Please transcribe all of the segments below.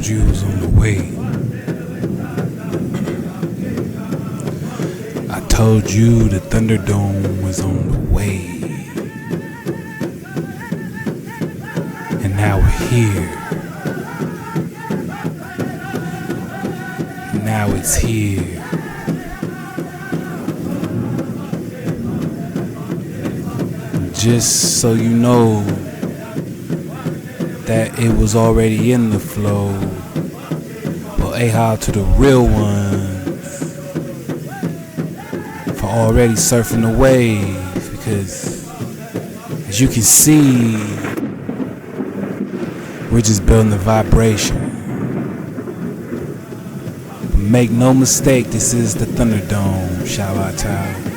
told you it was on the way. I told you the Thunderdome was on the way. And now we're here. Now it's here. Just so you know that it was already in the flow. Well, A-how to the real ones for already surfing the waves, because as you can see, we're just building the vibration. But make no mistake, this is the Thunderdome. Shout out to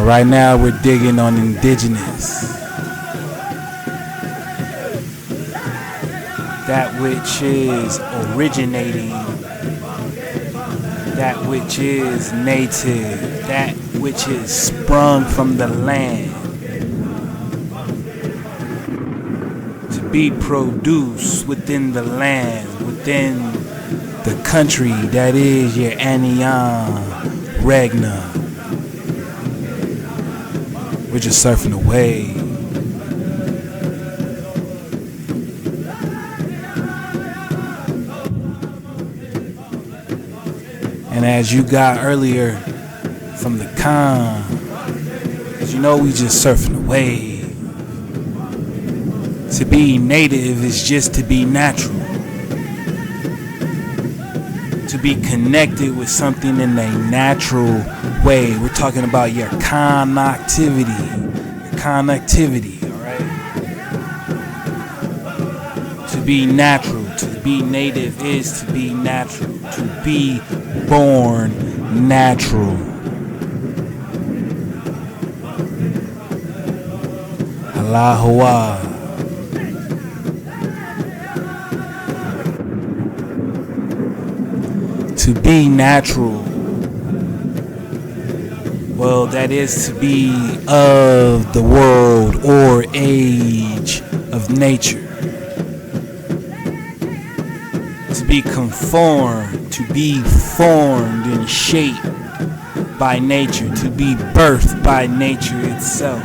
right now we're digging on Indigenous, that which is originating, that which is native, that which is sprung from the land, to be produced within the land, within the country that is your Anion Regna. We're just surfing the wave. And as you got earlier from the con, as you know, we just surfing the wave. To be native is just to be natural. To be connected with something in a natural way. We're talking about your connectivity. Alright? To be natural, to be native is to be natural. To be born natural. Alahoa. To be natural, well, that is to be of the world or age of nature. To be conformed, to be formed and shaped by nature, to be birthed by nature itself.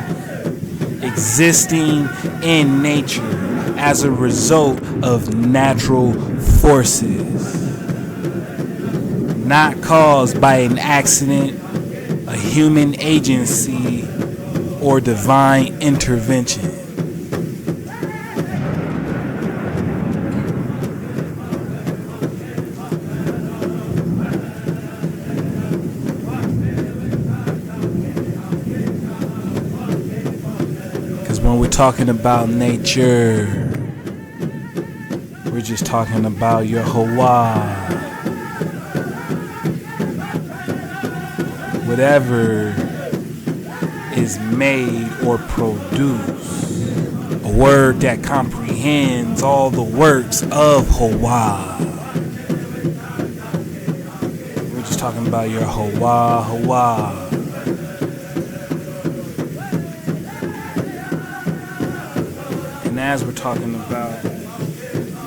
Existing in nature as a result of natural forces. Not caused by an accident, a human agency, or divine intervention. Because when we're talking about nature, we're just talking about your Hawaii. Whatever is made or produced, a word that comprehends all the works of Hawaii. We're just talking about your Hawaii. And as we're talking about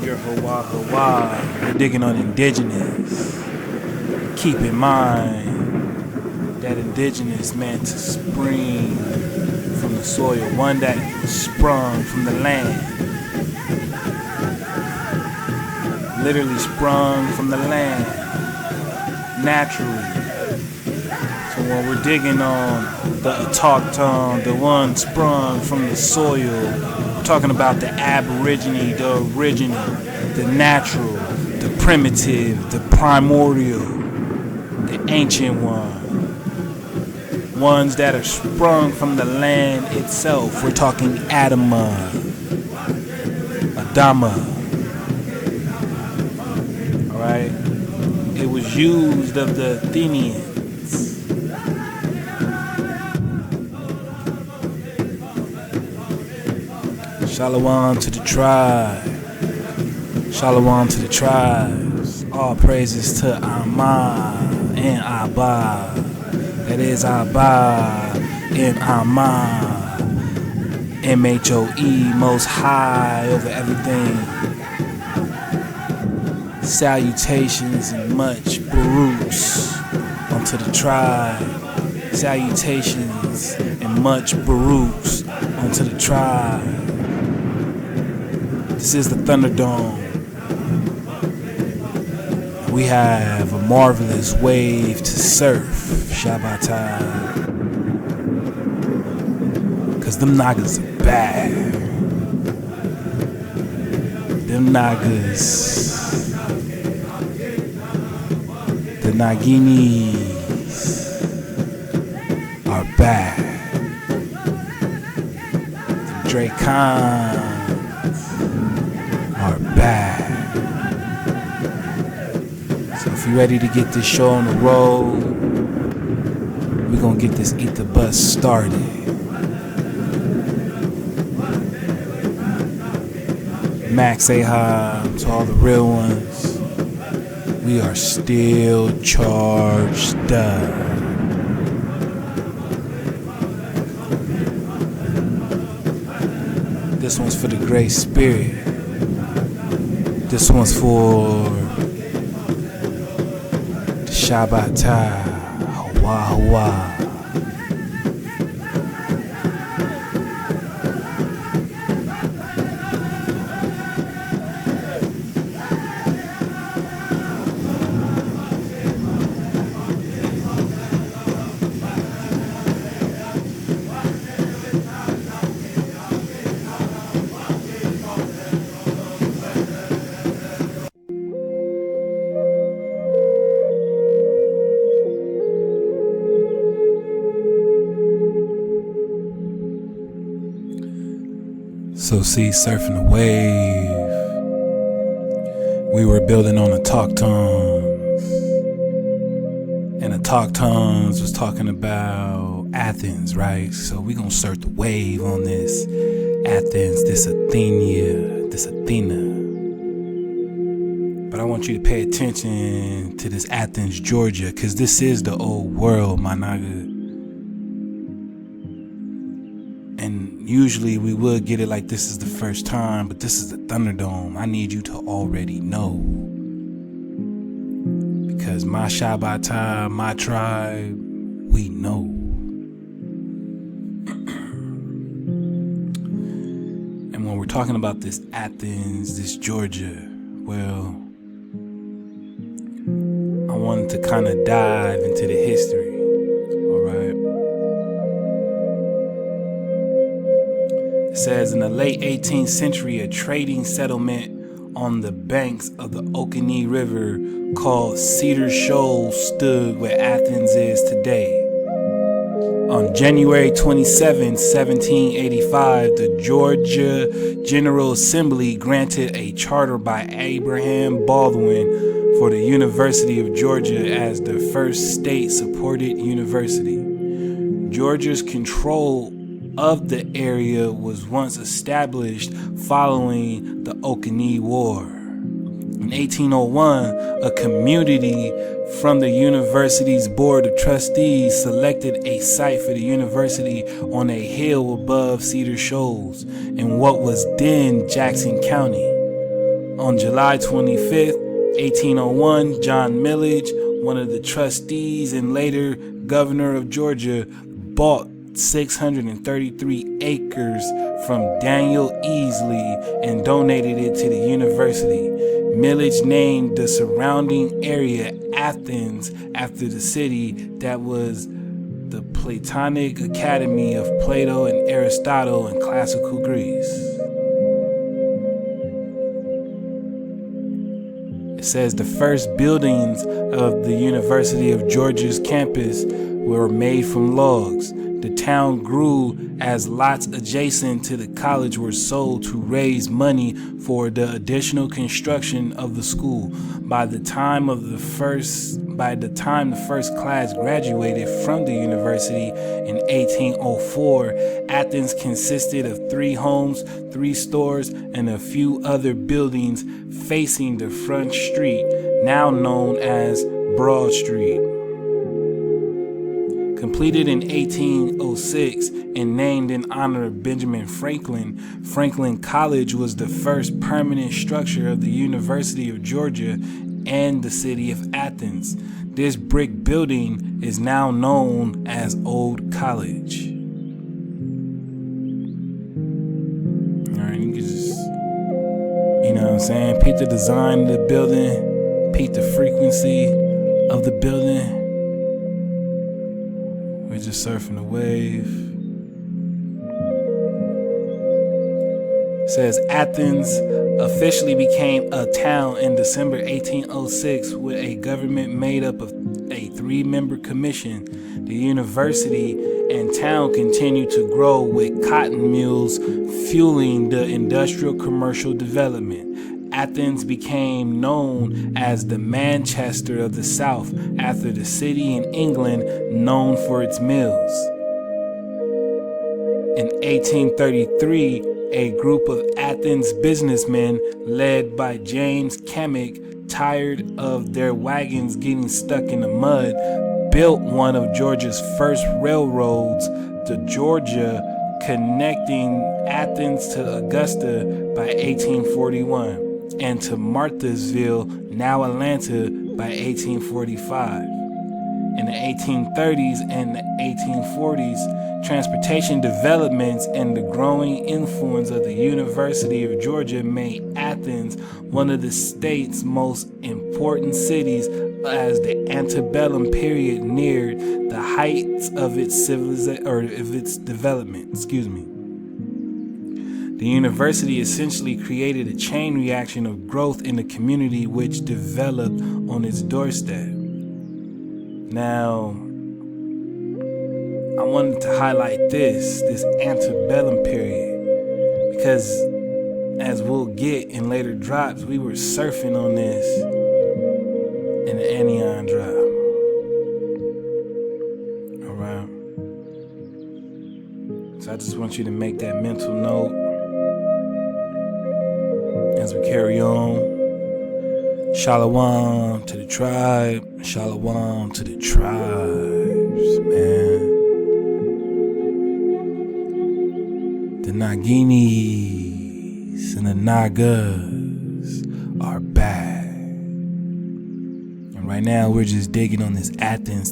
your Hawaii, we're digging on Indigenous. Keep in mind that Indigenous meant to spring from the soil, one that sprung from the land, literally sprung from the land, naturally. So when we're digging on the autochthon, the one sprung from the soil, we're talking about the aborigine, the original, the natural, the primitive, the primordial, the ancient one. Ones that are sprung from the land itself. We're talking Adama, Adama. Alright? It was used of the Athenians. Shalom to the tribe. Shalom to the tribes. All praises to Amma and Abba. That is Abba and Amma. MHOE, most high over everything. Salutations and much baruchs unto the tribe. Salutations and much baruchs unto the tribe. This is the Thunderdome. We have a marvelous wave to surf, Shabbatai. Cause them Nagas are bad. Them Nagas, the Naginis are bad. The Dracons are bad. So if you're ready to get this show on the road, we're gonna get this Eat the Bus started. Max, say hi to all the real ones. We are still charged up. This one's for the Great Spirit. This one's for the Shabbatai. Hawa Hawa. So see, surfing the wave, we were building on the Autochtons, and the Autochtons was talking about Athens, right? So we gonna surf the wave on this Athens, this Athena. But I want you to pay attention to this Athens, Georgia, cause this is the old world, my Naga. And usually we would get it like this is the first time, but this is the Thunderdome. I need you to already know. Because my Shabbatai, my tribe, we know. And when we're talking about this Athens, this Georgia, well, I wanted to kind of dive into the history, all right? It says in the late 18th century, a trading settlement on the banks of the Oconee River called Cedar Shoal stood where Athens is today. On January 27, 1785, the Georgia General Assembly granted a charter by Abraham Baldwin for the University of Georgia as the first state-supported university. Georgia's control of the area was once established following the Oconee War. In 1801, a community from the university's board of trustees selected a site for the university on a hill above Cedar Shoals in what was then Jackson County. On July 25th, 1801, John Millage, one of the trustees and later governor of Georgia, bought 633 acres from Daniel Easley and donated it to the university. Millage named the surrounding area Athens after the city that was the Platonic Academy of Plato and Aristotle in classical Greece. It says the first buildings of the University of Georgia's campus were made from logs. The town grew as lots adjacent to the college were sold to raise money for the additional construction of the school. By the time the first class graduated from the university in 1804, Athens consisted of 3 homes, 3 stores, and a few other buildings facing the front street, now known as Broad Street. Completed in 1806 and named in honor of Benjamin Franklin, Franklin College was the first permanent structure of the University of Georgia and the city of Athens. This brick building is now known as Old College. Alright, you can just, you know what I'm saying, peep the design of the building, peep the frequency of the building. We're just surfing the wave. It says Athens officially became a town in December 1806 with a government made up of a 3-member commission. The university and town continued to grow with cotton mills fueling the industrial commercial development. Athens became known as the Manchester of the South after the city in England known for its mills. In 1833, a group of Athens businessmen led by James Cammick, tired of their wagons getting stuck in the mud, built one of Georgia's first railroads, the Georgia, connecting Athens to Augusta by 1841 and to Marthasville, now Atlanta, by 1845. In the 1830s and the 1840s, transportation developments and the growing influence of the University of Georgia made Athens one of the state's most important cities as the antebellum period neared the heights of its development. The university essentially created a chain reaction of growth in the community which developed on its doorstep. Now, I wanted to highlight this antebellum period, because as we'll get in later drops, we were surfing on this in the Anion drop. Alright. So I just want you to make that mental note as we carry on. Shalom to the tribe. Shalom to the tribes, man. The Naginis and the Nagas are back. And right now we're just digging on this Athens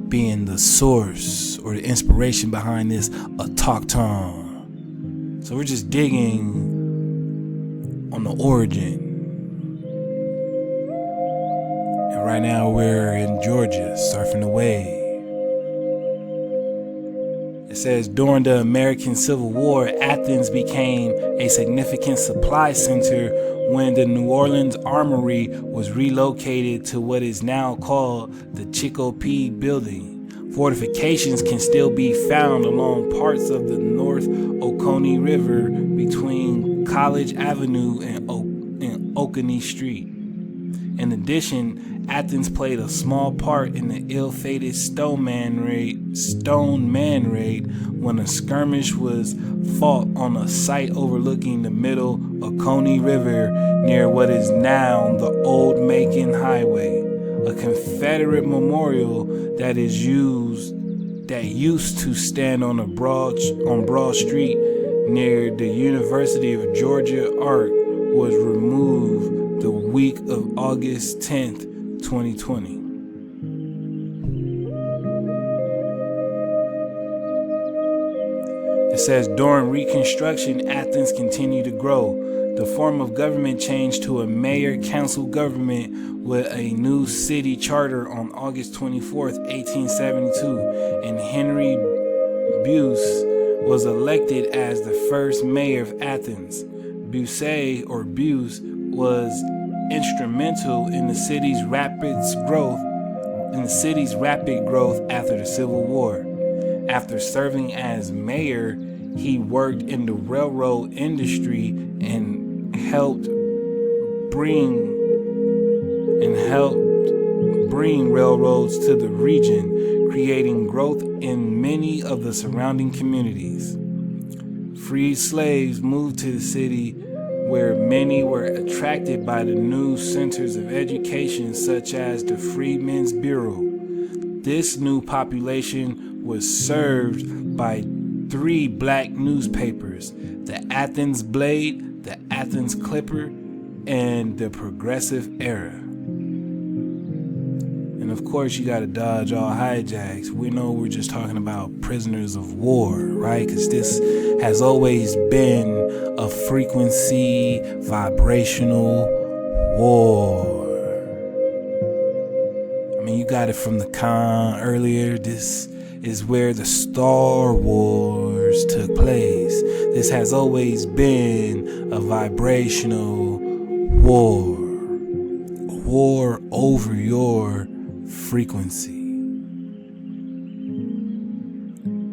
being the source or the inspiration behind this autochthon. So we're just digging on the origin. And right now we're in Georgia, surfing the wave. It says, during the American Civil War, Athens became a significant supply center when the New Orleans Armory was relocated to what is now called the Chicopee Building. Fortifications can still be found along parts of the North Oconee River between College Avenue and Oconee Street. In addition, Athens played a small part in the ill-fated Stone Man Raid when a skirmish was fought on a site overlooking the middle Oconee River near what is now the Old Macon Highway, a Confederate memorial that used to stand on Broad Street near the University of Georgia Arc was removed the week of August 10th, 2020. It says, during Reconstruction, Athens continued to grow. The form of government changed to a mayor-council government with a new city charter on August 24th, 1872, and Henry Buse was elected as the first mayor of Athens. Buse was instrumental in the city's rapid growth after the Civil War. After serving as mayor, he worked in the railroad industry and helped bring railroads to the region, creating growth in many of the surrounding communities. Freed slaves moved to the city, where many were attracted by the new centers of education such as the Freedmen's Bureau. This new population was served by 3 black newspapers: the Athens Blade, the Athens Clipper, and the Progressive Era. And of course, you gotta dodge all hijacks. We know we're just talking about prisoners of war, right? Because this has always been a frequency vibrational war. I mean, you got it from the con earlier. This is where the Star Wars took place. This has always been a vibrational war. A war over your frequency.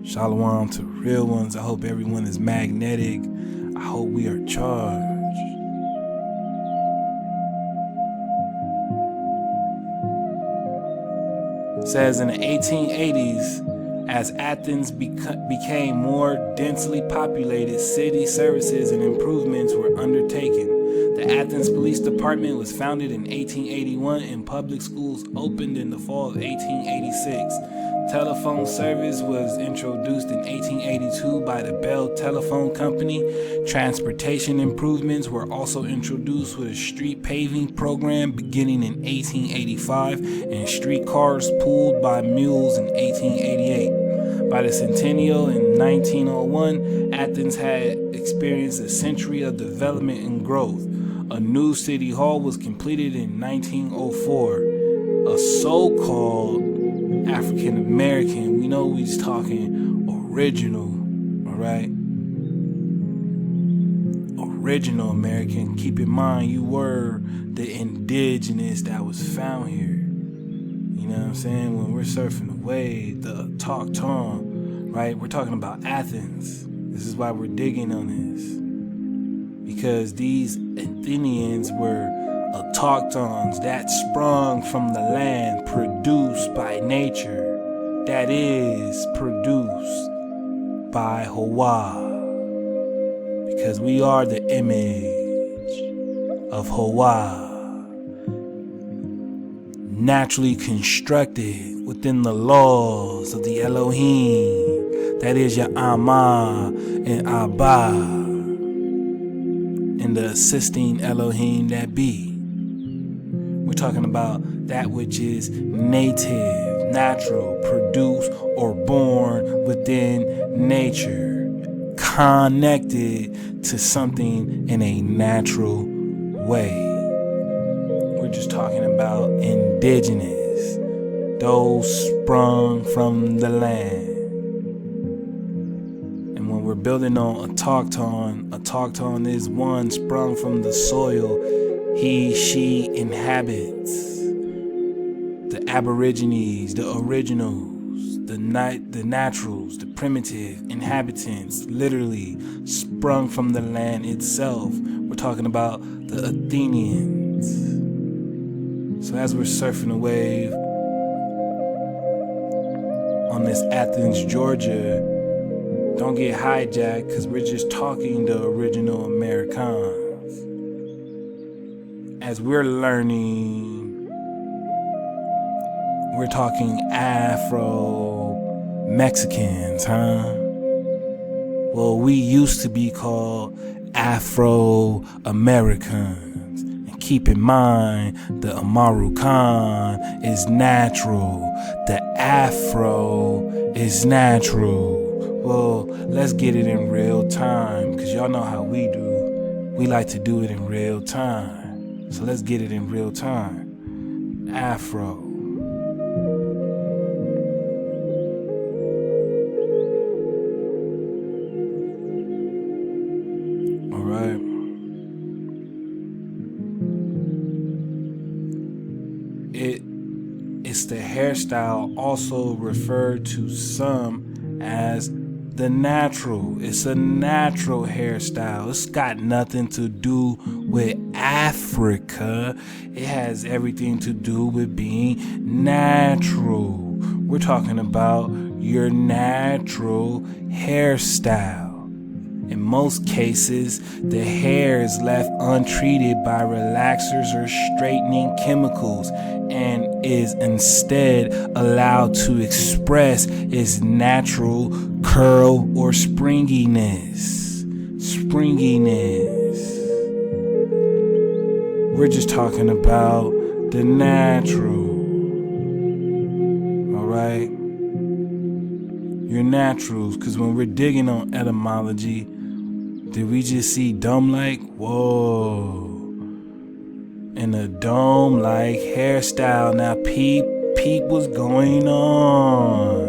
Shalom to real ones. I hope everyone is magnetic. I hope we are charged. It says in the 1880s, as Athens became more densely populated, city services and improvements were undertaken. The Athens Police Department was founded in 1881 and public schools opened in the fall of 1886. Telephone service was introduced in 1882 by the Bell Telephone Company. Transportation improvements were also introduced with a street paving program beginning in 1885 and streetcars pulled by mules in 1888. By the centennial in 1901, Athens had experienced a century of development and growth. A new city hall was completed in 1904. A so-called African American, we know we just talking original, alright? Original American. Keep in mind, you were the indigenous that was found here. You know what I'm saying? When we're surfing the wave, the talk tongue, right? We're talking about Athens. This is why we're digging on this. Because these Athenians were autochtons that sprung from the land, produced by nature, that is, produced by Hawa. Because we are the image of Hawa, naturally constructed within the laws of the Elohim, that is your Amma and Abba, and the assisting Elohim that be. We're talking about that which is native, natural, produced, or born within nature, connected to something in a natural way. We're just talking about indigenous, those sprung from the land. And when we're building on autochton is one sprung from the soil he, she inhabits. The aborigines, the originals, the naturals, the primitive inhabitants, literally sprung from the land itself. We're talking about the Athenians. So as we're surfing the wave on this Athens, Georgia, don't get hijacked, because we're just talking the original Americans. As we're learning, we're talking Afro-Mexicans, huh? Well, we used to be called Afro-Americans. And keep in mind, the Amaru Khan is natural. The Afro is natural. Well, let's get it in real time, because y'all know how we do. We like to do it in real time. So let's get it in real time. Afro. All right. It's the hairstyle, also referred to some as the natural. It's a natural hairstyle. It's got nothing to do with Africa. It has everything to do with being natural. We're talking about your natural hairstyle. In most cases, the hair is left untreated by relaxers or straightening chemicals and is instead allowed to express its natural curl or springiness. We're just talking about the natural. Alright? Your naturals, because when we're digging on etymology, did we just see dumb like? Whoa. And a dome like hairstyle. Now peep what's going on.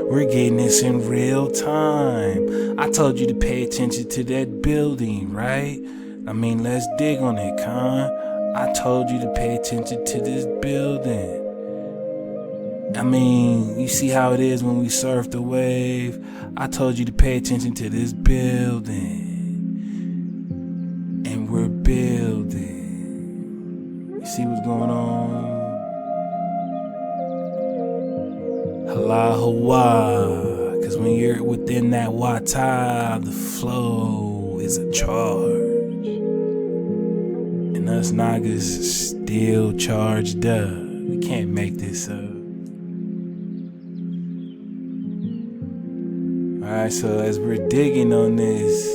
We're getting this in real time. I told you to pay attention to that building, right? I mean, let's dig on it, Con. I told you to pay attention to this building. I mean, you see how it is when we surf the wave? I told you to pay attention to this building. And we're building. You see what's going on? Hala Hawa. Because when you're within that wata, the flow is a charge. And us Nagas still charged up. We can't make this up. Alright, so as we're digging on this,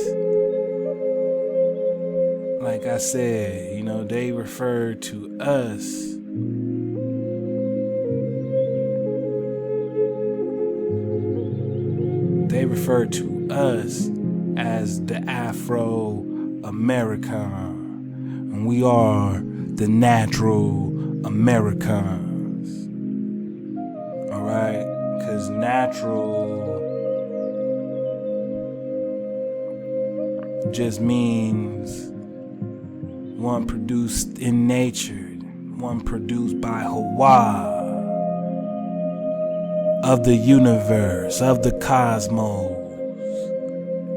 like I said, they refer to us as the Afro-American. And we are the natural Americans. Alright? Because natural just means one produced in nature, one produced by Hawa, of the universe, of the cosmos.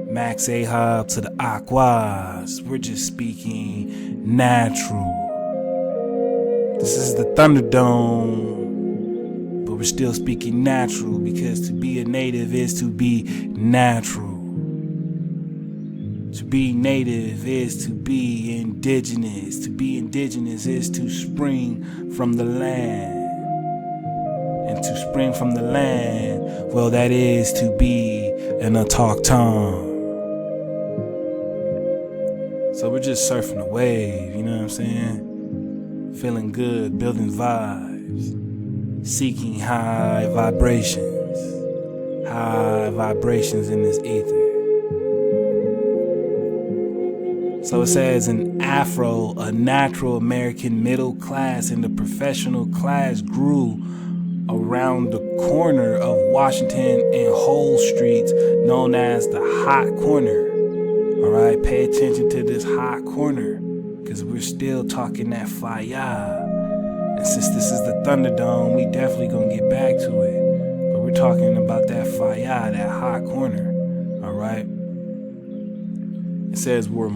Max Ahab to the Aquas. We're just speaking natural. This is the Thunderdome, but we're still speaking natural because to be a native is to be natural. To be native is to be indigenous. To be indigenous is to spring from the land. And to spring from the land, well, that is to be an autochthon. So we're just surfing the wave, you know what I'm saying? Feeling good, building vibes, seeking high vibrations in this ether. So it says an Afro, a natural American middle class and the professional class grew around the corner of Washington and Whole Streets known as the Hot Corner. Alright, pay attention to this hot corner because we're still talking that fire. And since this is the Thunderdome, we definitely gonna get back to it. But we're talking about that fire, that hot corner. Alright. It says where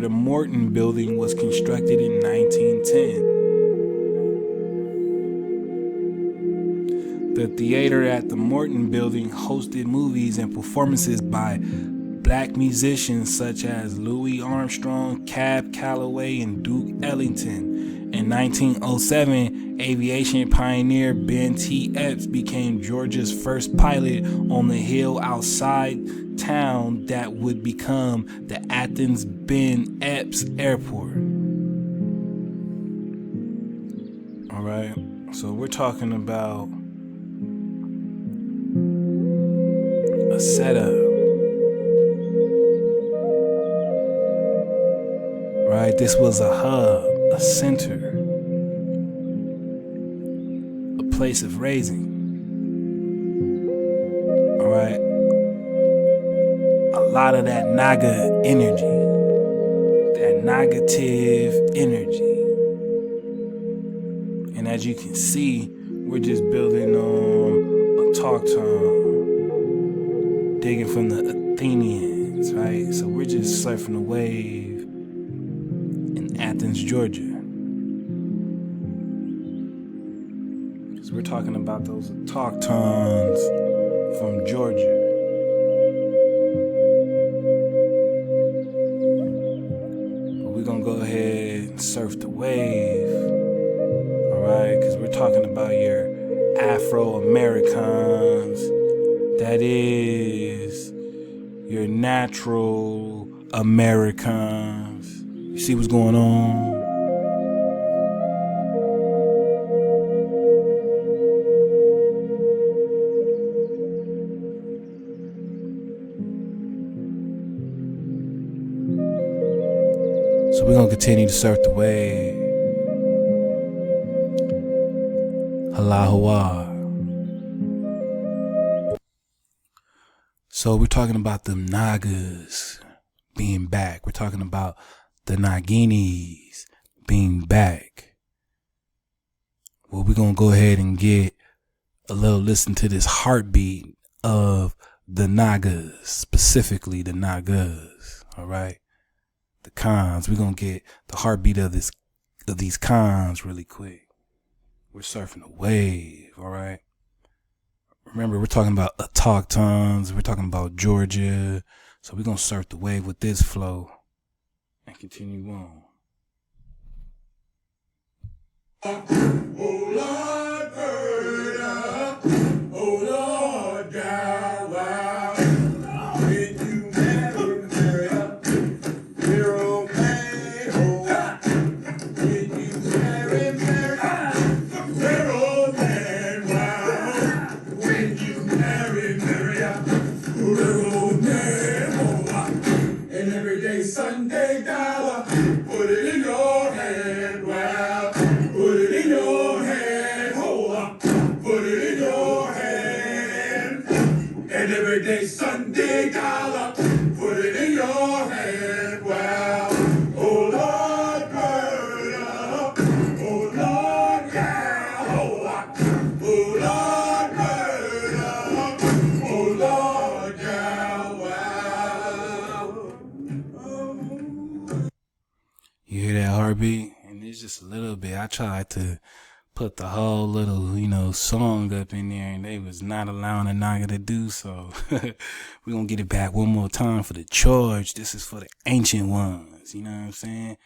the Morton building was constructed in 1910. The theater at the Morton building hosted movies and performances by Black musicians such as Louis Armstrong, Cab Calloway, and Duke Ellington. In 1907, aviation pioneer Ben T. Epps became Georgia's first pilot on the hill outside town that would become the Athens Ben Epps Airport. Alright, so we're talking about a setup. Right, this was a hub, a center, a place of raising. Alright, a lot of that Naga energy, that negative energy. And as you can see, we're just building on a talk tone, digging from the Athenians, right? So we're just surfing the wave in Athens, Georgia. Because we're talking about those autochtons from Georgia. wave. Alright, because we're talking about your Afro-Americans. That is your natural Americans. You see what's going on? So we're going to continue to surf the wave. Halahuah. So we're talking about the Nagas being back. We're talking about the Naginis being back. Well, we're going to go ahead and get a little listen to this heartbeat of the Nagas, specifically the Nagas. All right. The cons. We're going to get the heartbeat of these cons really quick. We're surfing a wave, all right? Remember, we're talking about autochtons. We're talking about Georgia. So we're going to surf the wave with this flow and continue on. Oh, Lord, murder. Oh, Lord, God, wow. When you marry up, hero man, oh, when you marry hero man, wow. When you marry up, hero man, oh, and every day Sunday dollar, put it in your hand, wow. Put it in your hand, hold up, put it in your hand. And every day Sunday dollar, put it in your hand, wow. Oh Lord, burn up, oh Lord, yeah, hold up. Oh Lord, burn up, oh Lord, yeah, wow. You hear that heartbeat? And it's just a little bit. I tried to put the whole little, song up in there, and they was not allowing a Naga to do so. We're going to get it back one more time for the charge. This is for the ancient ones, you know what I'm saying?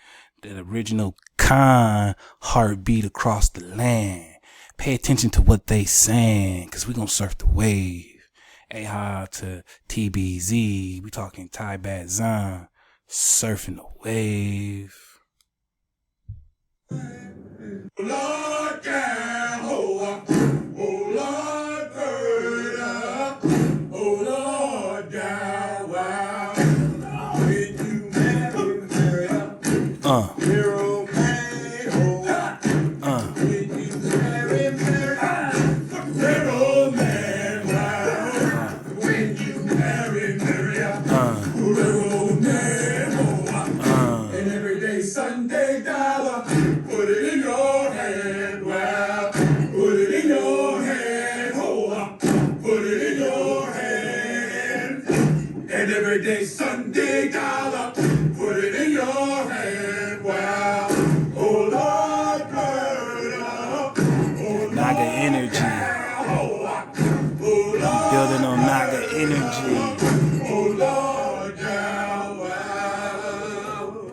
That original Khan heartbeat across the land. Pay attention to what they saying, because we're going to surf the wave. Aha to TBZ. We talking Thai Bat Zan. Surfing the wave. Lord, yeah, oh Lord, burn up, oh Lord, yeah, wow. When you marry up, hero man, oh, when you marry hero man, wow. When you marry up, hero man, oh, and every day Sunday dollar, put it in your hand, wow. Put it in your hand, hold up. Put it in your hand. And every day Sunday dollar, put it in your hand, wow. Oh Lord, burn up. Oh Naga energy. Building on Naga energy. Oh Lord, yeah, wow.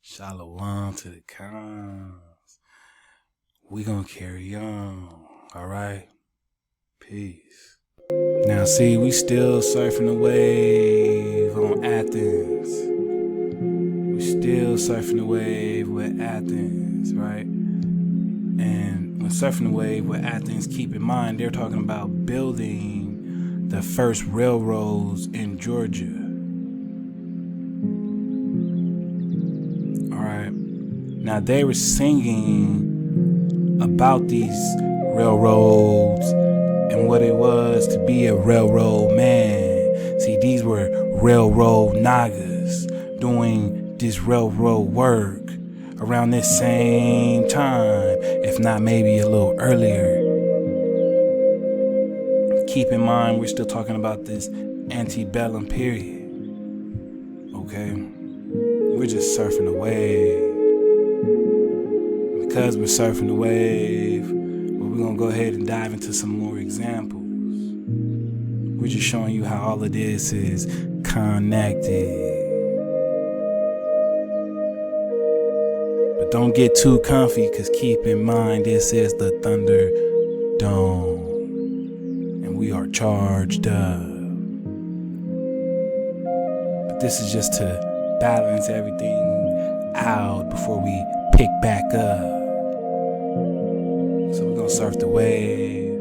Shalom to the cons. We gonna carry on, alright? Peace. Now see, we still surfing the wave on Athens. We still surfing the wave with Athens, right? And when surfing the wave with Athens, keep in mind, they're talking about building the first railroads in Georgia. Now they were singing about these railroads and what it was to be a railroad man. See, these were railroad Nagas doing this railroad work around this same time, if not maybe a little earlier. Keep in mind, we're still talking about this antebellum period. Okay? We're just surfing the wave. Because we're surfing the wave, we're going to go ahead and dive into some more examples. We're just showing you how all of this is connected. don't get too comfy, cause keep in mind this is the Thunderdome, and we are charged up. But this is just to balance everything out before we pick back up. So we're gonna surf the wave.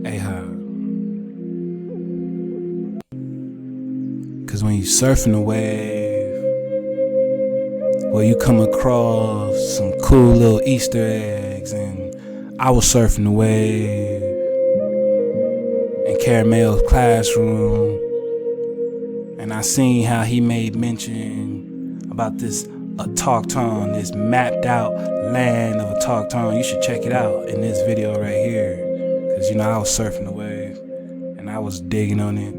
Hey, cause when you surfing the wave, well, you come across some cool little Easter eggs. And I was surfing the wave in Caramel's classroom, and I seen how he made mention about this autochthon, this mapped out land of autochthon. You should check it out in this video right here, cause I was surfing the wave and I was digging on it.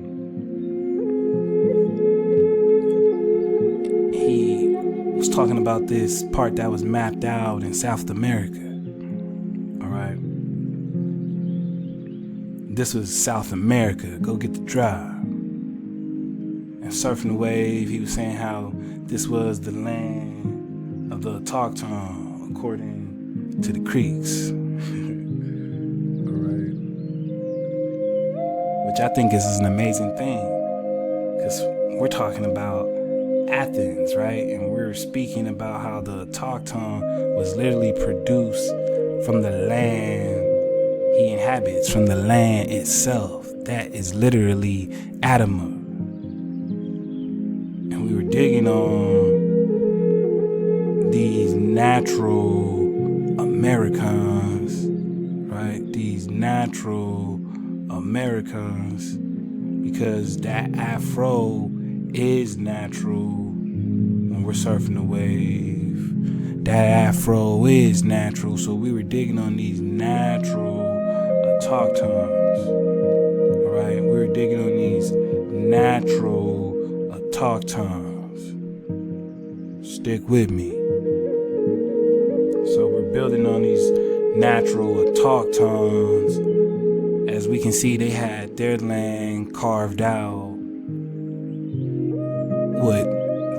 He was talking about this part that was mapped out in South America. Alright, this was South America. Go get the drive. And surfing the wave, he was saying how this was the land of the autochthon according to the Creeks. Alright, which I think is an amazing thing, because we're talking about Athens, right? And we're speaking about how the autochthon was literally produced from the land he inhabits, from the land itself. That is literally Amma. And we were digging on these natural Americans, right? These natural Americans, because that afro is natural. When we're surfing the wave, that afro is natural. So we were digging on these natural autochtons. Alright, we were digging on these natural autochtons. Stick with me. So we're building on these natural autochtons. As we can see, they had their land carved out. What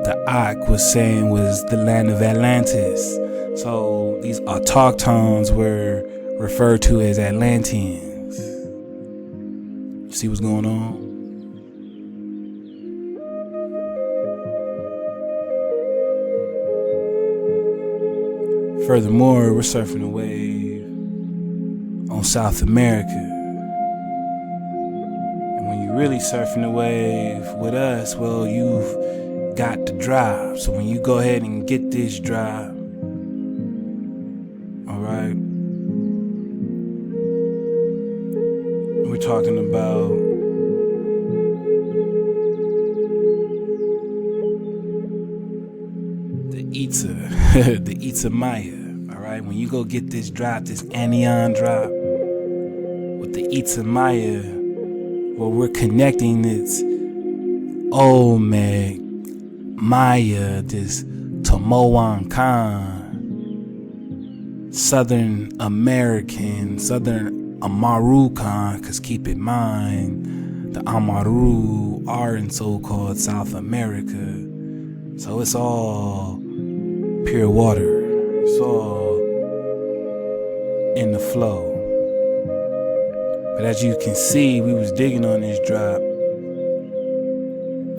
the Ak was saying was the land of Atlantis. So these autochtons were referred to as Atlanteans. See what's going on? Furthermore, we're surfing a wave on South America. And when you're really surfing the wave with us, well, you've got the drive. So when you go ahead and get this drive, alright, we're talking about the Itza, the Itza Maya. Alright, when you go get this drop, this anion drop with the Itza Maya, well, we're connecting this Olmec Maya, this Tomoan Khan, Southern American, Southern Amaru Khan, because keep in mind, the Amaru are in so-called South America. So it's all pure water. It's all in the flow. But as you can see, we was digging on this drop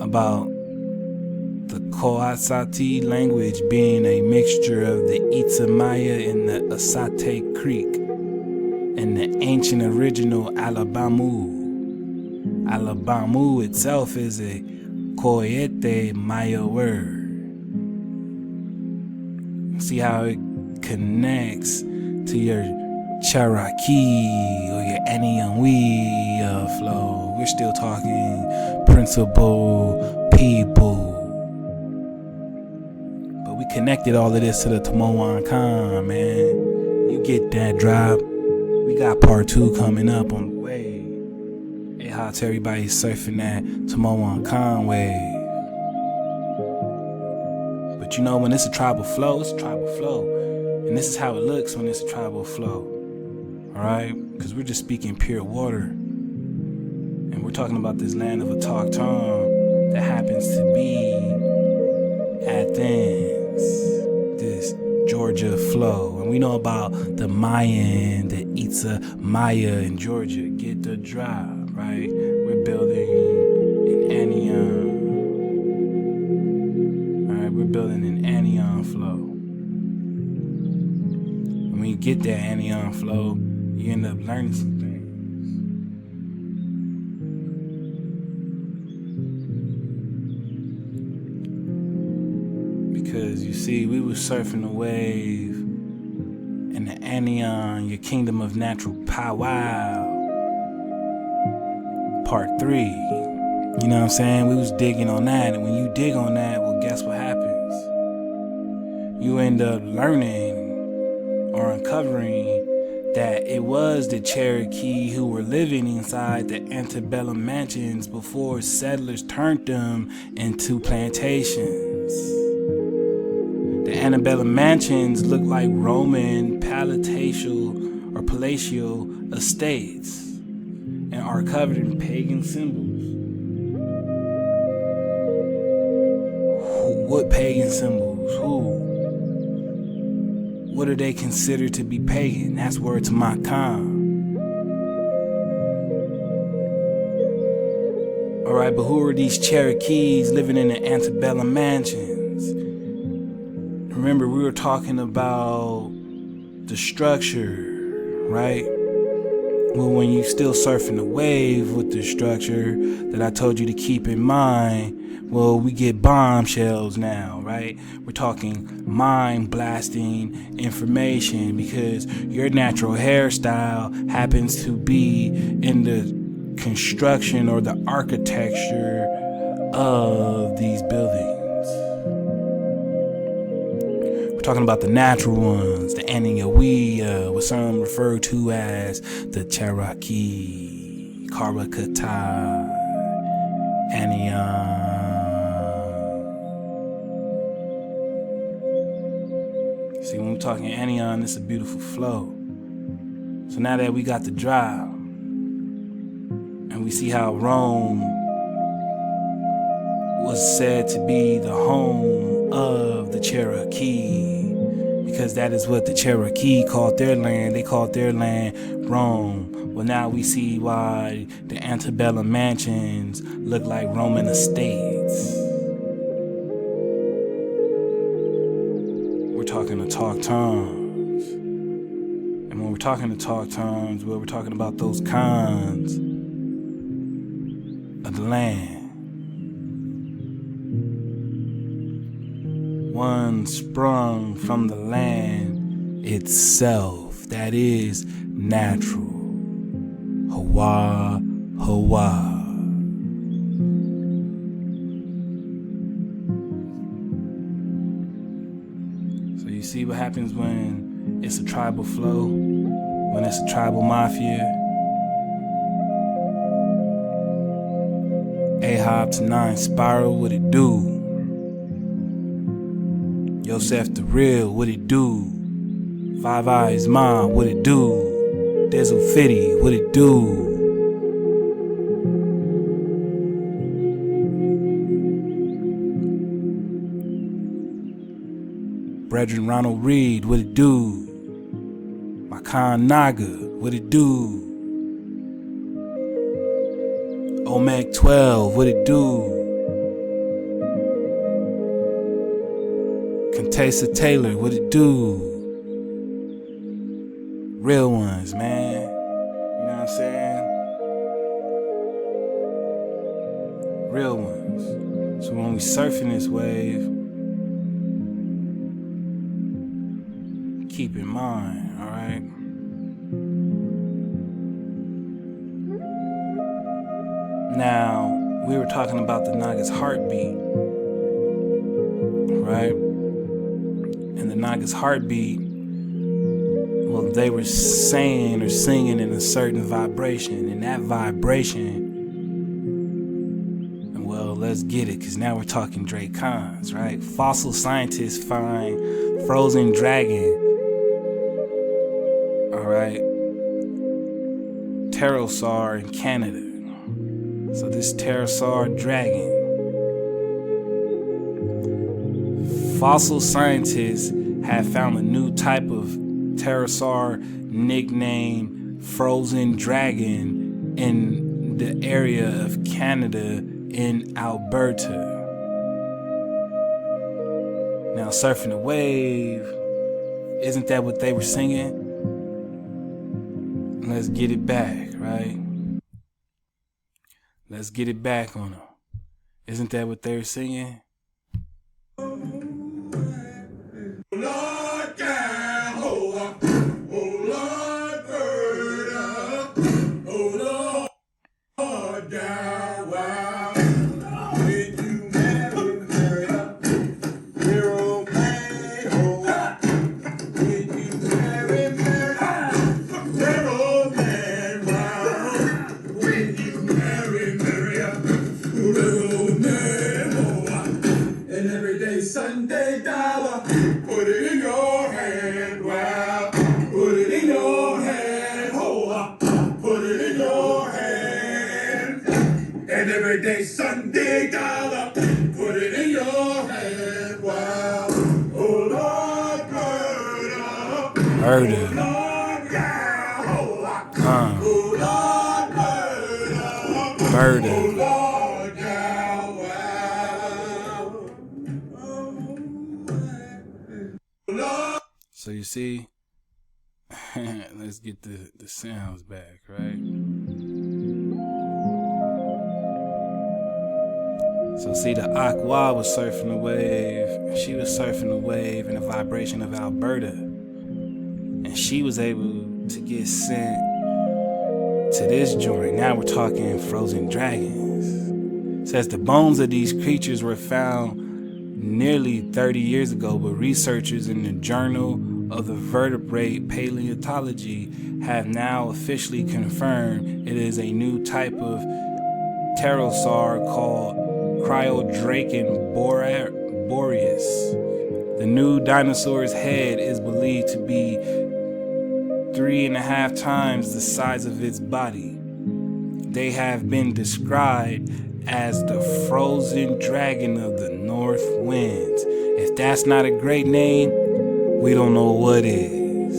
about the Coasati language being a mixture of the Itza Maya and the Asate Creek and the ancient original Alabamu. Alabamu itself is a Coyete Maya word. See how it connects to your Cherokee or your Anianwi flow. We're still talking principal people. But we connected all of this to the Tomoan Khan, man. You get that drop. We got part 2 coming up on the way. Hey, how to everybody surfing that Tomoan Khan wave. But when it's a tribal flow, it's a tribal flow. And this is how it looks when it's a tribal flow. Alright? Because we're just speaking pure water. And we're talking about this land of autochthon that happens to be Athens. This flow. And we know about the Mayan, the Itza Maya in Georgia. Get the drive, right? We're building an anion. Alright, we're building an anion flow. And when you get that anion flow, you end up learning some things. Because you see, we was surfing the wave in the anion, your kingdom of natural powwow. Part 3. You know what I'm saying? We was digging on that, and when you dig on that, well, guess what happens? You end up learning or uncovering that it was the Cherokee who were living inside the antebellum mansions before settlers turned them into plantations. The antebellum mansions look like Roman palatial estates and are covered in pagan symbols. What pagan symbols? Who? What are they considered to be pagan? That's word to my con. Alright, but who are these Cherokees living in the antebellum mansions? Remember, we were talking about the structure, right? Well, when you still surfing the wave with the structure that I told you to keep in mind, well, we get bombshells now, right? We're talking mind blasting information because your natural hairstyle happens to be in the construction or the architecture of these buildings. We're talking about the natural ones, the Aniawea, what some refer to as the Cherokee, Karakata, Anion. See, when we're talking anion, it's a beautiful flow. So now that we got the drive, and we see how Rome was said to be the home of the Cherokee, because that is what the Cherokee called their land. They called their land Rome. Well, now we see why the antebellum mansions look like Roman estates. We're talking to talk tongues. And when we're talking to talk tongues, well, we're talking about those cons of the land. One sprung from the land itself, that is natural. Hawa, Hawa. So you see what happens when it's a tribal flow, when it's a tribal mafia. Ahab to 9 Spiral, what it do? Yosef the Real, what it do? Five Eyes Mom, what it do? Dezel Fitty, what it do? Brethren Ronald Reed, what it do? Makan Naga, what it do? Omeg 12, what it do? Contessa Taylor, what it do? Real ones, man. You know what I'm saying? Real ones. So when we surfing this wave, keep in mind, alright? Now, we were talking about the Naga's heartbeat, right? And the Naga's heartbeat, well, they were saying or singing in a certain vibration, and that vibration, and well, let's get it, because now we're talking Dracons, right? Fossil scientists find frozen dragon, all right, pterosaur in Canada. So this pterosaur dragon, fossil scientists have found a new type of pterosaur nicknamed Frozen Dragon in the area of Canada in Alberta. Now, surfing the wave, isn't that what they were singing? Let's get it back, right? Let's get it back on them. Isn't that what they were singing? Lord, Jehovah, oh Lord, Berta, oh Lord, Yahweh, when you marry her, hero man, oh, when you marry her, hero man, wow, when you marry her, hero man, oh, and every day Sunday dollar. Put it in your hand, wow. Put it in your hand, ho. Put it in your hand. And every day Sunday dollar. Put it in your hand, wow. Oh Lord, murder. Murder. Oh Lord, yeah, ho. Oh Lord, murder. Murder. Oh Lord, yeah, wow. So you see, let's get the sounds back, right? So see, the Aqua was surfing the wave. She was surfing the wave in the vibration of Alberta. And she was able to get sent to this joint. Now we're talking frozen dragons. It says the bones of these creatures were found nearly 30 years ago, but researchers in the Journal of the Vertebrate Paleontology have now officially confirmed it is a new type of pterosaur called Cryodraken boreas. The new dinosaur's head is believed to be 3.5 times the size of its body. They have been described as the frozen dragon of the north winds. If that's not a great name, we don't know what is.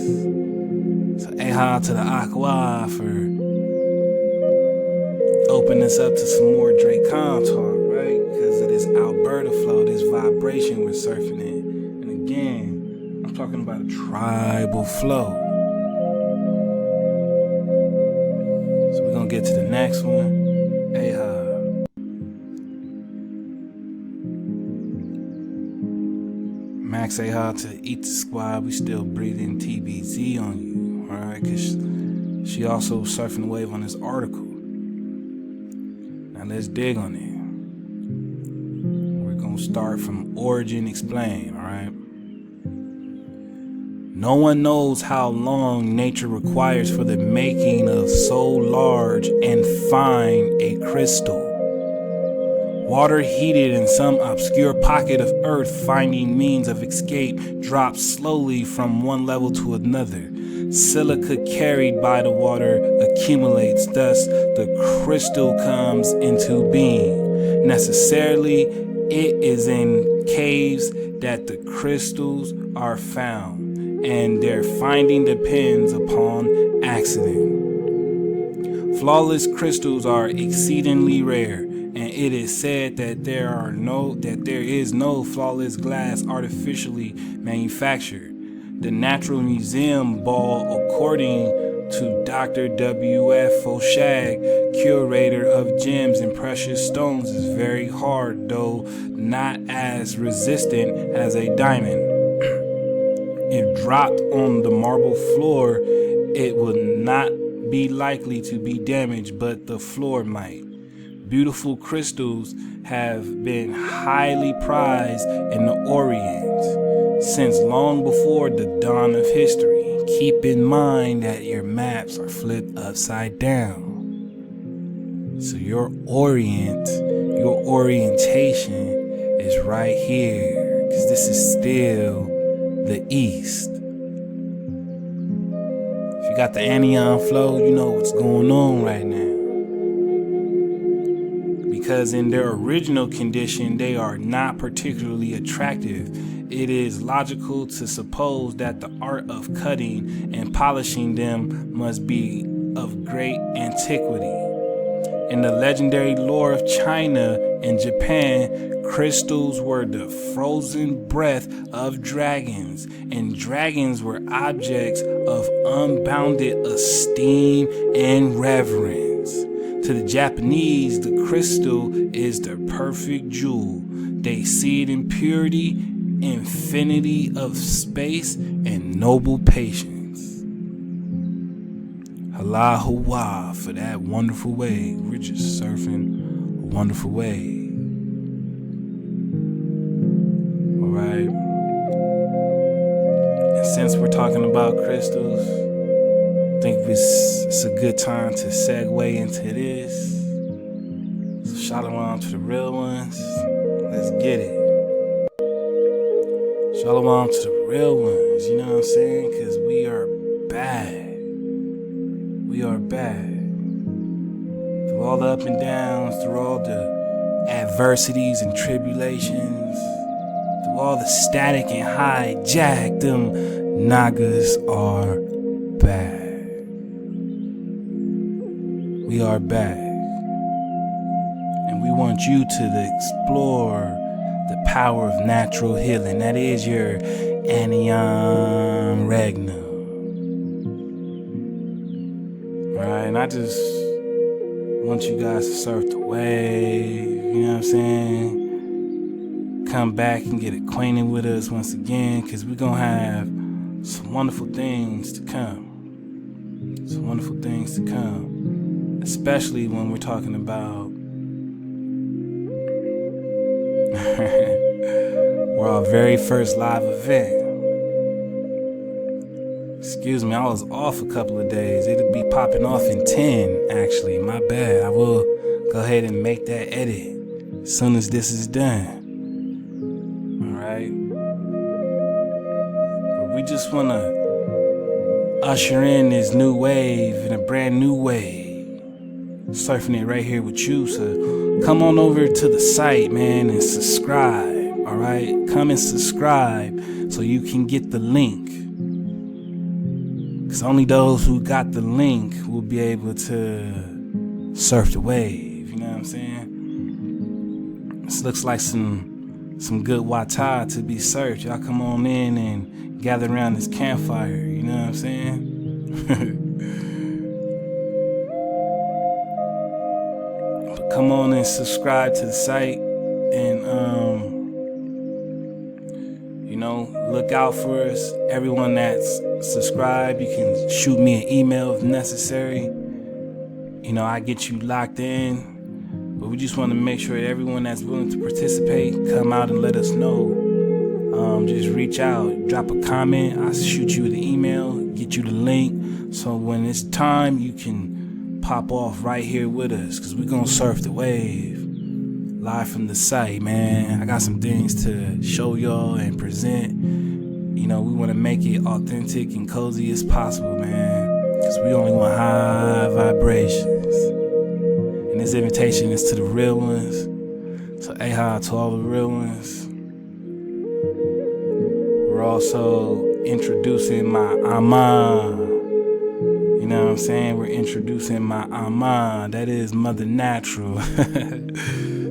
So aha to the Aqua for opening us up to some more Dracon talk, right? Because of this Alberta flow, this vibration we're surfing in. And again, I'm talking about a tribal flow. So we're gonna get to the next one. Aha. Max say hi to Eat the Squad. We still breathing TBZ on you, alright? Because she also surfing the wave on this article. Now let's dig on it. We're going to start from Origin Explain, alright? No one knows how long nature requires for the making of so large and fine a crystal. Water heated in some obscure pocket of earth, finding means of escape, drops slowly from one level to another. Silica carried by the water accumulates, thus the crystal comes into being. Necessarily, it is in caves that the crystals are found, and their finding depends upon accident. Flawless crystals are exceedingly rare. And it is said that there is no flawless glass artificially manufactured. The Natural Museum ball, according to Dr. W.F. Foshag, curator of gems and precious stones, is very hard, though not as resistant as a diamond. If dropped on the marble floor, it would not be likely to be damaged, but the floor might. Beautiful crystals have been highly prized in the Orient since long before the dawn of history. Keep in mind that your maps are flipped upside down. So your orientation is right here, because this is still the East. If you got the anion flow, you know what's going on right now. Because in their original condition, they are not particularly attractive it is logical to suppose that the art of cutting and polishing them must be of great antiquity. In the legendary lore of China and Japan, crystals were the frozen breath of dragons, and dragons were objects of unbounded esteem and reverence. To the Japanese, the crystal is the perfect jewel. They see it in purity, infinity of space, and noble patience. Aloha for that wonderful wave. We're just surfing a wonderful wave. Alright. And since we're talking about crystals, I think it's a good time to segue into this. So shalom to the real ones. Let's get it. Shalom to the real ones, you know what I'm saying? Because we are bad. We are bad. Through all the up and downs, through all the adversities and tribulations, through all the static and hijack, them Nagas are bad. We are bad. And we want you to explore the power of natural healing. That is your Anion Regnum. Alright, and I just want you guys to surf the wave, you know what I'm saying? Come back and get acquainted with us once again, because we're going to have some wonderful things to come. Some wonderful things to come. Especially when we're talking about our very first live event. Excuse me, I was off a couple of days. It'll be popping off in 10, actually. My bad. I will go ahead and make that edit as soon as this is done. Alright? But we just want to usher in this new wave, in a brand new wave. Surfing it right here with you. So come on over to the site, man, and subscribe. Alright? Come and subscribe so you can get the link. Because only those who got the link will be able to surf the wave. You know what I'm saying? This looks like some good wata to be surfed. Y'all come on in and gather around this campfire. You know what I'm saying? But come on and subscribe to the site and look out for us. Everyone that's subscribed, you can shoot me an email if necessary. I get you locked in. But we just want to make sure that everyone that's willing to participate, come out and let us know. Just reach out, drop a comment. I'll shoot you the email, get you the link. So when it's time, you can pop off right here with us. Because we're going to surf the wave. Live from the site, man. I got some things to show y'all and present. We want to make it authentic and cozy as possible, man. Because we only want high vibrations. And this invitation is to the real ones. So, aha, to all the real ones. We're also introducing my Amma. You know what I'm saying? We're introducing my Amma. That is Mother Natural.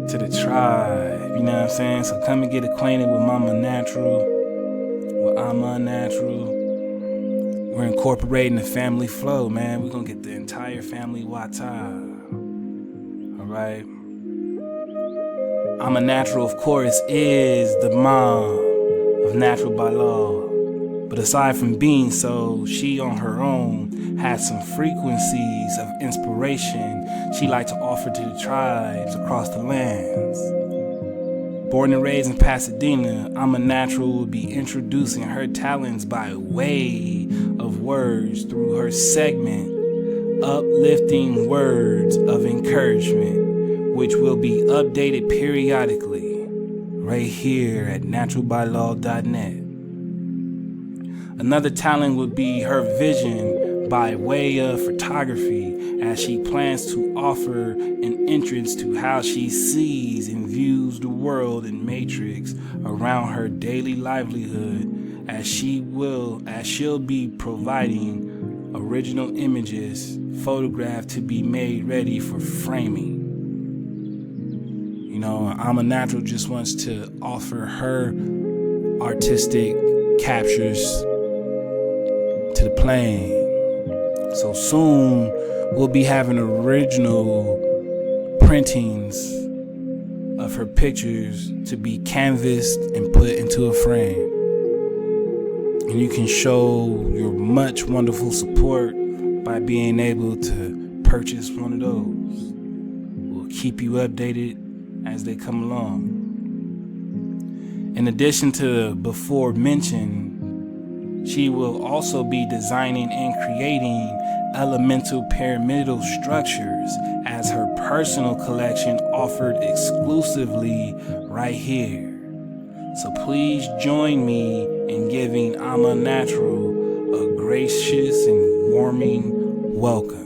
To the tribe, you know what I'm saying? So come and get acquainted with Mama Natural, with Amma Natural. We're incorporating the family flow, man. We're gonna get the entire family wata. Alright. Amma Natural, of course, is the mom of Natural by Law. But aside from being so, she on her own has some frequencies of inspiration she like to offer to the tribes across the lands. Born and raised in Pasadena, Amma Natural will be introducing her talents by way of words through her segment, Uplifting Words of Encouragement, which will be updated periodically right here at naturalbylaw.net. Another talent would be her vision by way of photography, as she plans to offer an entrance to how she sees and views the world and matrix around her daily livelihood, as she'll be providing original images photographed to be made ready for framing. You know, Amma Natural just wants to offer her artistic captures to the plane. So soon we'll be having original printings of her pictures to be canvassed and put into a frame. And you can show your much wonderful support by being able to purchase one of those. We'll keep you updated as they come along. In addition to before mentioned, she will also be designing and creating elemental pyramidal structures as her personal collection offered exclusively right here. So please join me in giving Amma Natural a gracious and warming welcome.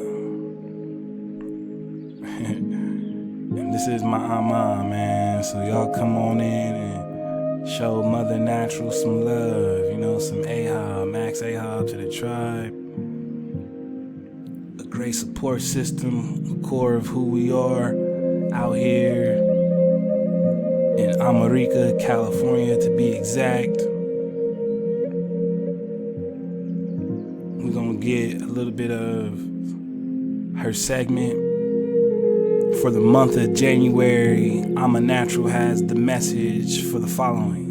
And this is my Amma, man. So y'all come on in and show Mother Natural some love, you know, some Ahab, Max Ahab to the tribe. A great support system, core of who we are out here in America, California to be exact. We're gonna get a little bit of her segment. For the month of January, Amma Natural has the message for the following.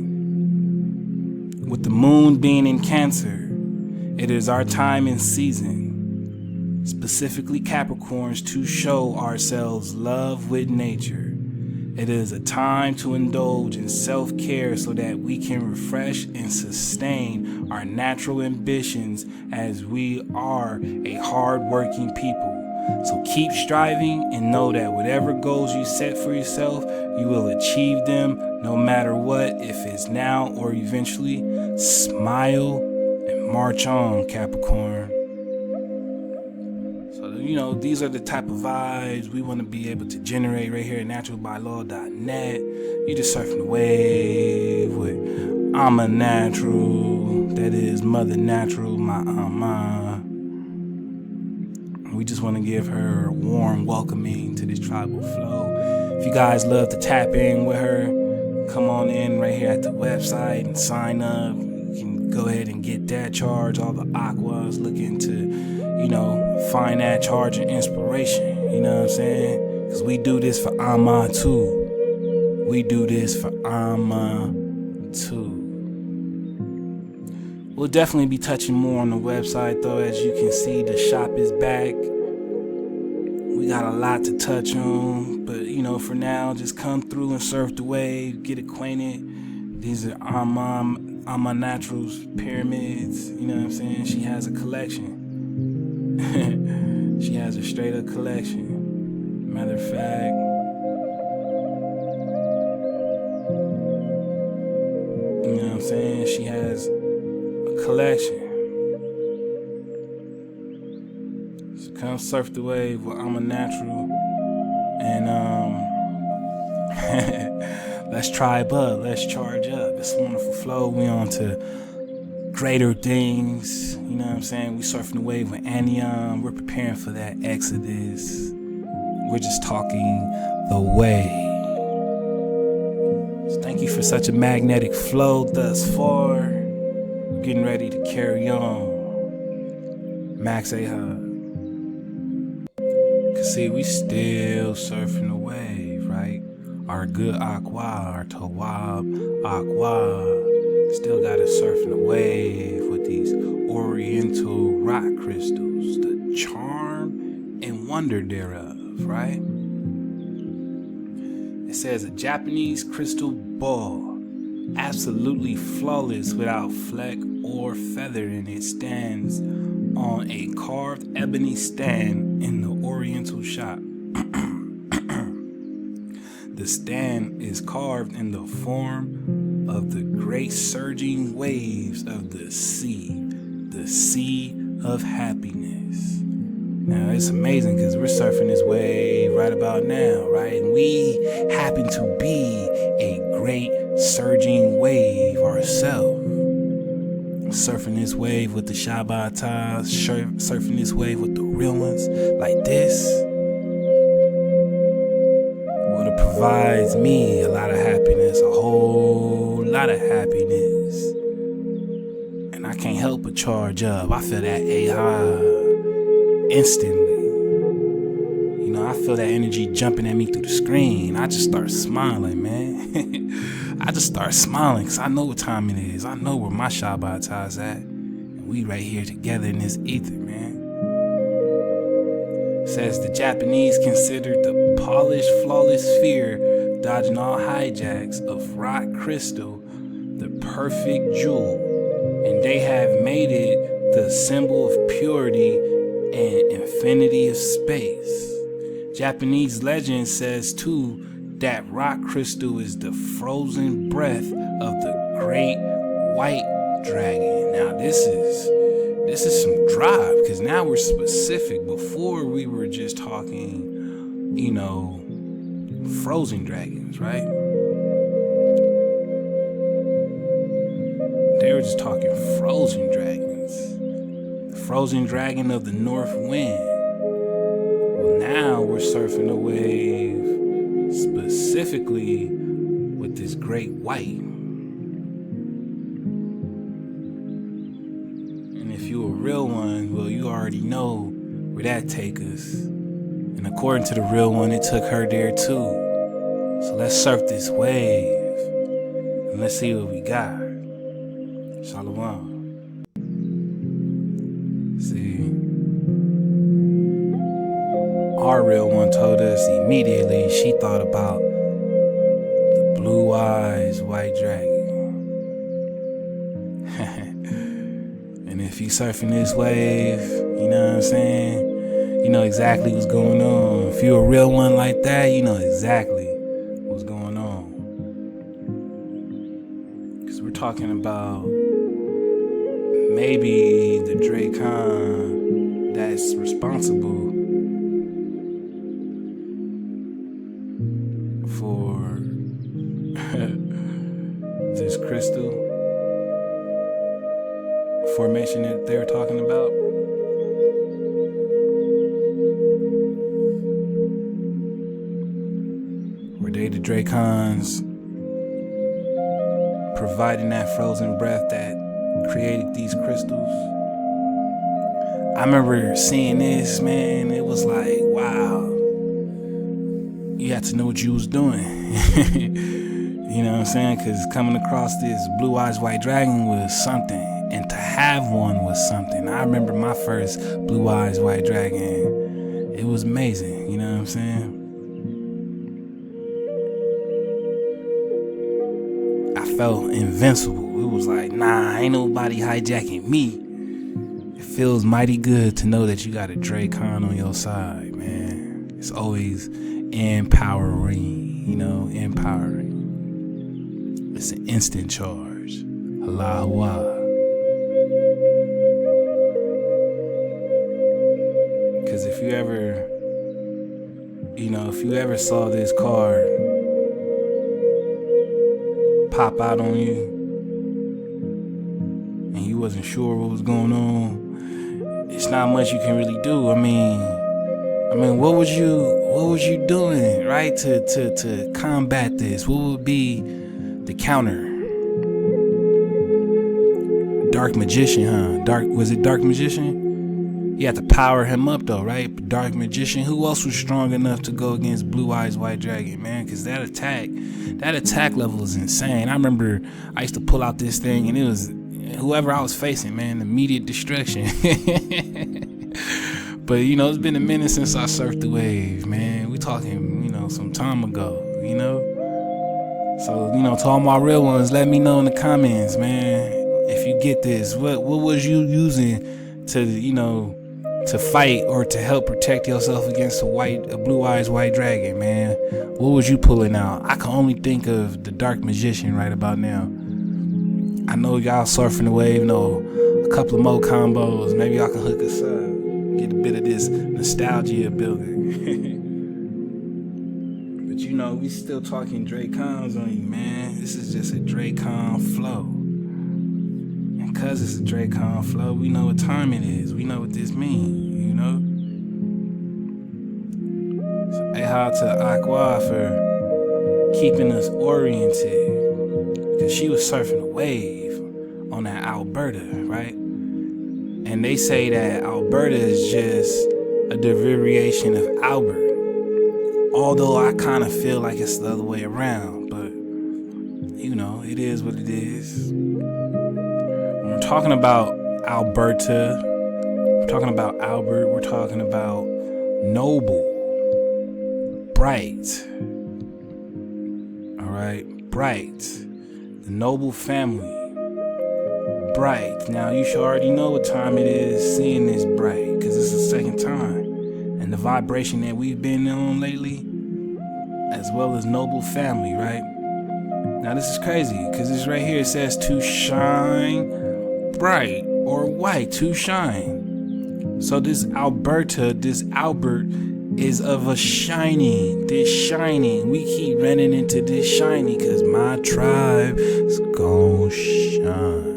With the moon being in Cancer, it is our time and season, specifically Capricorns, to show ourselves love with nature. It is a time to indulge in self-care so that we can refresh and sustain our natural ambitions, as we are a hard-working people. So keep striving and know that whatever goals you set for yourself, you will achieve them no matter what, if it's now or eventually. Smile and march on, Capricorn. So, you know, these are the type of vibes we want to be able to generate right here at naturalbylaw.net. You just surfing the wave with Amma Natural, that is Mother Natural, my Amma. We just want to give her a warm welcoming to this tribal flow. If you guys love to tap in with her, come on in right here at the website and sign up. You can go ahead and get that charge. All the aquas looking to, you know, find that charge and inspiration. You know what I'm saying? Because we do this for Amma too. We do this for Amma too. We'll definitely be touching more on the website though. As you can see, the shop is back. We got a lot to touch on, but you know, for now, just come through and surf the wave, get acquainted. These are Amma Natural's pyramids. You know what I'm saying? She has a collection. She has a straight up collection. Matter of fact, you know what I'm saying? She has a collection. So come surf the wave with Amma Natural, and let's tribe up, let's charge up. It's a wonderful flow. We on to greater things. You know what I'm saying? We surfing the wave with Anion. We're preparing for that exodus. We're just talking the way. So thank you for such a magnetic flow thus far. We're getting ready to carry on. Max Ahab. Cause see, we still surfing the wave, right? Our good aqua, our Tawab aqua, still gotta surf the wave with these oriental rock crystals, the charm and wonder thereof, right? It says a Japanese crystal ball, absolutely flawless without fleck or feather, and it stands on a carved ebony stand in the oriental shop. The stand is carved in the form of the great surging waves of the sea of happiness. Now it's amazing because we're surfing this wave right about now, right? And we happen to be a great surging wave ourselves. Surfing this wave with the Shabbatas, surfing this wave with the real ones like this. Well, it provides me a lot of happiness, a whole lot of happiness. And I can't help but charge up. I feel that instantly. You know, I feel that energy jumping at me through the screen. I just start smiling, man. I just start smiling because I know what time it is. I know where my Shabbat's at. And we right here together in this ether, man. It says the Japanese considered the polished, flawless sphere, dodging all hijacks of rock crystal, the perfect jewel. And they have made it the symbol of purity and infinity of space. Japanese legend says too that rock crystal is the frozen breath of the great white dragon. Now this is some drive, because now we're specific. Before we were just talking, you know, frozen dragons, right? They were just talking frozen dragons. The frozen dragon of the north wind. Well, now we're surfing a wave specifically with this great white. And if you a real one, well, you already know where that take us. And according to the real one, it took her there too. So let's surf this wave and let's see what we got. Shalom. See, our real one told us immediately she thought about the blue eyes white dragon. And if you surfing this wave, you know what I'm saying, you know exactly what's going on. If you a real one like that, you know exactly what's going on. Because we're talking about maybe the Dracon that's responsible for this crystal formation that they're talking about. Were they the Dracons providing that frozen breath that created these crystals? I remember seeing this, man. It was like, wow. You had to know what you was doing. You know what I'm saying? Because coming across this blue eyes white dragon was something. And to have one was something. I remember my first blue eyes white dragon. It was amazing. You know what I'm saying? I felt invincible. It was like, nah, ain't nobody hijacking me. It feels mighty good to know that you got a Dracon on your side, man. It's always empowering, you know, empowering. It's an instant charge. Allah. Because if you ever saw this card pop out on you and you wasn't sure what was going on, it's not much you can really do. I mean, what was you doing, right, to combat this? What would be the counter? Dark magician, huh? Was it dark magician? You had to power him up though, right? Dark magician. Who else was strong enough to go against blue eyes white dragon, man? Because that attack level is insane. I remember I used to pull out this thing and it was whoever I was facing, man, immediate destruction. But you know, it's been a minute since I surfed the wave, man. We talking, you know, some time ago, you know. So, you know, to all my real ones, let me know in the comments, man, if you get this. What was you using to, you know, to fight or to help protect yourself against a blue eyes white dragon, man? What was you pulling out? I can only think of the dark magician right about now. I know y'all surfing the wave, know a couple of more combos. Maybe y'all can hook us up. Get a bit of this nostalgia building. But you know, we still talking Dracons on you, man. This is just a Dracon flow. And cause it's a Dracon flow, we know what time it is. We know what this means, you know? So Aha to Aqua for keeping us oriented. Cause she was surfing a wave on that Alberta, right? And they say that Alberta is just a derivation of Albert. Although I kind of feel like it's the other way around, but you know, it is what it is. When we're talking about Alberta, we're talking about Albert, we're talking about noble, bright. All right, bright. The noble family. Bright. Now you should already know what time it is seeing this bright, because it's the second time. And the vibration that we've been on lately, as well as noble family, right? Now this is crazy, because this right here, it says to shine bright or white, to shine. So this Alberta, this Albert is of a shining, this shining. We keep running into this shiny, because my tribe is gonna shine.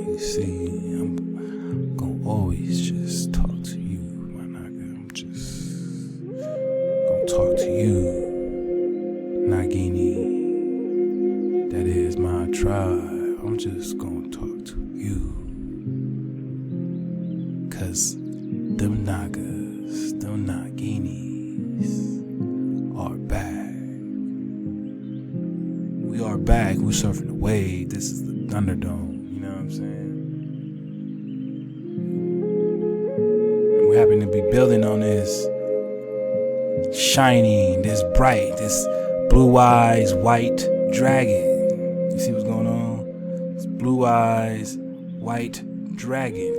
You see, I'm gonna always just talk to you, my Naga. I'm just gonna talk to you, Nagini. That is my tribe. I'm just gonna talk to you. Cause them Nagas, them Naginis are back. We are back. We're surfing the wave. This is the Thunderdome. You know what I'm saying? And we happen to be building on this shining, this bright, this blue eyes white dragon. You see what's going on? It's blue eyes white dragon.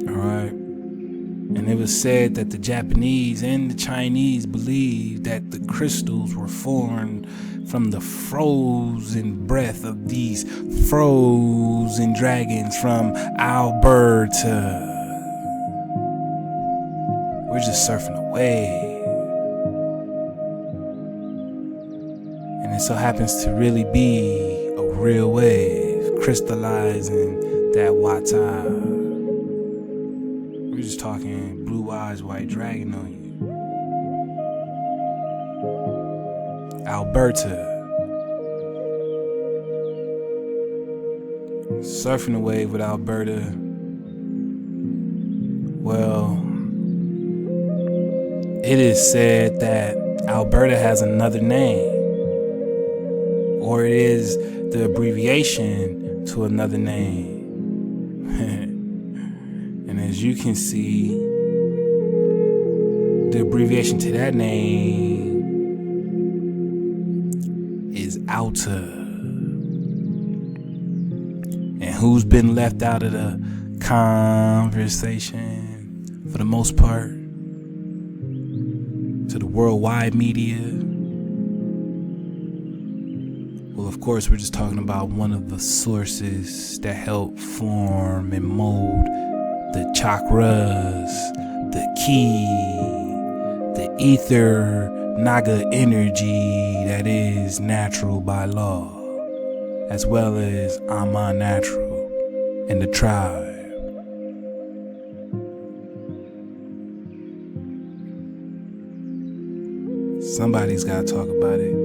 Alright. And it was said that the Japanese and the Chinese believed that the crystals were formed from the frozen breath of these frozen dragons from Alberta. We're just surfing a wave. And it so happens to really be a real wave, crystallizing that Wata. We're just talking blue eyes, white dragon on you. Alberta. Surfing the wave with Alberta. Well, it is said that Alberta has another name, or it is the abbreviation to another name. And as you can see, the abbreviation to that name is Alta. And who's been left out of the conversation for the most part? To the worldwide media. Well, of course, we're just talking about one of the sources that help form and mold the chakras, the ki, the ether, Naga energy that is natural by law, as well as Amma natural and the tribe. Somebody's got to talk about it.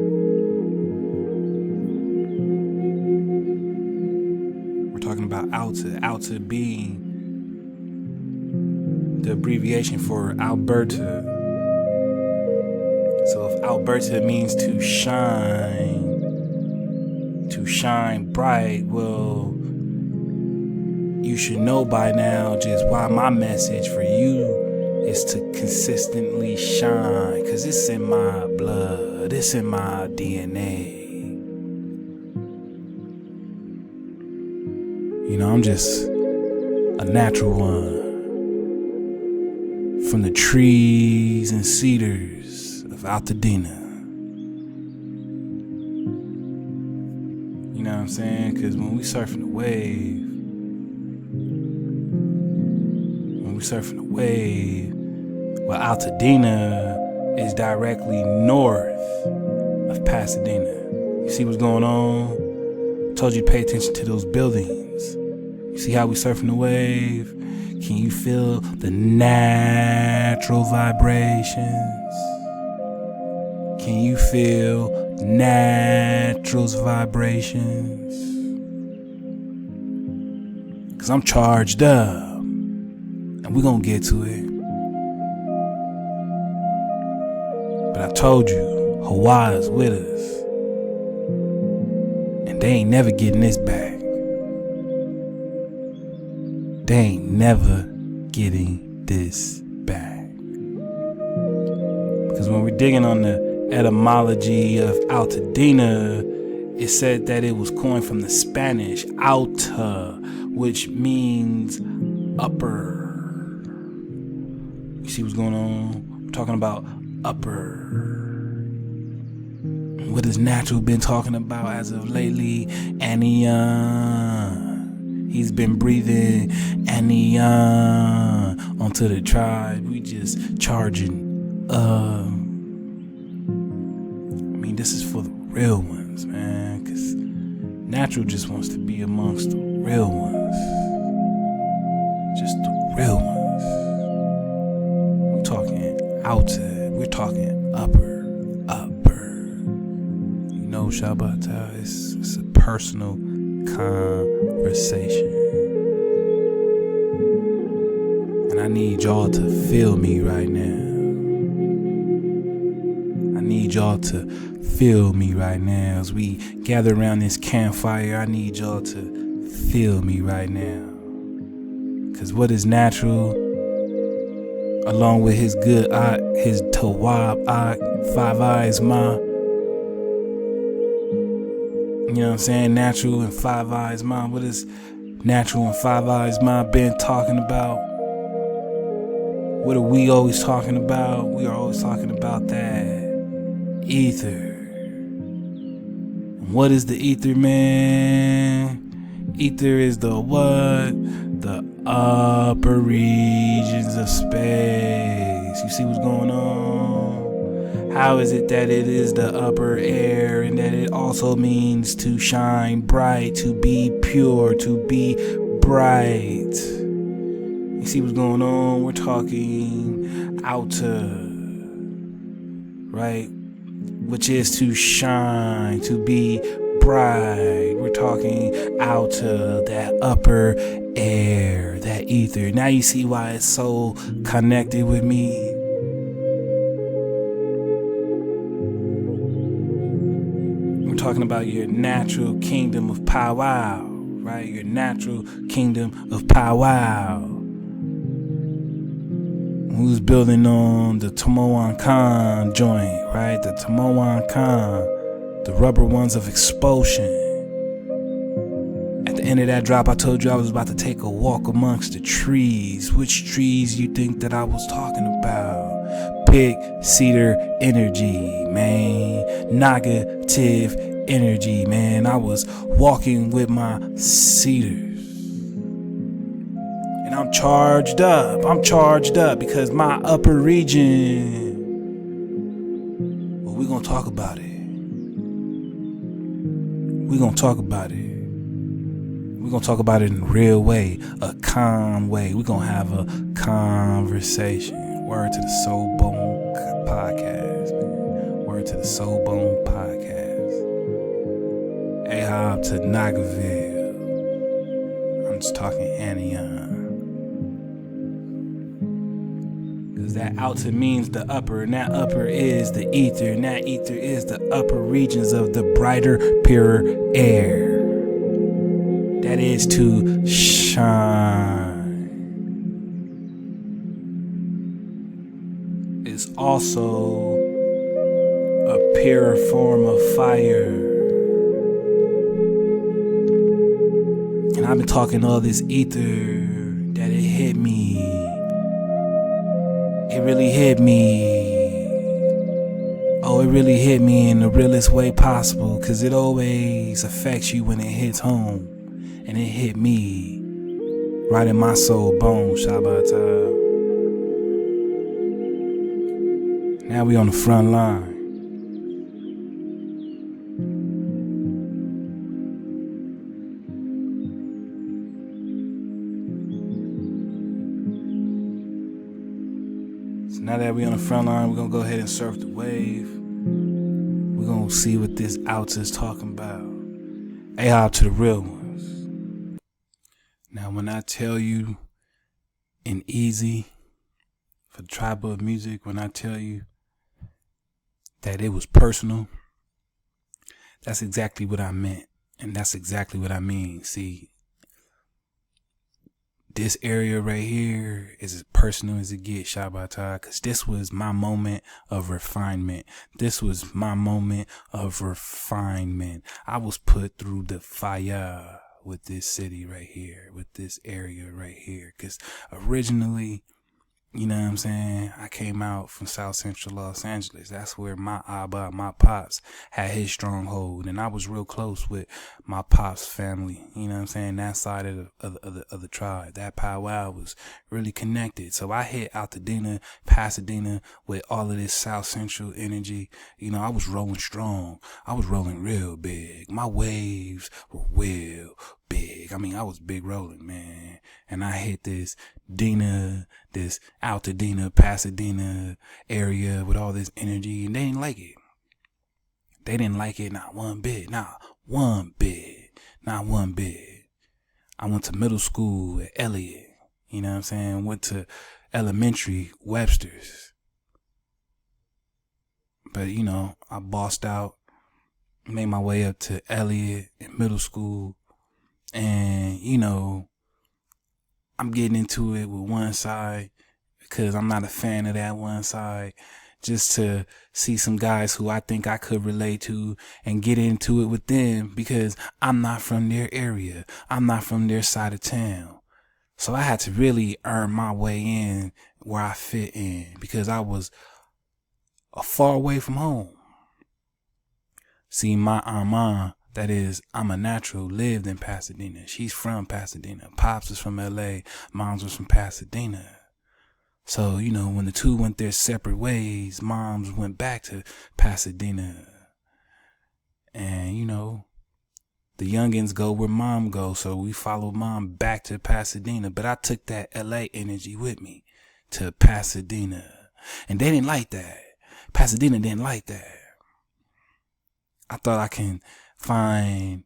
We're talking about Alta. Alta being the abbreviation for Alberta. So if Alberta means to shine bright, well, you should know by now just why my message for you is to consistently shine, cause it's in my blood, it's in my DNA. You know, I'm just a natural one from the trees and cedars of Altadena. You know what I'm saying? Because when we surfing the wave, well, Altadena is directly north of Pasadena. You see what's going on? I told you to pay attention to those buildings. You see how we surfing the wave? Can you feel the natural vibrations? Can you feel natural's vibrations? Cause I'm charged up. And we're gonna get to it. But I told you, Hawaii's with us. And they ain't never getting this back. They ain't never getting this back. Because when we're digging on the etymology of Altadena, it said that it was coined from the Spanish Alta, which means upper. You see what's going on? I'm talking about upper. What has Natural been talking about as of lately? Anion. He's been breathing Anion onto the tribe. We just charging. This is for the real ones, man. Cause Natural just wants to be amongst the real ones. Just the real ones. We're talking Alta. We're talking upper. You know, Shabata, it's a personal conversation. And I need y'all to feel me right now. I need y'all to feel me right now. As we gather around this campfire, I need y'all to feel me right now. Cause what is Natural, along with his good eye, his Tawab eye, 5 eyes ma. You know what I'm saying? Natural and 5 eyes ma. What is Natural and 5 eyes ma been talking about? What are we always talking about? We are always talking about that ether. What is the ether, man? Ether is the what? The upper regions of space. You see what's going on? How is it that it is the upper air and that it also means to shine bright, to be pure, to be bright? You see what's going on? We're talking Alta, right? Which is to shine, to be bright. We're talking Alta, that upper air, that ether. Now you see why it's so connected with me. We're talking about your natural kingdom of powwow, right? Your natural kingdom of powwow. Who's building on the Tomoan Khan joint, right? The Tomoan Khan, the rubber ones of expulsion. At the end of that drop, I told you I was about to take a walk amongst the trees. Which trees you think that I was talking about? Big Cedar energy, man. Negative energy, man. I was walking with my cedars. And I'm charged up. Because my upper region. Well, we're going to talk about it. We're going to talk about it. We're going to talk about it in a real way. A calm way. We're going to have a conversation. Word to the Soul Bone Podcast, man. Word to the Soul Bone Podcast. Ahab to Nagaville. I'm just talking Anion. That Alta means the upper, and that upper is the ether, and that ether is the upper regions of the brighter, purer air. That is to shine. It's also a purer form of fire. And I've been talking all this ether that it hit me. It really hit me. Oh, it really hit me in the realest way possible, cause it always affects you when it hits home. And it hit me right in my soul bone, Shabbat. Now we on the front line. So now that we on the front line, we're gonna go ahead and surf the wave. We're gonna see what this Alta is talking about. A-hop to the real ones. Now when I tell you in easy, for the tribe of music, when I tell you that it was personal, that's exactly what I meant. And that's exactly what I mean. See, this area right here is as personal as it gets, Shabbat, because this was my moment of refinement. This was my moment of refinement. I was put through the fire with this city right here, with this area right here, because originally, you know what I'm saying, I came out from South Central Los Angeles. That's where my Abba, my pops, had his stronghold. And I was real close with my pops' family. You know what I'm saying? That side of the tribe. That powwow was really connected. So I hit Altadena, Pasadena with all of this South Central energy. You know, I was rolling strong. I was rolling real big. My waves were real big. I mean, I was big rolling, man. And I hit this Altadena, Pasadena area with all this energy, and they didn't like it. They didn't like it, not one bit, not one bit. I went to middle school at Elliott, you know what I'm saying? Went to elementary, Webster's. But, you know, I bossed out, made my way up to Elliott in middle school, and, you know, I'm getting into it with one side because I'm not a fan of that one side, just to see some guys who I think I could relate to and get into it with them because I'm not from their area. I'm not from their side of town. So I had to really earn my way in where I fit in because I was far away from home. See, my Amma, that is, I'm a natural, lived in Pasadena. She's from Pasadena. Pops was from LA. Moms was from Pasadena. So, you know, when the two went their separate ways, moms went back to Pasadena. And, you know, the youngins go where mom goes. So we followed mom back to Pasadena. But I took that LA energy with me to Pasadena. And they didn't like that. Pasadena didn't like that. I thought I can find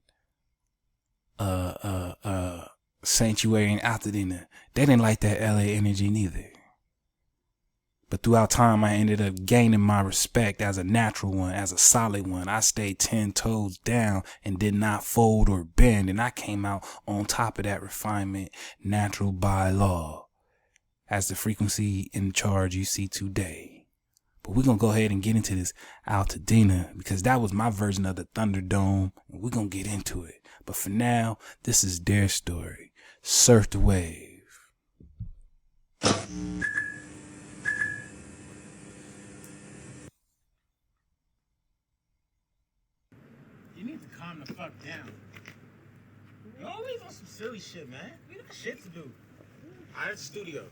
sanctuary in Altadena. They didn't like that LA energy neither. But throughout time, I ended up gaining my respect as a natural one, as a solid one. I stayed 10 toes down and did not fold or bend. And I came out on top of that refinement, natural by law, as the frequency in charge you see today. But we're going to go ahead and get into this Altadena because that was my version of the Thunderdome. And we're going to get into it. But for now, this is their story. Surf the wave. You need to calm the fuck down. You're always on some silly shit, man. We got shit to do. I at the studio.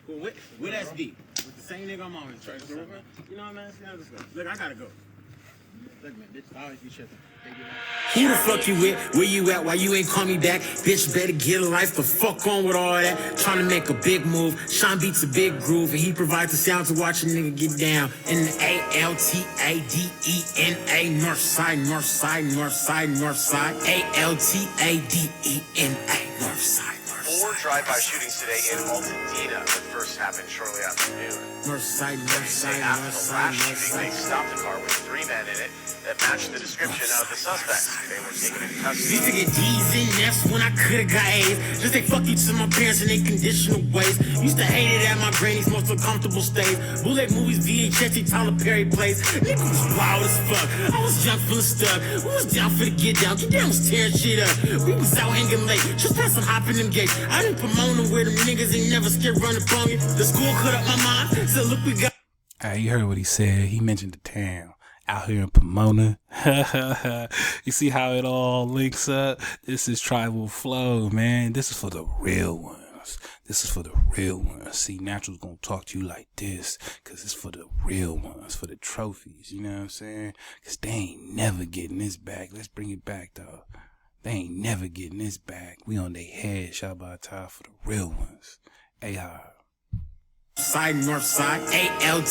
Cool. With SD. With the same nigga I'm always trying to do, man. You know what, man? See how this goes. Look, I gotta go. Look, man, bitch, I always be tripping. Who the fuck you with? Where you at? Why you ain't call me back? Bitch, better get a life. The fuck on with all that. Trying to make a big move. Sean beats a big groove, and he provides the sound to watch a nigga get down. In the Altadena, north side, north side, north side, north side. Altadena, north side. 4 drive-by shootings today in Altadena. The first happened shortly after noon. North side, north side, After north the side, last north shooting, they side. stopped a car with 3 men in it that matched the description of the suspects. They were taken into custody. Used to get D's and F's when I could've got A's. Just say fuck you to my parents and they conditional ways. Used to hate it at my granny's most uncomfortable stage. Bootleg movies, VHS, Tyler Perry plays. Niggas was wild as fuck. I was young, full of stuff. We was down for the get down. Get down was tearing shit up. We was out hanging late. Just past some hopping them gates. I didn't promote them where them niggas ain't never scared running from you. The school cut up my mind. So look, we got. You heard what he said. He mentioned the town out here in Pomona. You see how it all links up? This is tribal flow, man. This is for the real ones. This is for the real ones. See, Natural's gonna talk to you like this, cause it's for the real ones, for the trophies, you know what I'm saying? Cause they ain't never getting this back. Let's bring it back, though. They ain't never getting this back. We on their head, Shabbat for the real ones. AR. Side, north side, Altadena,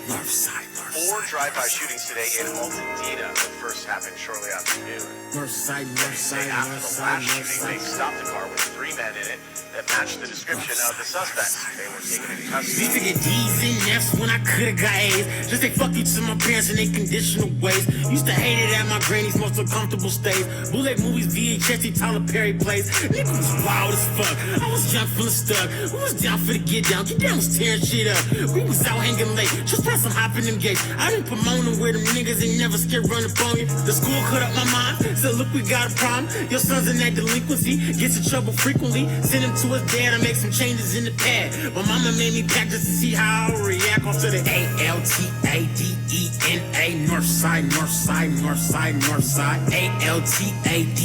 north side. 4 drive-by shootings today in Altadena. The first happened shortly after noon. North side, After the last shooting, they stopped a car with 3 men in it that matched the description of the suspects. They were taken into custody. Used to get D's and F's when I could've got A's. Just say fuck you to my parents and they conditional ways. Used to hate it at my granny's most uncomfortable stays. Bootleg movies, VHS, Tyler Perry plays. Nigga was wild as fuck. I was young, full of stuck. We was down for the get down. Get down was tearing shit up. We was out hanging late. Just press some hop in them gates. I didn't Pomona where them niggas ain't never scared run up on you. The school cut up my mind. Said look, we got a problem. Your son's in that delinquency. Gets in trouble frequently. Send him to his dad and make some changes in the pad. My mama made me pack just to see how I would react onto the Altadena, north side, north side, north side, north side, Altadena,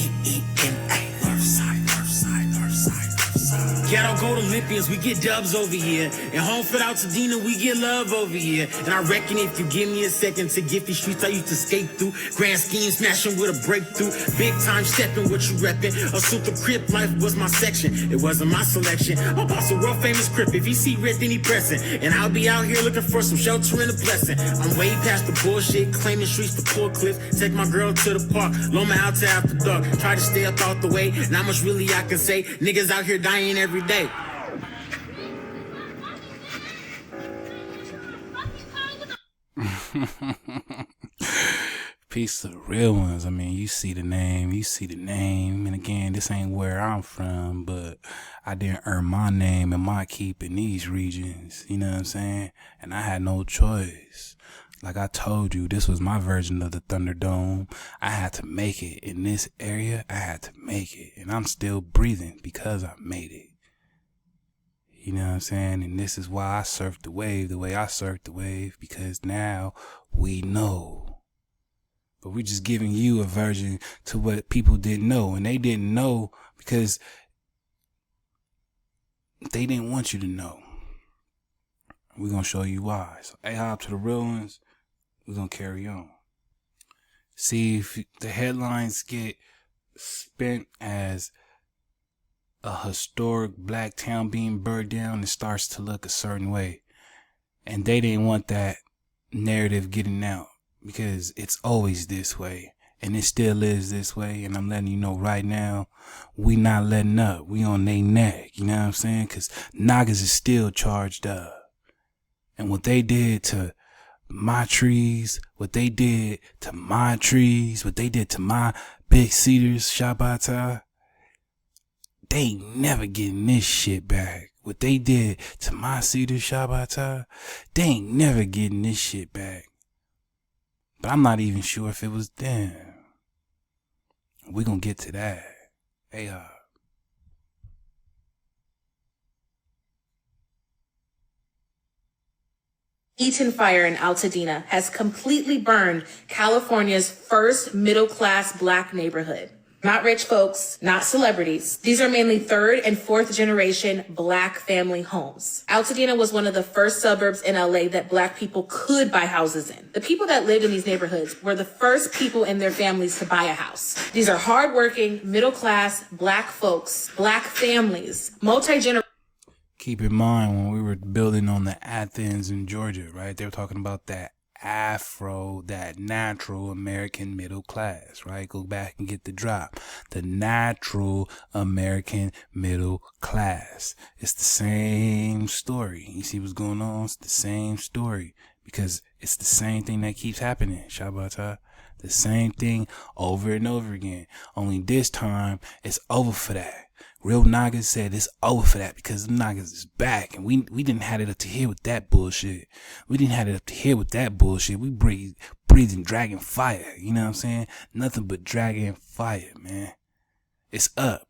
north side, north side, north side, north side. Ghetto go to Olympians, we get dubs over here. And home for Altadena, we get love over here. And I reckon if you give me a second to get these streets I used to skate through, grand scheme smashing with a breakthrough, big time stepping what you reppin'. Assume the crip life was my section, it wasn't my selection. My boss a world famous crip, if he see red then he pressin'. And I'll be out here looking for some shelter and a blessing. I'm way past the bullshit, claiming streets for poor clips. Take my girl to the park, loan my out to after dark. Try to stay up out the way, not much really I can say. Niggas out here dying every day. Peace to the real ones. I mean, you see the name. And again, this ain't where I'm from, but I didn't earn my name and my keep in these regions. You know what I'm saying? And I had no choice. Like I told you, this was my version of the Thunderdome. I had to make it in this area. I had to make it. And I'm still breathing because I made it. You know what I'm saying? And this is why I surfed the wave the way I surfed the wave, because now we know. But we're just giving you a version to what people didn't know. And they didn't know because they didn't want you to know. We're going to show you why. So, A-hop to the real ones, we're going to carry on. See, if the headlines get spent as a historic black town being burned down, it starts to look a certain way. And they didn't want that narrative getting out because it's always this way. And it still is this way. And I'm letting you know right now, we not letting up. We on they neck. You know what I'm saying? Because Nagas is still charged up. And what they did to my trees, what they did to my trees, what they did to my big cedars, Shabbat, they ain't never getting this shit back. What they did to my cedar Shabbat, they ain't never getting this shit back. But I'm not even sure if it was them. We're gonna get to that. Hey, Eaton fire in Altadena has completely burned California's first middle-class black neighborhood. Not rich folks, not celebrities. These are mainly third and fourth generation black family homes. Altadena was one of the first suburbs in LA that black people could buy houses in. The people that lived in these neighborhoods were the first people in their families to buy a house. These are hardworking, middle-class black folks, black families, multi-generational. Keep in mind when we were building on the Athens in Georgia, right? They were talking about that that natural American middle class, right? Go back and get the drop. The natural American middle class. It's the same story. You see what's going on? It's the same story because it's the same thing that keeps happening. Shabbat. The same thing over and over again. Only this time it's over for that. Real Naga said it's over for that because the Nagas is back. And we didn't have it up to here with that bullshit. We didn't have it up to here with that bullshit. We breathing dragon fire. You know what I'm saying? Nothing but dragon fire, man. It's up.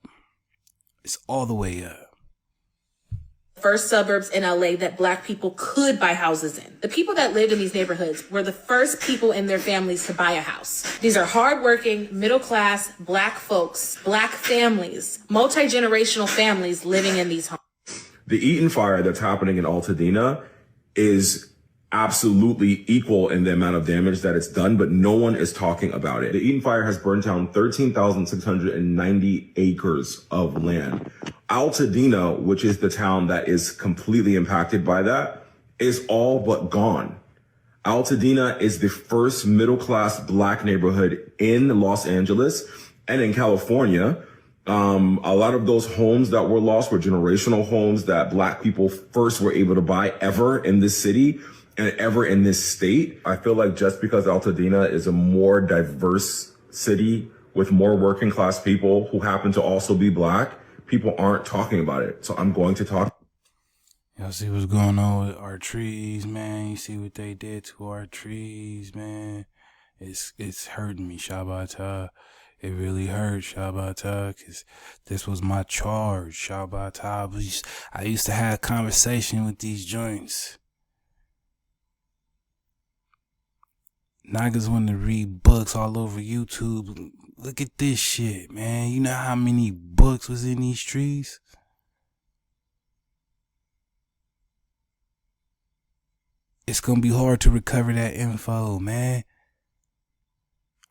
It's all the way up. first suburbs in LA that Black people could buy houses in. The people that lived in these neighborhoods were the first people in their families to buy a house. These are hardworking, middle-class, Black folks, Black families, multi-generational families living in these homes. The Eaton fire that's happening in Altadena is absolutely equal in the amount of damage that it's done, but no one is talking about it. The Eaton fire has burned down 13,690 acres of land. Altadena, which is the town that is completely impacted by that, is all but gone. Altadena is the first middle-class Black neighborhood in Los Angeles and in California. A lot of those homes that were lost were generational homes that Black people first were able to buy ever in this city and ever in this state. I feel like just because Altadena is a more diverse city with more working class people who happen to also be Black, people aren't talking about it. So I'm going to talk. Y'all see what's going on with our trees, man? You see what they did to our trees, man? It's hurting me, Shabbat. It really hurt, Shabbat, because this was my charge, Shabbat. I used to have a conversation with these joints. Nagas want to read books all over YouTube. Look at this shit, man. You know how many books was in these trees? It's going to be hard to recover that info, man.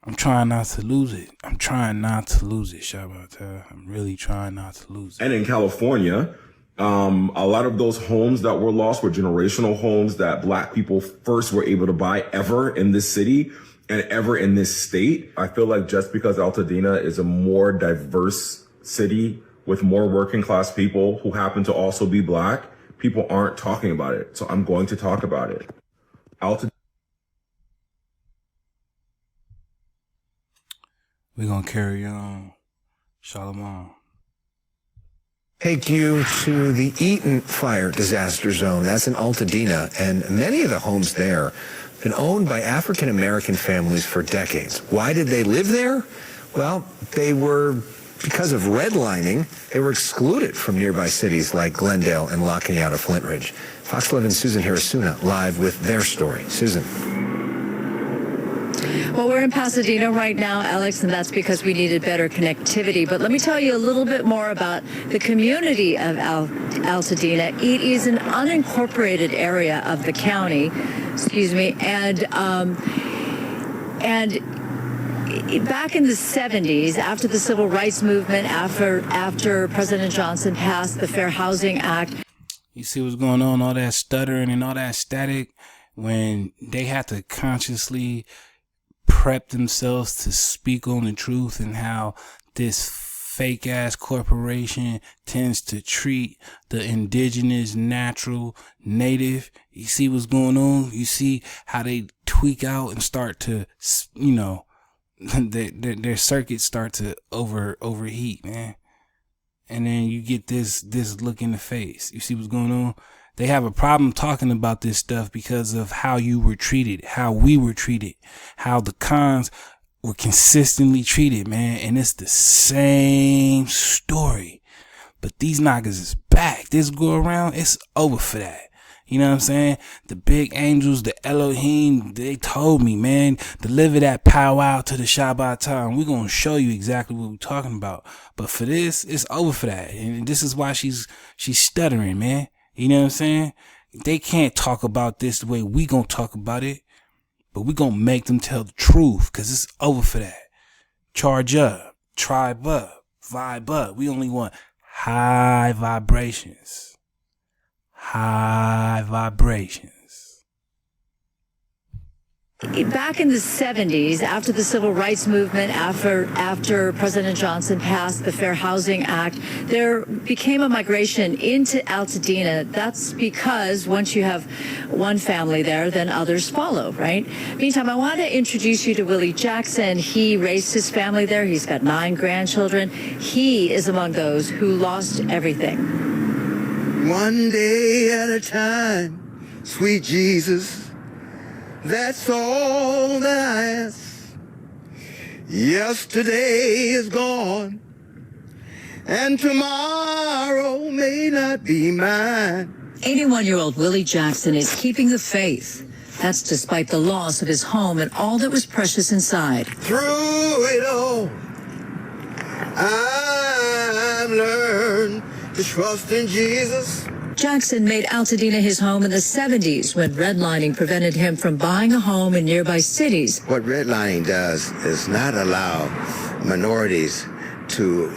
I'm trying not to lose it. Shabbat. I'm really trying not to lose it. And in California, a lot of those homes that were lost were generational homes that Black people first were able to buy ever in this city and ever in this state. I feel like just because Altadena is a more diverse city with more working class people who happen to also be Black, people aren't talking about it. So I'm going to talk about it. We're going to carry on. Shalom. Take you to the Eaton fire disaster zone. That's in Altadena, and many of the homes there have been owned by African-American families for decades. Why did they live there? Well, because of redlining, they were excluded from nearby cities like Glendale and La Cañada Flint Ridge. Fox 11's Susan Hirasuna live with their story. Susan. Well, we're in Pasadena right now, Alex, and that's because we needed better connectivity. But let me tell you a little bit more about the community of Altadena. It is an unincorporated area of the county, and back in the 70s, after the Civil Rights Movement, after President Johnson passed the Fair Housing Act. You see what's going on, all that stuttering and all that static, when they have to consciously prep themselves to speak on the truth and how this fake ass corporation tends to treat the indigenous, natural, native. You see what's going on? You see how they tweak out and start to, their circuits start to overheat, man. And then you get this look in the face. You see what's going on? They have a problem talking about this stuff because of how you were treated, how we were treated, how the cons were consistently treated, man. And it's the same story. But these Nagas is back. This go around, it's over for that. You know what I'm saying? The big angels, the Elohim, they told me, man, deliver that powwow to the Shabbat time. We're going to show you exactly what we're talking about. But for this, it's over for that. And this is why she's stuttering, man. You know what I'm saying? They can't talk about this the way we gonna talk about it, but we gonna make them tell the truth, because it's over for that. Charge up, tribe up, vibe up. We only want high vibrations. High vibrations. Back in the 70s, after the Civil Rights Movement, after President Johnson passed the Fair Housing Act, there became a migration into Altadena. That's because once you have one family there, then others follow, right? Meantime, I want to introduce you to Willie Jackson. He raised his family there. He's got 9 grandchildren. He is among those who lost everything. One day at a time, sweet Jesus. That's all that I ask. Yesterday is gone. and tomorrow may not be mine. 81-year-old Willie Jackson is keeping the faith. That's despite the loss of his home and all that was precious inside. Through it all, I've learned to trust in Jesus. Jackson made Altadena his home in the 70s when redlining prevented him from buying a home in nearby cities. What redlining does is not allow minorities to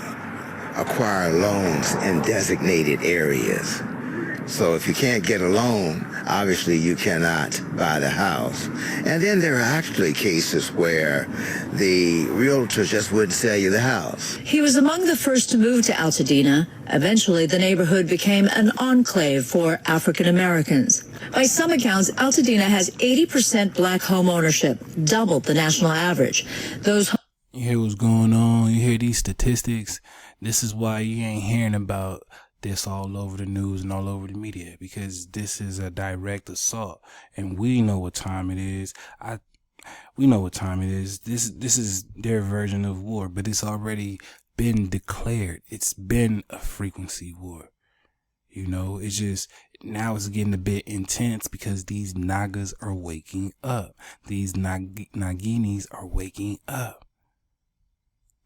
acquire loans in designated areas. So if you can't get a loan, obviously you cannot buy the house. And then there are actually cases where the realtor just wouldn't sell you the house. He was among the first to move to Altadena. Eventually, the neighborhood became an enclave for African Americans. By some accounts, Altadena has 80% black home ownership, double the national average. You hear what's going on? You hear these statistics? This is why you ain't hearing about this all over the news and all over the media, because this is a direct assault, and we know what time it is. We know what time it is. This is their version of war, but it's already been declared. It's been a frequency war. You know, it's just now it's getting a bit intense because these Nagas are waking up. These Naginis are waking up.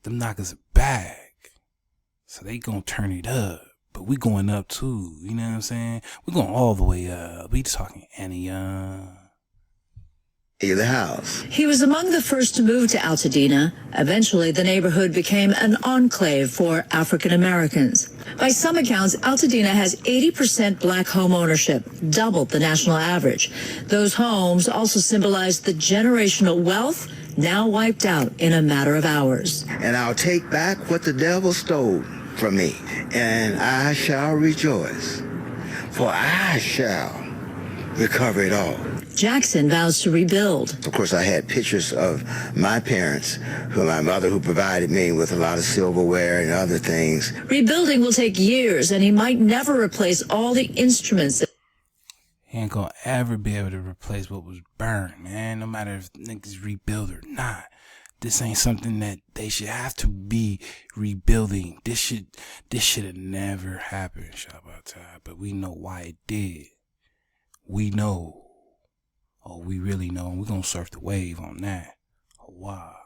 Them Nagas are back, so they gonna turn it up. But we going up too, you know what I'm saying? We're going all the way up. We talking the house. He was among the first to move to Altadena. Eventually, the neighborhood became an enclave for African Americans. By some accounts, Altadena has 80% black home ownership, double the national average. Those homes also symbolize the generational wealth now wiped out in a matter of hours. And I'll take back what the devil stole from me, and I shall rejoice, for I shall recover it all. Jackson vows to rebuild. Of course, I had pictures of my parents, my mother who provided me with a lot of silverware and other things. Rebuilding will take years, and he might never replace all the instruments. He ain't gonna ever be able to replace what was burned, man, no matter if niggas rebuild or not. This ain't something that they should have to be rebuilding. This should have never happened, Shabbatai. But we know why it did. We know. Oh, we really know. And we're going to surf the wave on that. Oh, wow.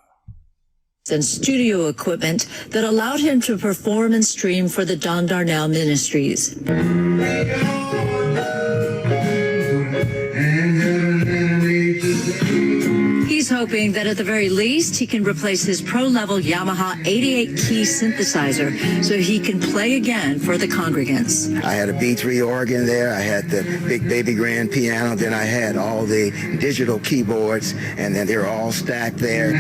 And studio equipment that allowed him to perform and stream for the Don Darnell Ministries. He's hoping that at the very least he can replace his pro-level Yamaha 88-key synthesizer so he can play again for the congregants. I had a B3 organ there, I had the big baby grand piano, then I had all the digital keyboards, and then they're all stacked there.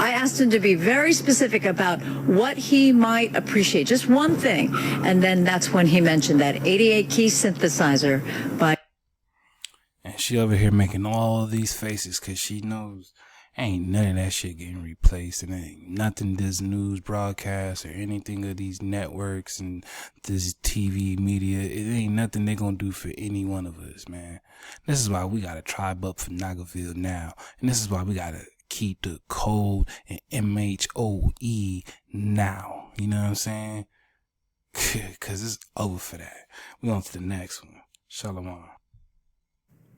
I asked him to be very specific about what he might appreciate, just one thing, and then that's when he mentioned that 88-key synthesizer by... And she over here making all these faces because she knows ain't none of that shit getting replaced, and ain't nothing this news broadcast or anything of these networks and this TV media, it ain't nothing they gonna do for any one of us, man. This is why we gotta tribe up for Nagaville now, and this is why we gotta keep the code and MHOE now. You know what I'm saying? Cause it's over for that. We on to the next one. Shalom.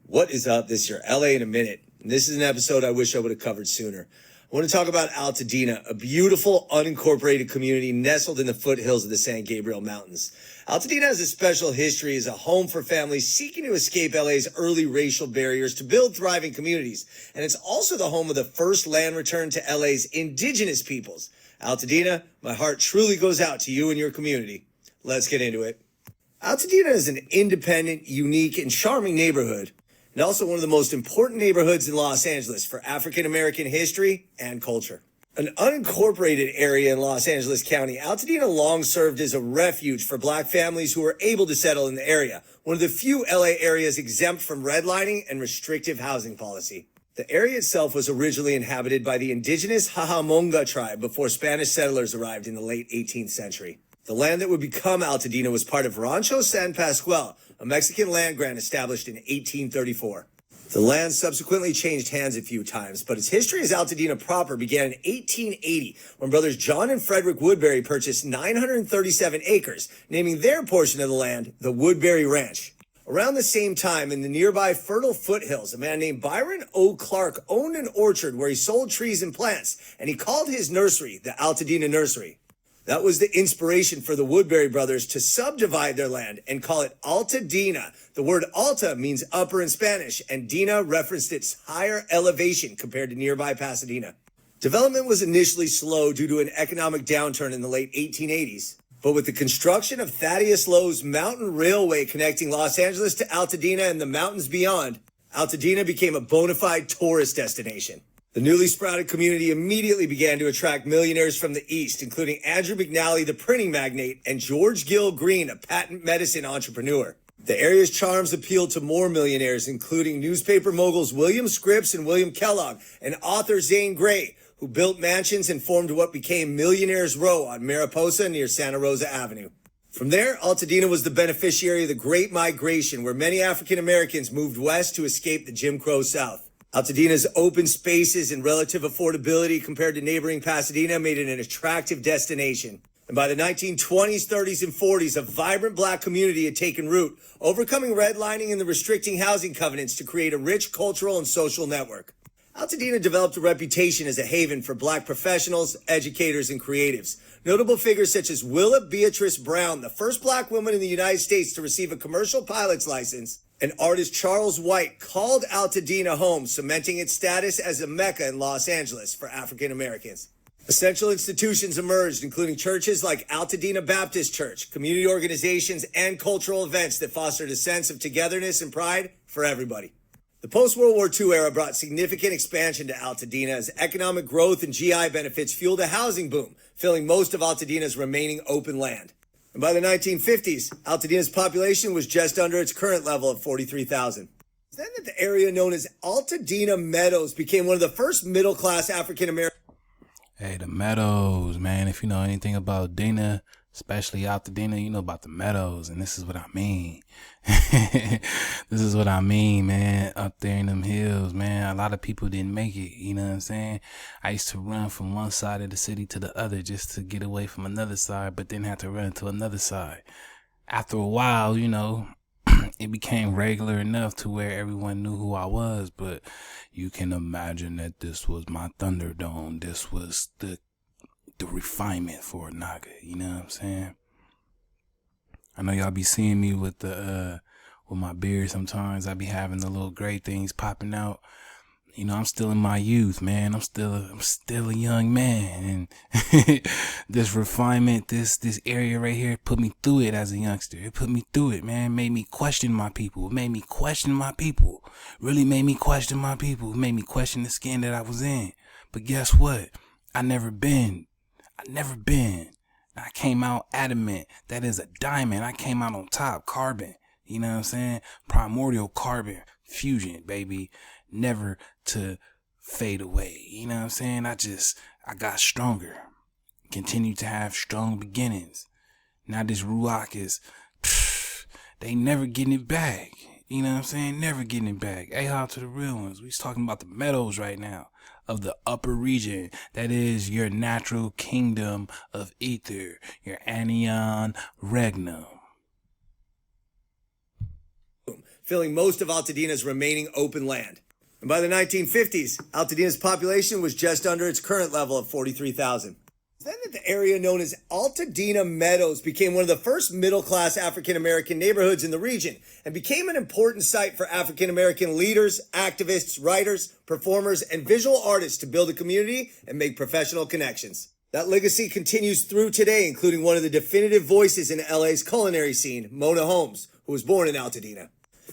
What is up? This is your LA in a minute. And this is an episode I wish I would have covered sooner. I want to talk about Altadena, a beautiful unincorporated community nestled in the foothills of the San Gabriel Mountains. Altadena has a special history as a home for families seeking to escape LA's early racial barriers to build thriving communities. And it's also the home of the first land return to LA's indigenous peoples. Altadena, my heart truly goes out to you and your community. Let's get into it. Altadena is an independent, unique, and charming neighborhood, and also one of the most important neighborhoods in Los Angeles for African-American history and culture. An unincorporated area in Los Angeles County, Altadena long served as a refuge for Black families who were able to settle in the area, one of the few LA areas exempt from redlining and restrictive housing policy. The area itself was originally inhabited by the indigenous Cajamonga tribe before Spanish settlers arrived in the late 18th century. The land that would become Altadena was part of Rancho San Pascual, a Mexican land grant established in 1834. The land subsequently changed hands a few times, but its history as Altadena proper began in 1880 when brothers John and Frederick Woodbury purchased 937 acres, naming their portion of the land the Woodbury Ranch. Around the same time, in the nearby fertile foothills, a man named Byron O. Clark owned an orchard where he sold trees and plants, and he called his nursery the Altadena Nursery. That was the inspiration for the Woodbury brothers to subdivide their land and call it Altadena. The word Alta means upper in Spanish, and Dena referenced its higher elevation compared to nearby Pasadena. Development was initially slow due to an economic downturn in the late 1880s. But with the construction of Thaddeus Lowe's mountain railway connecting Los Angeles to Altadena and the mountains beyond, Altadena became a bona fide tourist destination. The newly sprouted community immediately began to attract millionaires from the East, including Andrew McNally, the printing magnate, and George Gill Green, a patent medicine entrepreneur. The area's charms appealed to more millionaires, including newspaper moguls William Scripps and William Kellogg, and author Zane Grey, who built mansions and formed what became Millionaires Row on Mariposa near Santa Rosa Avenue. From there, Altadena was the beneficiary of the Great Migration, where many African Americans moved west to escape the Jim Crow South. Altadena's open spaces and relative affordability compared to neighboring Pasadena made it an attractive destination. And by the 1920s, 30s, and 40s, a vibrant black community had taken root, overcoming redlining and the restricting housing covenants to create a rich cultural and social network. Altadena developed a reputation as a haven for black professionals, educators, and creatives. Notable figures such as Willa Beatrice Brown, the first black woman in the United States to receive a commercial pilot's license, and artist Charles White called Altadena home, cementing its status as a mecca in Los Angeles for African Americans. Essential institutions emerged, including churches like Altadena Baptist Church, community organizations, and cultural events that fostered a sense of togetherness and pride for everybody. The post-World War II era brought significant expansion to Altadena as economic growth and GI benefits fueled a housing boom, filling most of Altadena's remaining open land. And by the 1950s, Altadena's population was just under its current level of 43,000. It's then that the area known as Altadena Meadows became one of the first middle-class African-American. Hey, the Meadows, man. If you know anything about Dena, especially Altadena, you know about the Meadows, and this is what I mean. This is what I mean, man. Up there in them hills, man. A lot of people didn't make it, you know what I'm saying? I used to run from one side of the city to the other just to get away from another side, but then have to run to another side. After a while, you know, it became regular enough to where everyone knew who I was, but you can imagine that this was my Thunderdome. This was the refinement for a Naga, you know what I'm saying? I know y'all be seeing me with my beard sometimes. I be having the little gray things popping out. You know, I'm still in my youth, man. I'm still a young man, and this refinement, this area right here put me through it as a youngster. It put me through it, man. It made me question my people. It made me question my people. Really made me question my people. It made me question the skin that I was in. But guess what? I never been. I came out adamant. That is a diamond. I came out on top. Carbon. You know what I'm saying? Primordial carbon fusion, baby. Never to fade away. You know what I'm saying? I got stronger. Continue to have strong beginnings. Now this Ruach is, they never getting it back. You know what I'm saying? Never getting it back. A-hop to the real ones. We're talking about the Meadows right now of the upper region. That is your natural kingdom of ether. Your Anion Regnum. Filling most of Altadena's remaining open land. And by the 1950s, Altadena's population was just under its current level of 43,000. Then that the area known as Altadena Meadows became one of the first middle-class African-American neighborhoods in the region and became an important site for African-American leaders, activists, writers, performers, and visual artists to build a community and make professional connections. That legacy continues through today, including one of the definitive voices in LA's culinary scene, Mona Holmes, who was born in Altadena.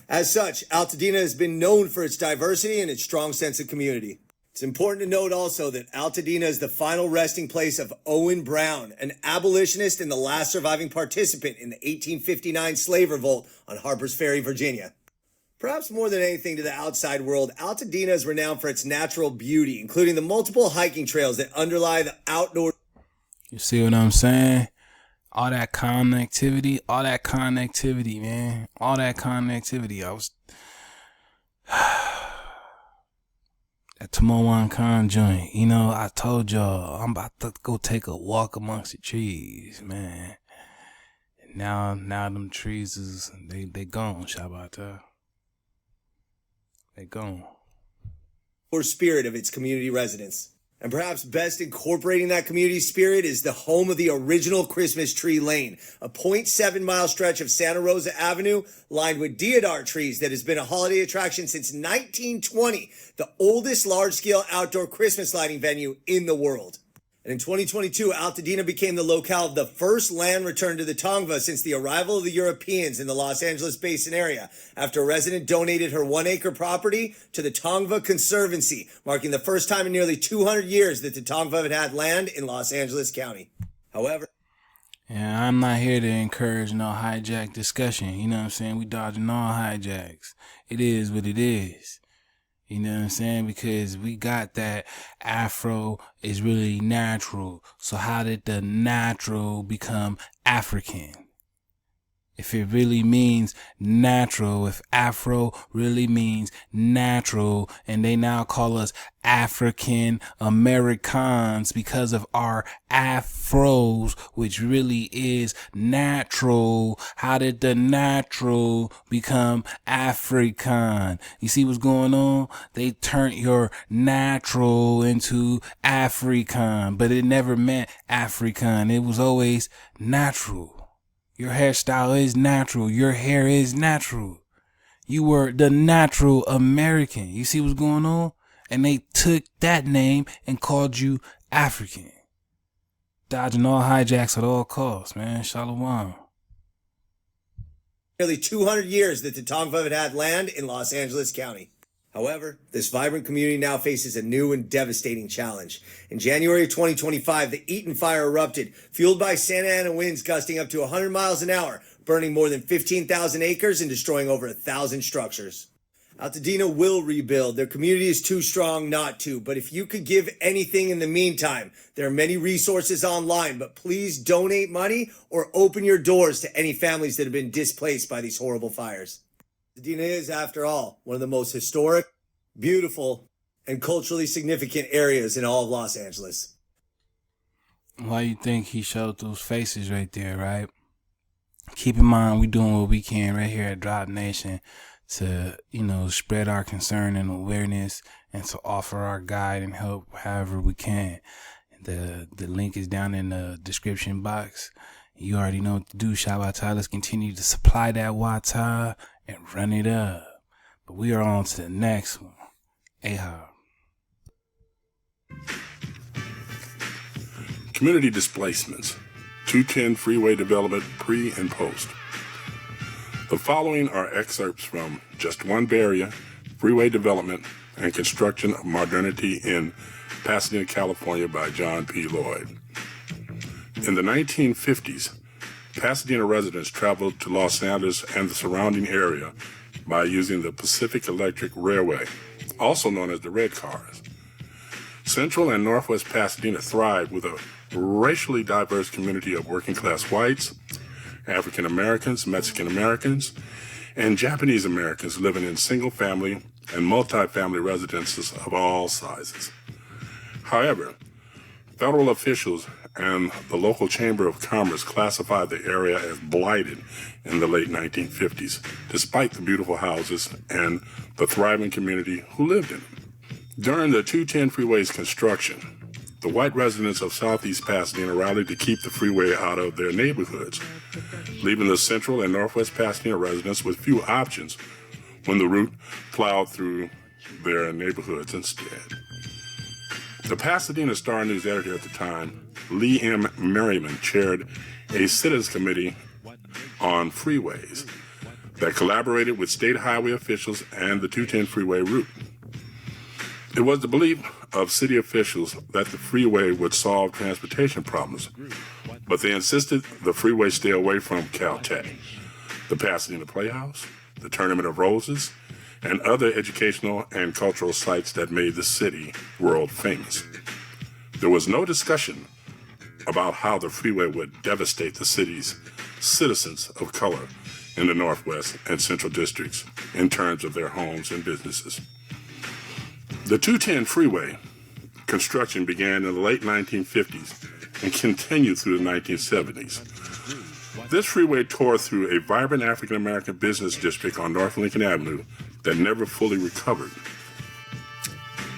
As such, Altadena has been known for its diversity and its strong sense of community. It's important to note also that Altadena is the final resting place of Owen Brown, an abolitionist and the last surviving participant in the 1859 slave revolt on Harper's Ferry, Virginia. Perhaps more than anything to the outside world, Altadena is renowned for its natural beauty, including the multiple hiking trails that underlie the outdoor. You see what I'm saying? All that connectivity, man. All that connectivity. to my one con joint. You know, I told y'all I'm about to go take a walk amongst the trees, man. And now them trees is they gone, Shabbat. They gone. Or spirit of its community residents. And perhaps best incorporating that community spirit is the home of the original Christmas Tree Lane, a 0.7 mile stretch of Santa Rosa Avenue lined with deodar trees that has been a holiday attraction since 1920, the oldest large-scale outdoor Christmas lighting venue in the world. And in 2022, Altadena became the locale of the first land return to the Tongva since the arrival of the Europeans in the Los Angeles basin area, after a resident donated her 1-acre property to the Tongva Conservancy, marking the first time in nearly 200 years that the Tongva had had land in Los Angeles County. However, yeah, I'm not here to encourage no hijack discussion. You know what I'm saying? We dodging all hijacks. It is what it is. You know what I'm saying? Because we got that Afro is really natural. So how did the natural become African? If it really means natural, if Afro really means natural, and they now call us African Americans because of our afros, which really is natural, how did the natural become African? You see what's going on? They turned your natural into African, but it never meant African. It was always natural. Your hairstyle is natural. Your hair is natural. You were the natural American. You see what's going on? And they took that name and called you African. Dodging all hijacks at all costs, man. Shalom. nearly 200 years that the Tongva had had land in Los Angeles County. However, this vibrant community now faces a new and devastating challenge. In January of 2025, the Eaton fire erupted, fueled by Santa Ana winds gusting up to 100 miles an hour, burning more than 15,000 acres and destroying over 1,000 structures. Altadena will rebuild. Their community is too strong not to, but if you could give anything in the meantime, there are many resources online, but please donate money or open your doors to any families that have been displaced by these horrible fires. Altadena is, after all, one of the most historic, beautiful, and culturally significant areas in all of Los Angeles. Why you think he showed those faces right there, right? Keep in mind, we doing what we can right here at Drop Nation to, spread our concern and awareness and to offer our guide and help however we can. The link is down in the description box. You already know what to do, Shabbat. Let's continue to supply that water and run it up. But we are on to the next one. Ahab. Community displacements. 210 freeway development pre and post. The following are excerpts from Just One Barrier, Freeway Development and Construction of Modernity in Pasadena, California by John P. Lloyd. In the 1950s, Pasadena residents traveled to Los Angeles and the surrounding area by using the Pacific Electric Railway, also known as the Red Cars. Central and Northwest Pasadena thrived with a racially diverse community of working-class whites, African Americans, Mexican Americans, and Japanese Americans living in single-family and multi-family residences of all sizes. However, federal officials and the local Chamber of Commerce classified the area as blighted in the late 1950s, despite the beautiful houses and the thriving community who lived in them. During the 210 freeway's construction, the white residents of Southeast Pasadena rallied to keep the freeway out of their neighborhoods, leaving the Central and Northwest Pasadena residents with few options when the route plowed through their neighborhoods instead. The Pasadena Star News editor at the time, Lee M. Merriman, chaired a citizens committee on freeways that collaborated with state highway officials and the 210 freeway route. It was the belief of city officials that the freeway would solve transportation problems, but they insisted the freeway stay away from Caltech, the Pasadena Playhouse, the Tournament of Roses, and other educational and cultural sites that made the city world famous. There was no discussion about how the freeway would devastate the city's citizens of color in the Northwest and Central districts in terms of their homes and businesses. The 210 freeway construction began in the late 1950s and continued through the 1970s. This freeway tore through a vibrant African-American business district on North Lincoln Avenue that never fully recovered.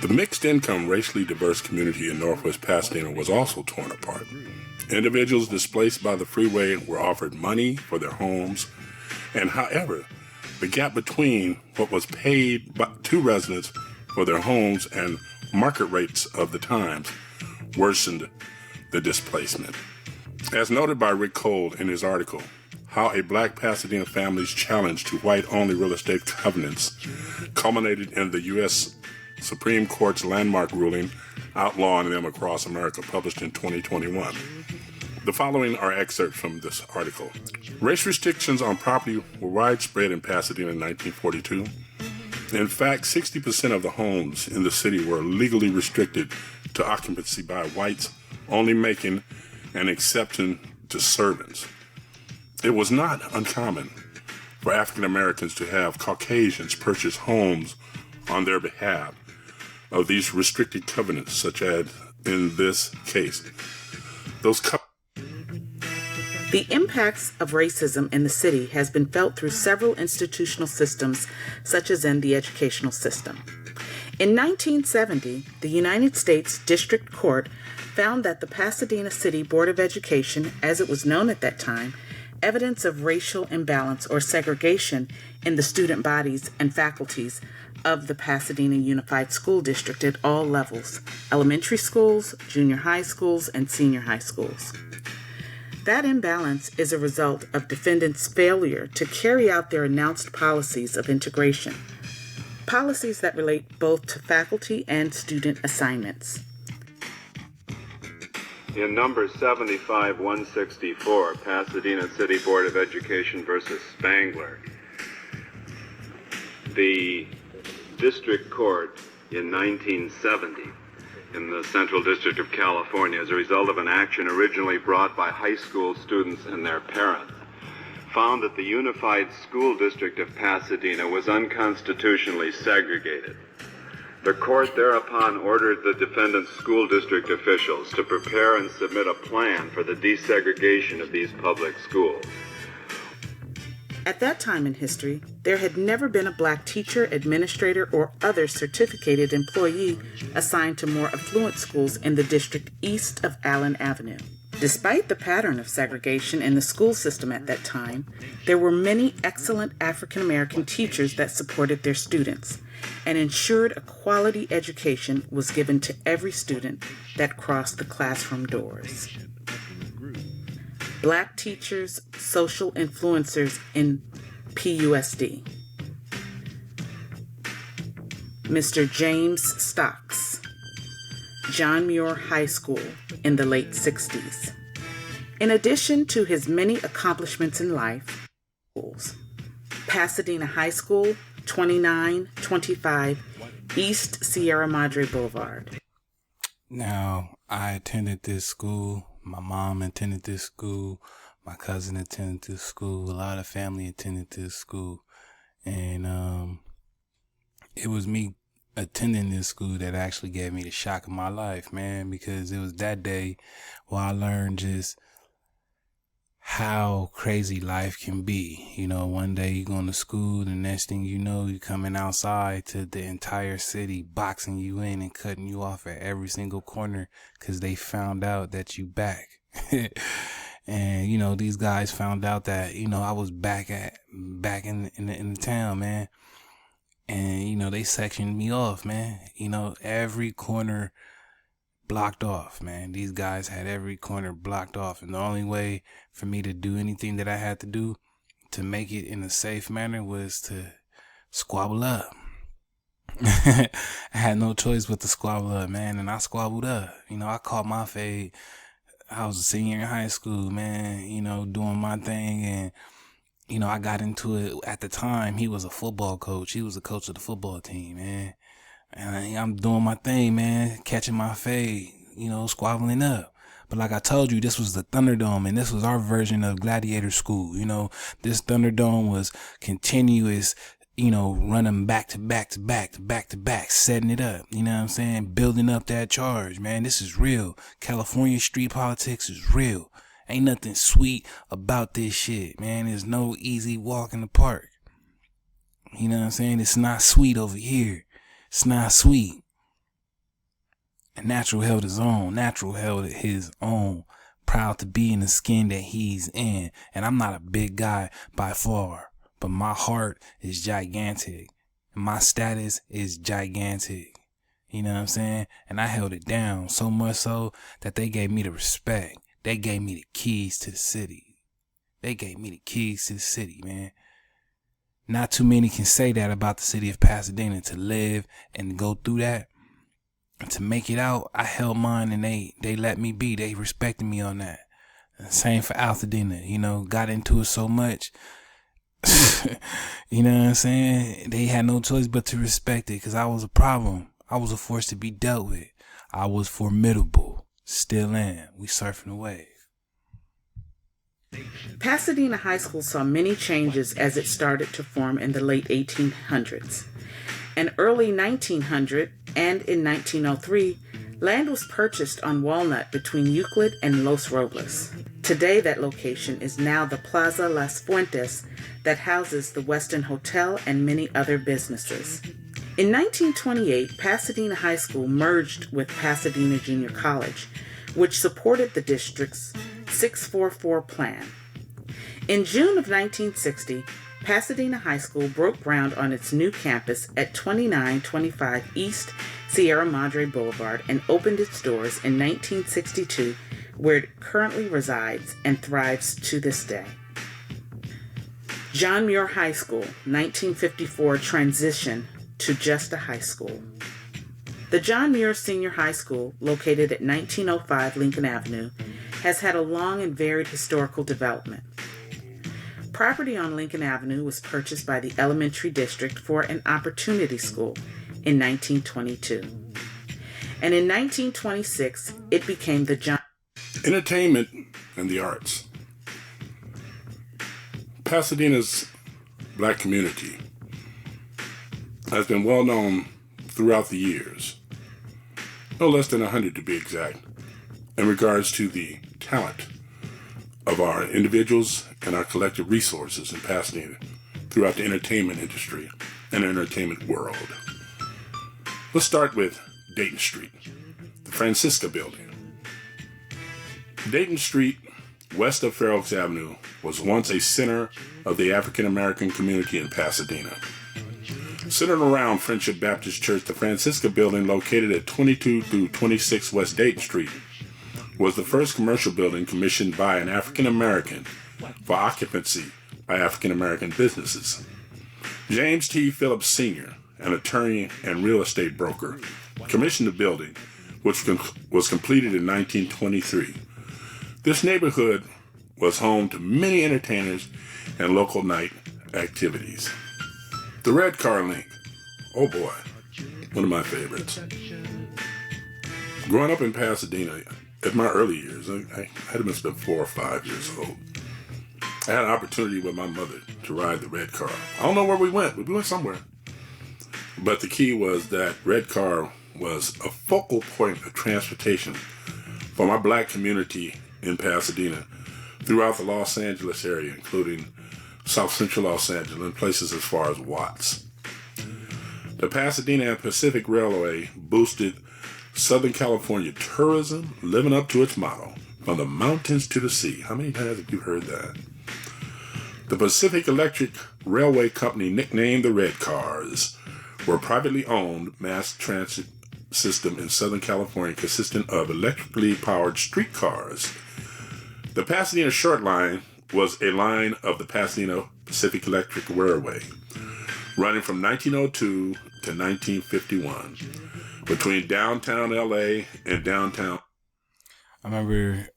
The mixed-income, racially diverse community in Northwest Pasadena was also torn apart. Individuals displaced by the freeway were offered money for their homes, and however, the gap between what was paid to residents for their homes and market rates of the times worsened the displacement. As noted by Rick Cole in his article, How a Black Pasadena Family's Challenge to White-Only Real Estate Covenants Culminated in the U.S. Supreme Court's landmark ruling outlawing them across America, published in 2021. The following are excerpts from this article. Race restrictions on property were widespread in Pasadena in 1942. In fact, 60% of the homes in the city were legally restricted to occupancy by whites, only making an exception to servants. It was not uncommon for African Americans to have Caucasians purchase homes on their behalf of these restricted covenants, such as in this case. The impacts of racism in the city has been felt through several institutional systems, such as in the educational system. In 1970, the United States District Court found that the Pasadena City Board of Education, as it was known at that time, evidence of racial imbalance or segregation in the student bodies and faculties of the Pasadena Unified School District at all levels, elementary schools, junior high schools, and senior high schools. That imbalance is a result of defendants' failure to carry out their announced policies of integration, policies that relate both to faculty and student assignments. In number 75-164, Pasadena City Board of Education versus Spangler, the District Court in 1970 in the Central District of California, as a result of an action originally brought by high school students and their parents, found that the Unified School District of Pasadena was unconstitutionally segregated. The court thereupon ordered the defendant's school district officials to prepare and submit a plan for the desegregation of these public schools. At that time in history, there had never been a black teacher, administrator, or other certificated employee assigned to more affluent schools in the district east of Allen Avenue. Despite the pattern of segregation in the school system at that time, there were many excellent African American teachers that supported their students and ensured a quality education was given to every student that crossed the classroom doors. Black teachers, social influencers in PUSD. Mr. James Stocks, John Muir High School in the late 60s. In addition to his many accomplishments in life, Pasadena High School, 2925 East Sierra Madre Boulevard. Now, I attended this school. My mom attended this school. My cousin attended this school. A lot of family attended this school. And it was me attending this school that actually gave me the shock of my life, man, because it was that day where I learned just how crazy life can be. You know, one day you're going to school, the next thing you know, you're coming outside to the entire city boxing you in and cutting you off at every single corner because they found out that you back. And, you know, these guys found out that, you know, I was back in the town, man. And, you know, they sectioned me off, man. You know, every corner blocked off, man. These guys had every corner blocked off. And the only way for me to do anything that I had to do to make it in a safe manner was to squabble up. I had no choice but to squabble up, man. And I squabbled up. You know, I caught my fade. I was a senior in high school, man, you know, doing my thing. And, you know, I got into it at the time. He was a football coach. He was the coach of the football team, man. And I'm doing my thing, man, catching my fade, you know, squabbling up. But like I told you, this was the Thunderdome, and this was our version of Gladiator School. You know, this Thunderdome was continuous, running back to back, setting it up, you know what I'm saying? Building up that charge, man. This is real. California street politics is real. Ain't nothing sweet about this shit, man. There's no easy walk in the park. You know what I'm saying? It's not sweet over here. It's not sweet. And Natural held his own. Natural held his own. Proud to be in the skin that he's in. And I'm not a big guy by far. But my heart is gigantic. And my status is gigantic. You know what I'm saying? And I held it down so much so that they gave me the respect. They gave me the keys to the city. They gave me the keys to the city, man. Not too many can say that about the city of Pasadena. To live and go through that. And to make it out, I held mine and they let me be. They respected me on that. And same for Altadena. Got into it so much. You know what I'm saying? They had no choice but to respect it because I was a problem. I was a force to be dealt with. I was formidable. Still am. We surfing the wave. Pasadena High School saw many changes as it started to form in the late 1800s. In early 1900 and in 1903, land was purchased on Walnut between Euclid and Los Robles. Today, that location is now the Plaza Las Fuentes that houses the Westin Hotel and many other businesses. In 1928, Pasadena High School merged with Pasadena Junior College, which supported the district's 644 plan. In June of 1960, Pasadena High School broke ground on its new campus at 2925 East Sierra Madre Boulevard and opened its doors in 1962, where it currently resides and thrives to this day. John Muir High School, 1954 transition to just a high school. The John Muir Senior High School, located at 1905 Lincoln Avenue, has had a long and varied historical development. Property on Lincoln Avenue was purchased by the elementary district for an opportunity school in 1922. And in 1926, it became the John... Entertainment and the arts. Pasadena's black community has been well known throughout the years, no less than 100 to be exact, in regards to the talent of our individuals and our collective resources in Pasadena throughout the entertainment industry and entertainment world. Let's start with Dayton Street, the Francisca Building. Dayton Street, west of Fair Oaks Avenue, was once a center of the African American community in Pasadena. Centered around Friendship Baptist Church, the Francisca Building, located at 22 through 26 West Dayton Street, was the first commercial building commissioned by an African American for occupancy by African American businesses. James T. Phillips Sr., an attorney and real estate broker, commissioned the building, which was completed in 1923. This neighborhood was home to many entertainers and local night activities. The Red Car Link, oh boy, one of my favorites. Growing up in Pasadena, at my early years, I had must have been 4 or 5 years old. I had an opportunity with my mother to ride the red car. I don't know where we went, but we went somewhere. But the key was that red car was a focal point of transportation for my black community in Pasadena throughout the Los Angeles area, including South Central Los Angeles and places as far as Watts. The Pasadena and Pacific Railway boosted Southern California tourism, living up to its motto, from the mountains to the sea. How many times have you heard that? The Pacific Electric Railway Company, nicknamed the Red Cars, were a privately owned mass transit system in Southern California consisting of electrically powered streetcars. The Pasadena Short Line was a line of the Pasadena Pacific Electric Railway, running from 1902 to 1951 between downtown LA and downtown. I remember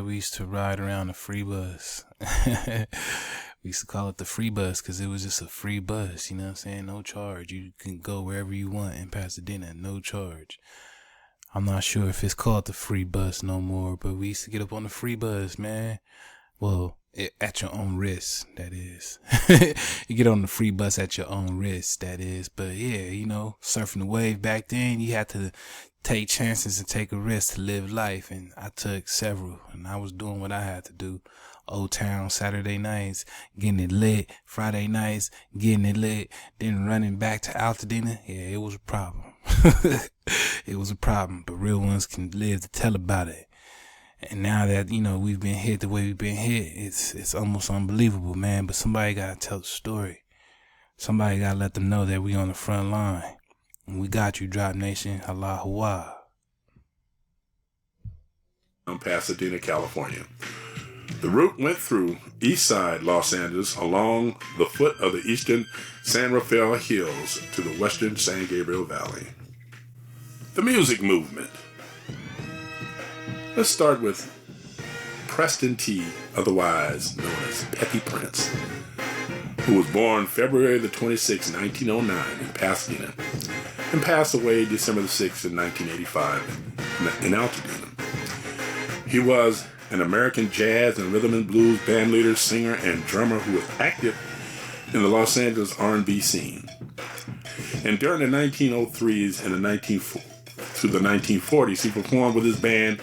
we used to ride around the free bus. We used to call it the free bus because it was just a free bus, you know what I'm saying? No charge. You can go wherever you want in Pasadena, no charge. I'm not sure if it's called the free bus no more, but we used to get up on the free bus, man. Well, at your own risk, that is. You get on the free bus at your own risk, that is. But yeah, you know, surfing the wave back then, you had to take chances and take a risk to live life. And I took several, and I was doing what I had to do. Old Town Saturday nights, getting it lit. Friday nights, getting it lit. Then running back to Altadena. Yeah, it was a problem. It was a problem, but real ones can live to tell about it. And now that, you know, we've been hit the way we've been hit, it's almost unbelievable, man. But somebody got to tell the story. Somebody got to let them know that we on the front line. And we got you, Drop Nation. Allahu Akbar. Pasadena, California. The route went through east side Los Angeles along the foot of the eastern San Rafael Hills to the western San Gabriel Valley. The music movement. Let's start with Preston T., otherwise known as Peppy Prince, who was born February the 26th, 1909 in Pasadena and passed away December the 6th in 1985 in Altadena. He was an American jazz and rhythm and blues band leader, singer, and drummer who was active in the Los Angeles R&B scene. And during the 1903s and the 1940s, he performed with his band,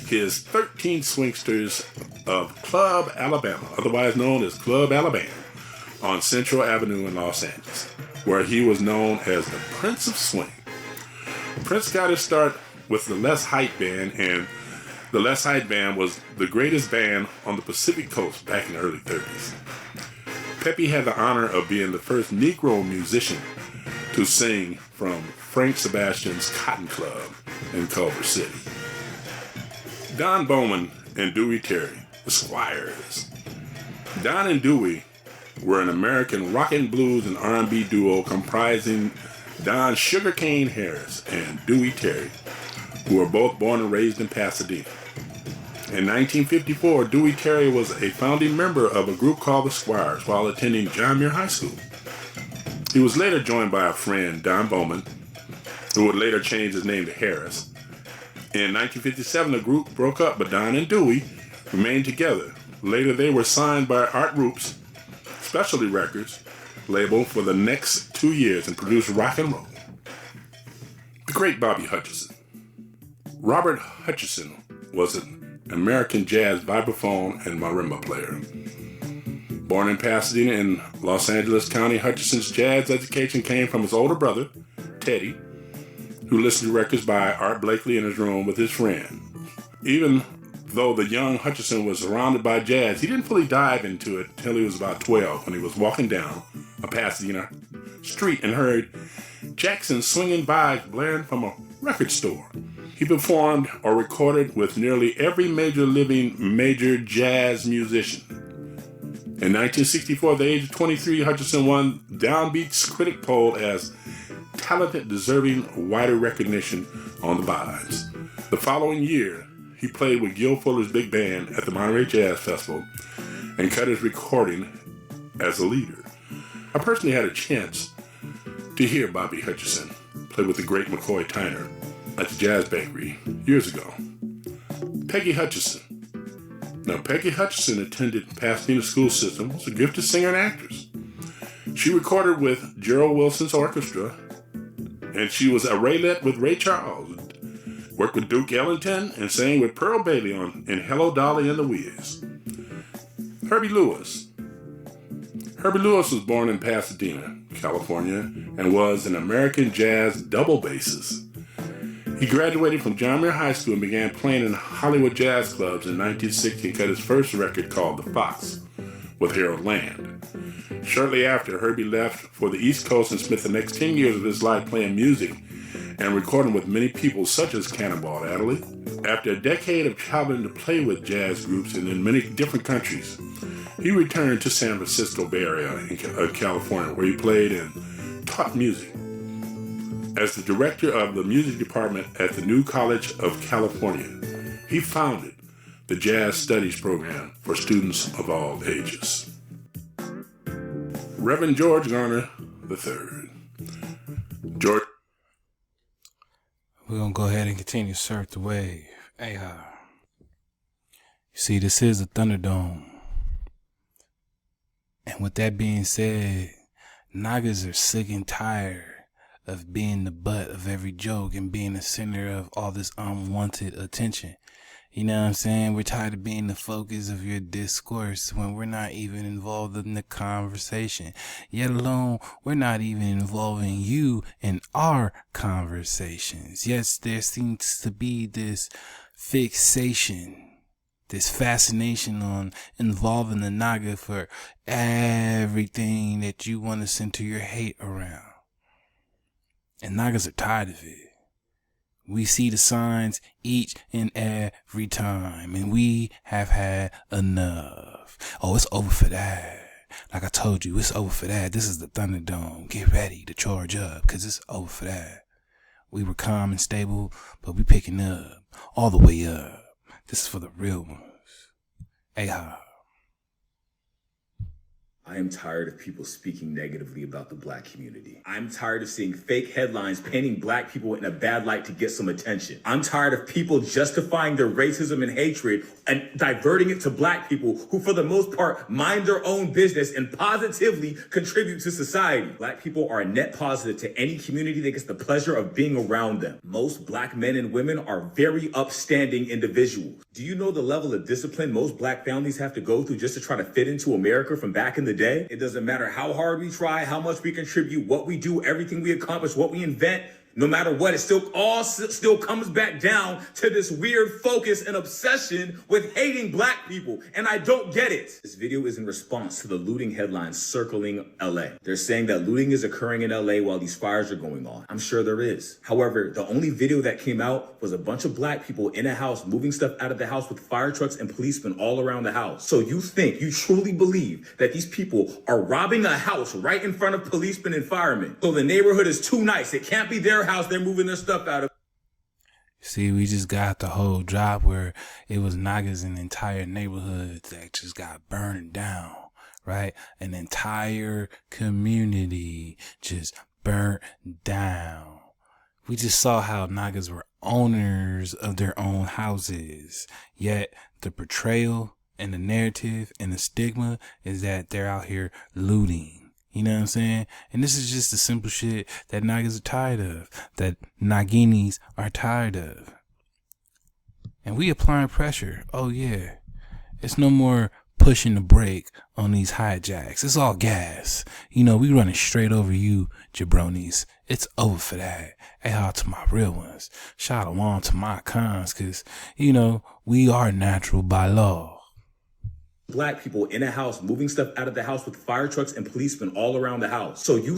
his 13 Swingsters of Club Alabama, otherwise known as Club Alabama, on Central Avenue in Los Angeles, where he was known as the Prince of Swing. Prince got his start with the Les Height Band, and the Les Height Band was the greatest band on the Pacific Coast back in the early 30s. Peppy had the honor of being the first Negro musician to sing from Frank Sebastian's Cotton Club in Culver City. Don Bowman and Dewey Terry, the Squires. Don and Dewey were an American rock and blues and R&B duo comprising Don Sugarcane Harris and Dewey Terry, who were both born and raised in Pasadena. In 1954, Dewey Terry was a founding member of a group called the Squires while attending John Muir High School. He was later joined by a friend, Don Bowman, who would later change his name to Harris. In 1957, the group broke up, but Don and Dewey remained together. Later, they were signed by Art Roop's Specialty Records label for the next 2 years and produced rock and roll. The great Bobby Hutcherson. Robert Hutcherson was an American jazz vibraphone and marimba player. Born in Pasadena in Los Angeles County, Hutcherson's jazz education came from his older brother, Teddy, who listened to records by Art Blakely in his room with his friend. Even though the young Hutcherson was surrounded by jazz, he didn't fully dive into it until he was about 12 when he was walking down a Pasadena street and heard Jackson's swinging vibes blaring from a record store. He performed or recorded with nearly every major jazz musician. In 1964, at the age of 23, Hutcherson won Downbeat's critic poll as talented, deserving wider recognition on the vibes. The following year, he played with Gil Fuller's big band at the Monterey Jazz Festival and cut his recording as a leader. I personally had a chance to hear Bobby Hutcherson play with the great McCoy Tyner at the Jazz Bakery years ago. Peggy Hutcherson. Now, Peggy Hutcherson attended Pasadena school system, was a gifted singer and actress. She recorded with Gerald Wilson's orchestra, and she was a Raylette with Ray Charles, worked with Duke Ellington, and sang with Pearl Bailey in Hello Dolly and the Wiz. Herbie Lewis. Herbie Lewis was born in Pasadena, California, and was an American jazz double bassist. He graduated from John Muir High School and began playing in Hollywood jazz clubs in 1960 and cut his first record called The Fox with Harold Land. Shortly after, Herbie left for the East Coast and spent the next 10 years of his life playing music and recording with many people such as Cannonball Adderley. After a decade of traveling to play with jazz groups and in many different countries, he returned to San Francisco Bay Area in California, where he played and taught music. As the director of the music department at the New College of California, he founded the Jazz Studies program for students of all ages. Reverend George Garner III. George. We're going to go ahead and continue to surf the wave. See, this is a Thunderdome. And with that being said, Nagas are sick and tired of being the butt of every joke and being the center of all this unwanted attention. You know what I'm saying? We're tired of being the focus of your discourse when we're not even involved in the conversation. Yet alone, we're not even involving you in our conversations. Yes, there seems to be this fixation, this fascination on involving the Naga for everything that you want to center your hate around. And Nagas are tired of it. We see the signs each and every time, and we have had enough. Oh, it's over for that. Like I told you, it's over for that. This is the Thunderdome. Get ready to charge up, because it's over for that. We were calm and stable, but we picking up, all the way up. This is for the real ones. Aha. I am tired of people speaking negatively about the black community. I'm tired of seeing fake headlines painting black people in a bad light to get some attention. I'm tired of people justifying their racism and hatred and diverting it to black people who, for the most part, mind their own business and positively contribute to society. Black people are a net positive to any community that gets the pleasure of being around them. Most black men and women are very upstanding individuals. Do you know the level of discipline most black families have to go through just to try to fit into America from back in the day? It doesn't matter how hard we try, how much we contribute, what we do, everything we accomplish, what we invent. No matter what, it still comes back down to this weird focus and obsession with hating black people. And I don't get it. This video is in response to the looting headlines circling LA. They're saying that looting is occurring in LA while these fires are going on. I'm sure there is. However, the only video that came out was a bunch of black people in a house moving stuff out of the house with fire trucks and policemen all around the house. So you truly believe that these people are robbing a house right in front of policemen and firemen? So the neighborhood is too nice. It can't be their house they're moving their stuff out of. See, we just got the whole drop where it was Nagas in entire neighborhoods that just got burned down, right? An entire community just burnt down. We just saw how Nagas were owners of their own houses, yet the portrayal and the narrative and the stigma is that they're out here looting. You know what I'm saying? And this is just the simple shit that Nagas are tired of, that Naginis are tired of. And we applying pressure. Oh yeah. It's no more pushing the brake on these hijacks. It's all gas. You know, we running straight over you, jabronis. It's over for that. Hey, out to my real ones. Shalom to my cons, cause, you know, we are natural by law. Black people in a house moving stuff out of the house with fire trucks and policemen all around the house. So you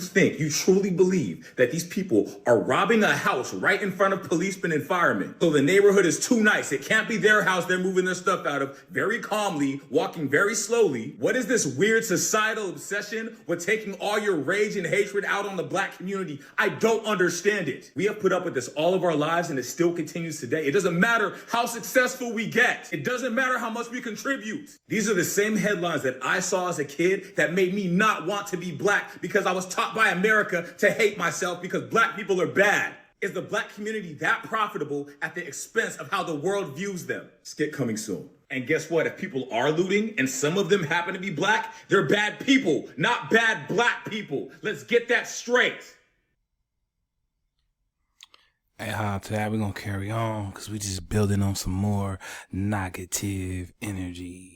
truly believe that these people are robbing a house right in front of policemen and firemen? So the neighborhood is too nice. It can't be their house they're moving their stuff out of, very calmly, walking very slowly. What is this weird societal obsession with taking all your rage and hatred out on the black community? I don't understand it. We have put up with this all of our lives and it still continues today. It doesn't matter how successful we get. It doesn't matter how much we contribute. These are the same headlines that I saw as a kid that made me not want to be black because I was taught by America to hate myself because black people are bad. Is the black community that profitable at the expense of how the world views them? Skit coming soon. And guess what? If people are looting and some of them happen to be black, they're bad people, not bad black people. Let's get that straight. Hey, today we're going to carry on because we just building on some more negative energy.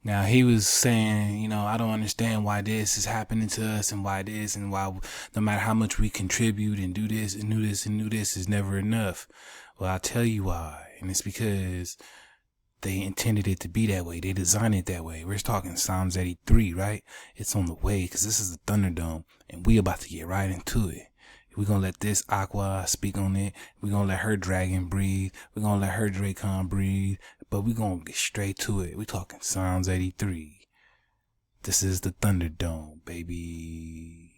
Now, he was saying, you know, I don't understand why this is happening to us and why this and why no matter how much we contribute and do this and do this and do this is never enough. Well, I'll tell you why. And it's because they intended it to be that way. They designed it that way. We're talking Psalms 83, right? It's on the way because this is the Thunderdome and we about to get right into it. We're going to let this Aqua speak on it. We're going to let her dragon breathe. We're going to let her Dracon breathe. But we're going to get straight to it. We're talking Psalms 83. This is the Thunderdome, baby.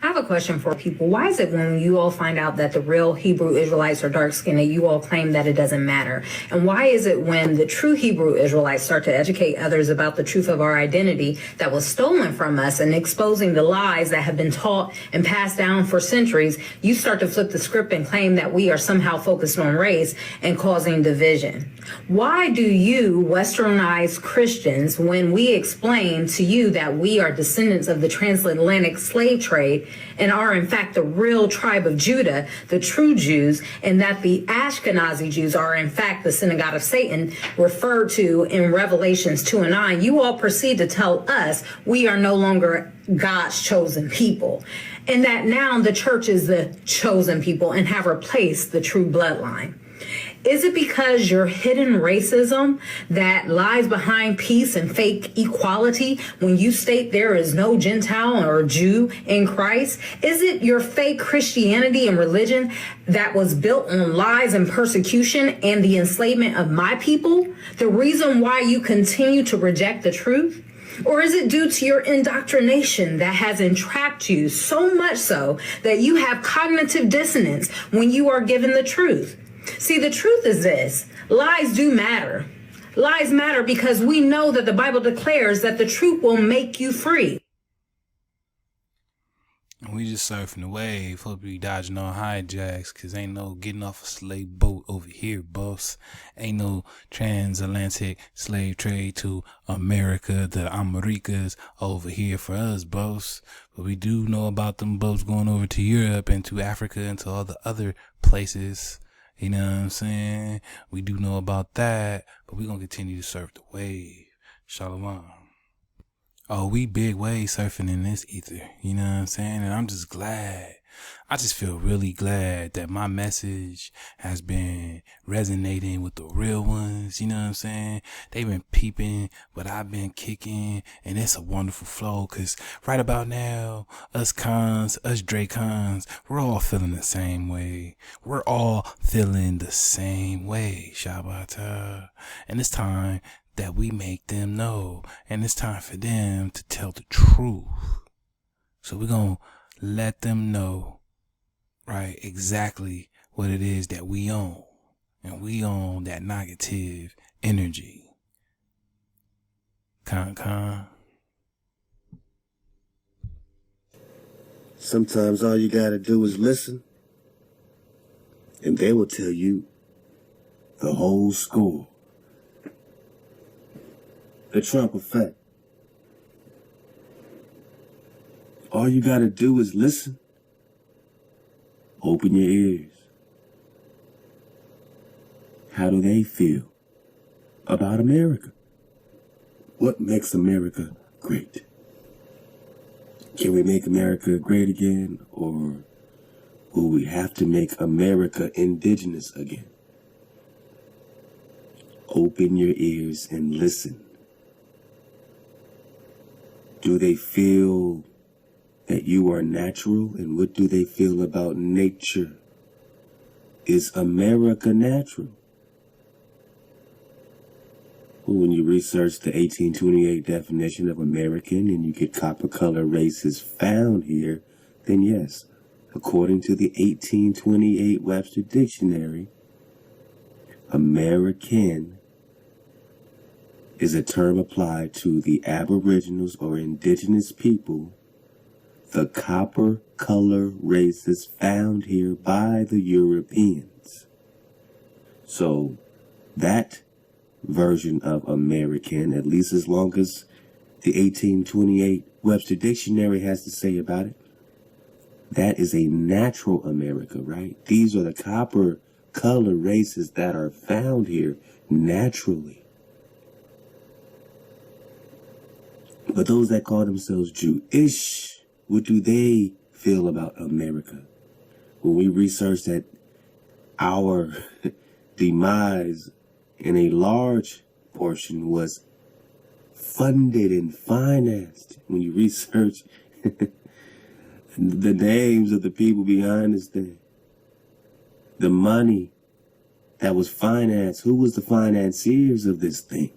I have a question for people. Why is it when you all find out that the real Hebrew Israelites are dark-skinned, you all claim that it doesn't matter? And why is it when the true Hebrew Israelites start to educate others about the truth of our identity that was stolen from us and exposing the lies that have been taught and passed down for centuries, you start to flip the script and claim that we are somehow focused on race and causing division? Why do you westernized Christians, when we explain to you that we are descendants of the transatlantic slave trade and are in fact the real tribe of Judah, the true Jews, and that the Ashkenazi Jews are in fact the synagogue of Satan referred to in Revelations 2:9, you all proceed to tell us we are no longer God's chosen people, and that now the church is the chosen people and have replaced the true bloodline. Is it because your hidden racism that lies behind peace and fake equality when you state there is no Gentile or Jew in Christ? Is it your fake Christianity and religion that was built on lies and persecution and the enslavement of my people, the reason why you continue to reject the truth? Or is it due to your indoctrination that has entrapped you so much so that you have cognitive dissonance when you are given the truth? See, the truth is this: lies do matter. Lies matter because we know that the Bible declares that the truth will make you free. We just surfing the wave. Hope we dodging all hijacks, cause ain't no getting off a slave boat over here, boss. Ain't no transatlantic slave trade to America, the Americas over here for us, boss. But we do know about them boats going over to Europe and to Africa and to all the other places. You know what I'm saying? We do know about that, but we're going to continue to surf the wave. Shalom. Oh, we big wave surfing in this ether. You know what I'm saying? And I'm just glad. I just feel really glad that my message has been resonating with the real ones. You know what I'm saying? They've been peeping, but I've been kicking, and it's a wonderful flow. Cause right about now, us cons, us Dracons, we're all feeling the same way. We're all feeling the same way. Shabbat. And it's time that we make them know, and it's time for them to tell the truth. So we're gonna let them know, right, exactly what it is that we own. And we own that negative energy. Con. Sometimes all you gotta do is listen, and they will tell you the whole score. The Trump effect. All you gotta do is listen. Open your ears. How do they feel about America? What makes America great? Can we make America great again, or will we have to make America indigenous again? Open your ears and listen. Do they feel that you are natural, and what do they feel about nature? Is America natural? Well, when you research the 1828 definition of American and you get copper color races found here, then yes, according to the 1828 Webster Dictionary, American is a term applied to the aboriginals or indigenous people, the copper color races found here by the Europeans. So that version of American, at least as long as the 1828 Webster Dictionary has to say about it, that is a natural America, right? These are the copper color races that are found here naturally. But those that call themselves Jewish, what do they feel about America? When we research that our demise in a large portion was funded and financed, when you research the names of the people behind this thing, the money that was financed, who was the financiers of this thing?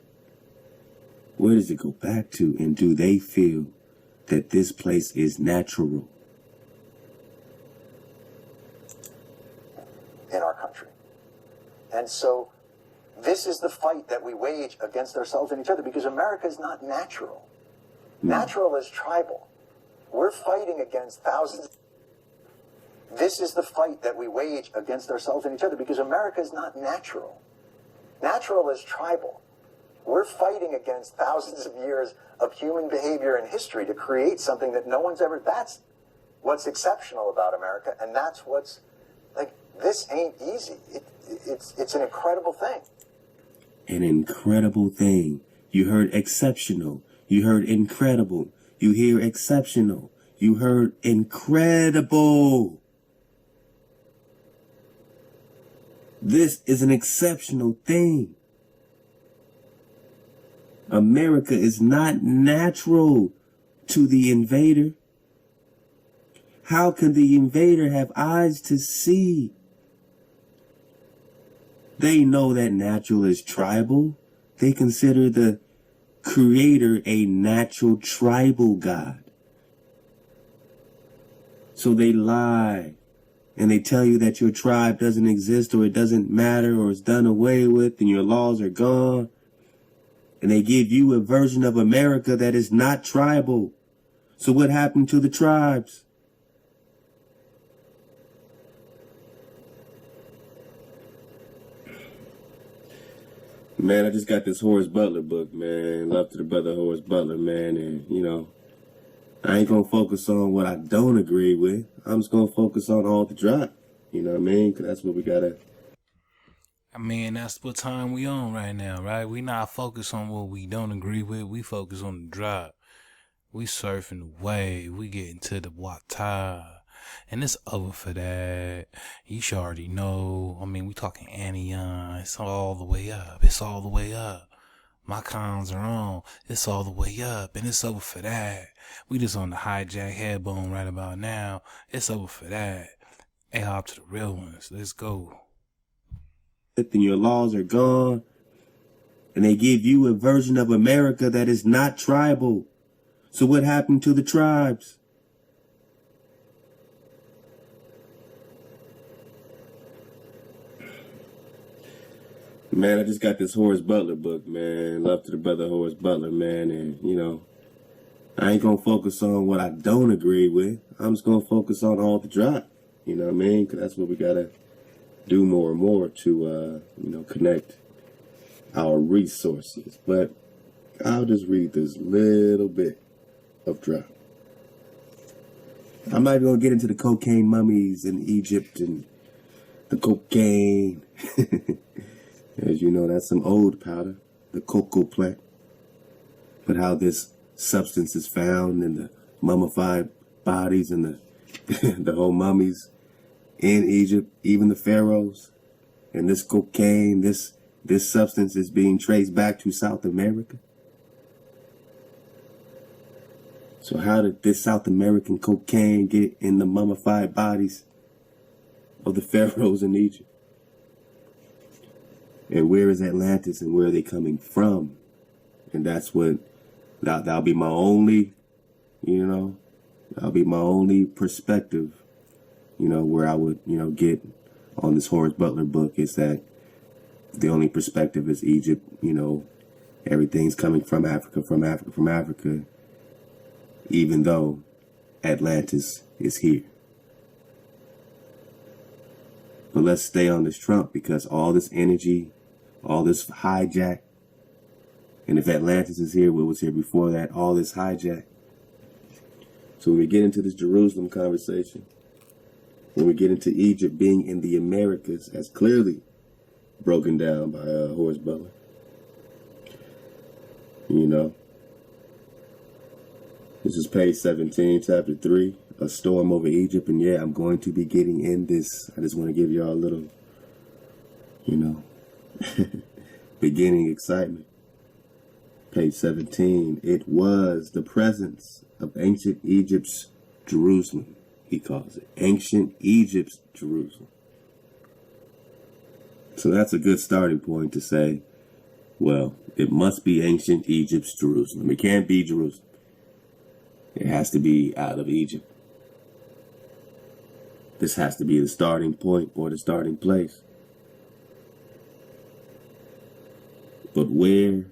Where does it go back to? And do they feel that this place is natural? And so this is the fight that we wage against ourselves and each other, because America is not natural. Natural is tribal. We're fighting against thousands. This is the fight that we wage against ourselves and each other, because America is not natural. Natural is tribal. We're fighting against thousands of years of human behavior and history to create something that no one's ever, that's what's exceptional about America, and that's what's, like, this ain't easy. It's an incredible thing. An incredible thing. You heard exceptional. You heard incredible. You hear exceptional. You heard incredible. This is an exceptional thing. America is not natural to the invader. How can the invader have eyes to see? They know that natural is tribal. They consider the creator a natural tribal god. So they lie and they tell you that your tribe doesn't exist, or it doesn't matter, or it's done away with and your laws are gone. And they give you a version of America that is not tribal. So what happened to the tribes? Man, I just got this Horace Butler book, man. Love to the brother Horace Butler, man. And, you know, I ain't going to focus on what I don't agree with. I'm just going to focus on all the drop. You know what I mean? Because that's what we got to. I mean, that's what time we on right now, right? We not focused on what we don't agree with. We focus on the drop. We surfing the wave. We getting to the water. And it's over for that. You should already know. I mean, we talking anion. It's all the way up. It's all the way up. My cons are on. It's all the way up. And it's over for that. We just on the hijack headbone right about now. It's over for that. Hey, hop to the real ones. Let's go. And your laws are gone. And they give you a version of America that is not tribal. So what happened to the tribes? Man, I just got this Horace Butler book, man. Love to the brother Horace Butler, man. And, you know, I ain't going to focus on what I don't agree with. I'm just going to focus on all the drop. You know what I mean? Because that's what we got to do more and more to, you know, connect our resources. But I'll just read this little bit of drop. I'm not even going to get into the cocaine mummies in Egypt and the cocaine. As you know, that's some old powder, the cocoa plant. But how this substance is found in the mummified bodies and the whole mummies in Egypt, even the pharaohs. And this cocaine, this substance is being traced back to South America. So how did this South American cocaine get in the mummified bodies of the pharaohs in Egypt? And where is Atlantis and where are they coming from? And that's what, that'll be my only, you know, that'll be my only perspective, you know, where I would, you know, get on this Horace Butler book is that the only perspective is Egypt, you know, everything's coming from Africa, even though Atlantis is here. But let's stay on this Trump because all this energy, all this hijack, and if Atlantis is here, what was here before that, all this hijack. So when we get into this Jerusalem conversation, when we get into Egypt being in the Americas, as clearly broken down by Horace Butler, you know, this is page 17, chapter 3, a storm over Egypt. And yeah, I'm going to be getting in this. I just want to give y'all a little, you know, beginning excitement. Page 17, it was the presence of ancient Egypt's Jerusalem, he calls it. Ancient Egypt's Jerusalem. So that's a good starting point to say, well, it must be ancient Egypt's Jerusalem. It can't be Jerusalem. It has to be out of Egypt. This has to be the starting point or the starting place. But where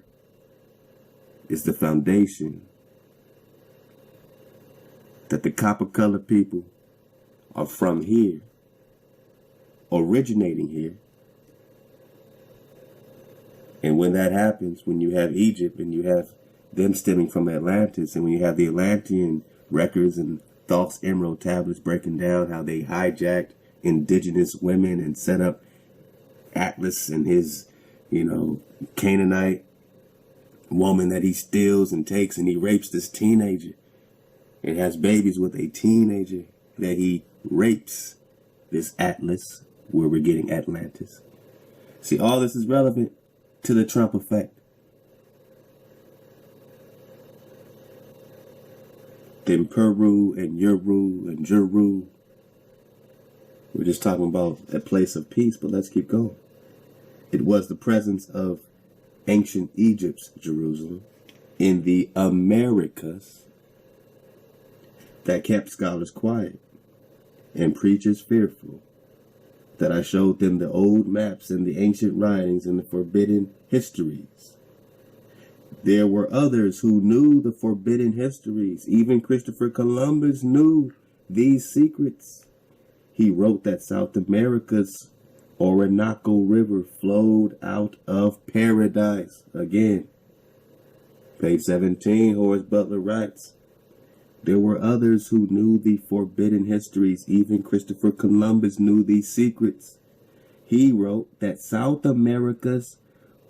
is the foundation that the copper-colored people are from here, originating here? And when that happens, when you have Egypt and you have them stemming from Atlantis, and when you have the Atlantean records and Thoth's emerald tablets breaking down how they hijacked indigenous women and set up Atlas and his, Canaanite woman that he steals and takes, and he rapes this teenager and has babies with a teenager that he rapes, this Atlas, where we're getting Atlantis. See, all this is relevant to the Trump effect. Then Peru and Uru and Juru. We're just talking about a place of peace, but let's keep going. It was the presence of ancient Egypt's Jerusalem in the Americas that kept scholars quiet and preachers fearful, that I showed them the old maps and the ancient writings and the forbidden histories. There were others who knew the forbidden histories. Even Christopher Columbus knew these secrets. He wrote that South America's Orinoco River flowed out of paradise. Again, page 17, Horace Butler writes, there were others who knew the forbidden histories. Even Christopher Columbus knew these secrets. He wrote that South America's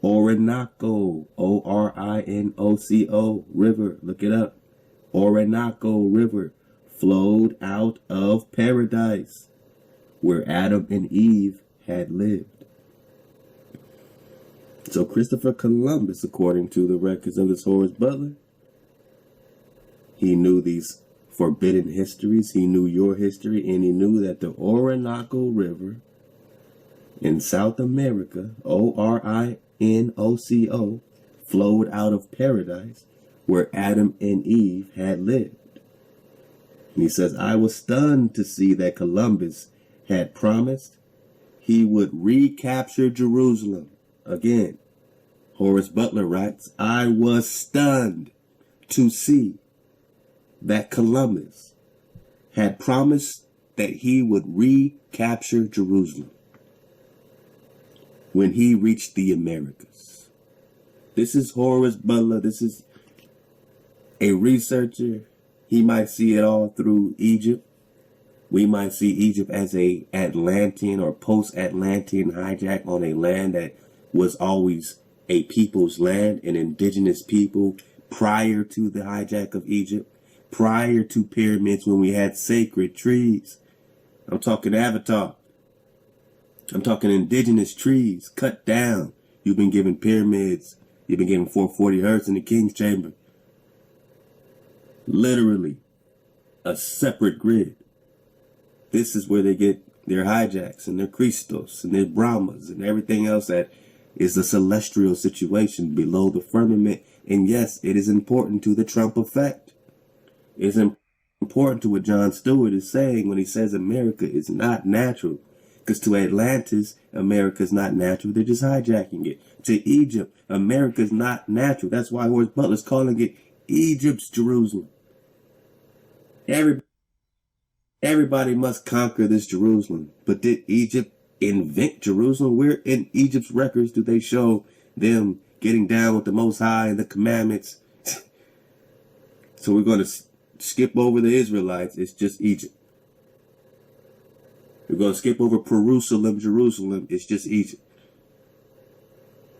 Orinoco, O-R-I-N-O-C-O River, look it up, Orinoco River flowed out of paradise, where Adam and Eve had lived. So Christopher Columbus, according to the records of this Horace Butler, he knew these forbidden histories, he knew your history, and he knew that the Orinoco River in South America, O-R-I-N-O-C-O, flowed out of paradise where Adam and Eve had lived. And he says, I was stunned to see that Columbus had promised he would recapture Jerusalem. Again, Horace Butler writes, I was stunned to see that Columbus had promised that he would recapture Jerusalem when he reached the Americas. This is Horace Butler. This is a researcher. He might see it all through Egypt. We might see Egypt as a Atlantean or post-Atlantean hijack on a land that was always a people's land, an indigenous people prior to the hijack of Egypt, prior to pyramids when we had sacred trees. I'm talking Avatar. I'm talking indigenous trees cut down. You've been given pyramids. You've been given 440 hertz in the King's Chamber. Literally a separate grid. This is where they get their hijacks and their Christos and their Brahmas and everything else that is a celestial situation below the firmament. And yes, it is important to the Trump effect. It's important to what Jon Stewart is saying when he says America is not natural. Because to Atlantis, America is not natural. They're just hijacking it. To Egypt, America is not natural. That's why Horace Butler's calling it Egypt's Jerusalem. Everybody must conquer this Jerusalem. But did Egypt invent Jerusalem? Where in Egypt's records do they show them getting down with the Most High and the commandments? So we're going to skip over the Israelites. It's just Egypt. We're going to skip over Jerusalem. It's just Egypt.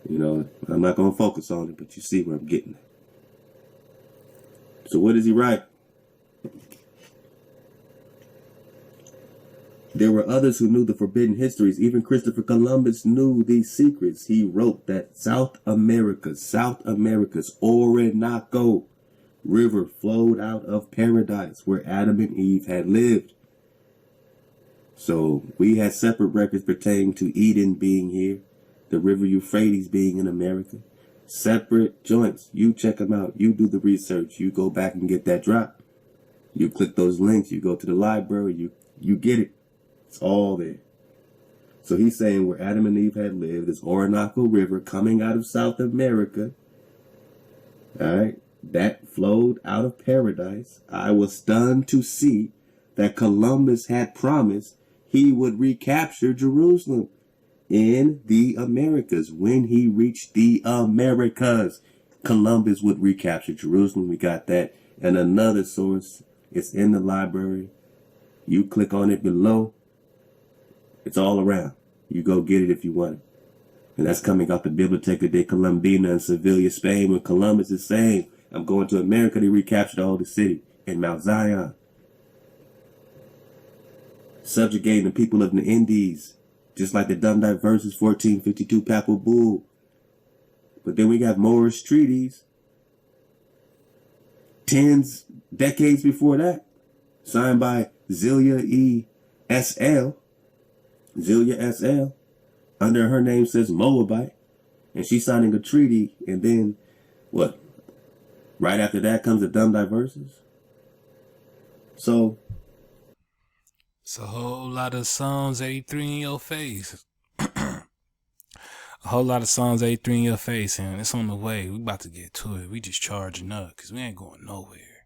I'm not going to focus on it, but you see where I'm getting at. So what does he write? There were others who knew the forbidden histories. Even Christopher Columbus knew these secrets. He wrote that South America's Orinoco River flowed out of paradise where Adam and Eve had lived. So we had separate records pertaining to Eden being here, the river Euphrates being in America. Separate joints. You check them out. You do the research. You go back and get that drop. You click those links. You go to the library. You get it. It's all there. So he's saying where Adam and Eve had lived, this Orinoco River coming out of South America, all right, that flowed out of paradise. I was stunned to see that Columbus had promised he would recapture Jerusalem in the Americas. When he reached the Americas, Columbus would recapture Jerusalem. We got that. And another source, it's in the library. You click on it below. It's all around. You go get it if you want it. And that's coming out the Biblioteca de Colombina in Sevilla, Spain, when Columbus is saying, I'm going to America to recapture the Holy City in Mount Zion. Subjugating the people of the Indies, just like the Dundee verses 1452 Papal Bull. But then we got Moorish treaties, decades before that, signed by Zelia SL. Under her name says Moabite, and she's signing a treaty, and then what? Right after that comes the Dundee verses. So it's a whole lot of Psalms 83 in your face. A whole lot of Psalms 83 in your face, and it's on the way. We about to get to it. We just charging up because we ain't going nowhere.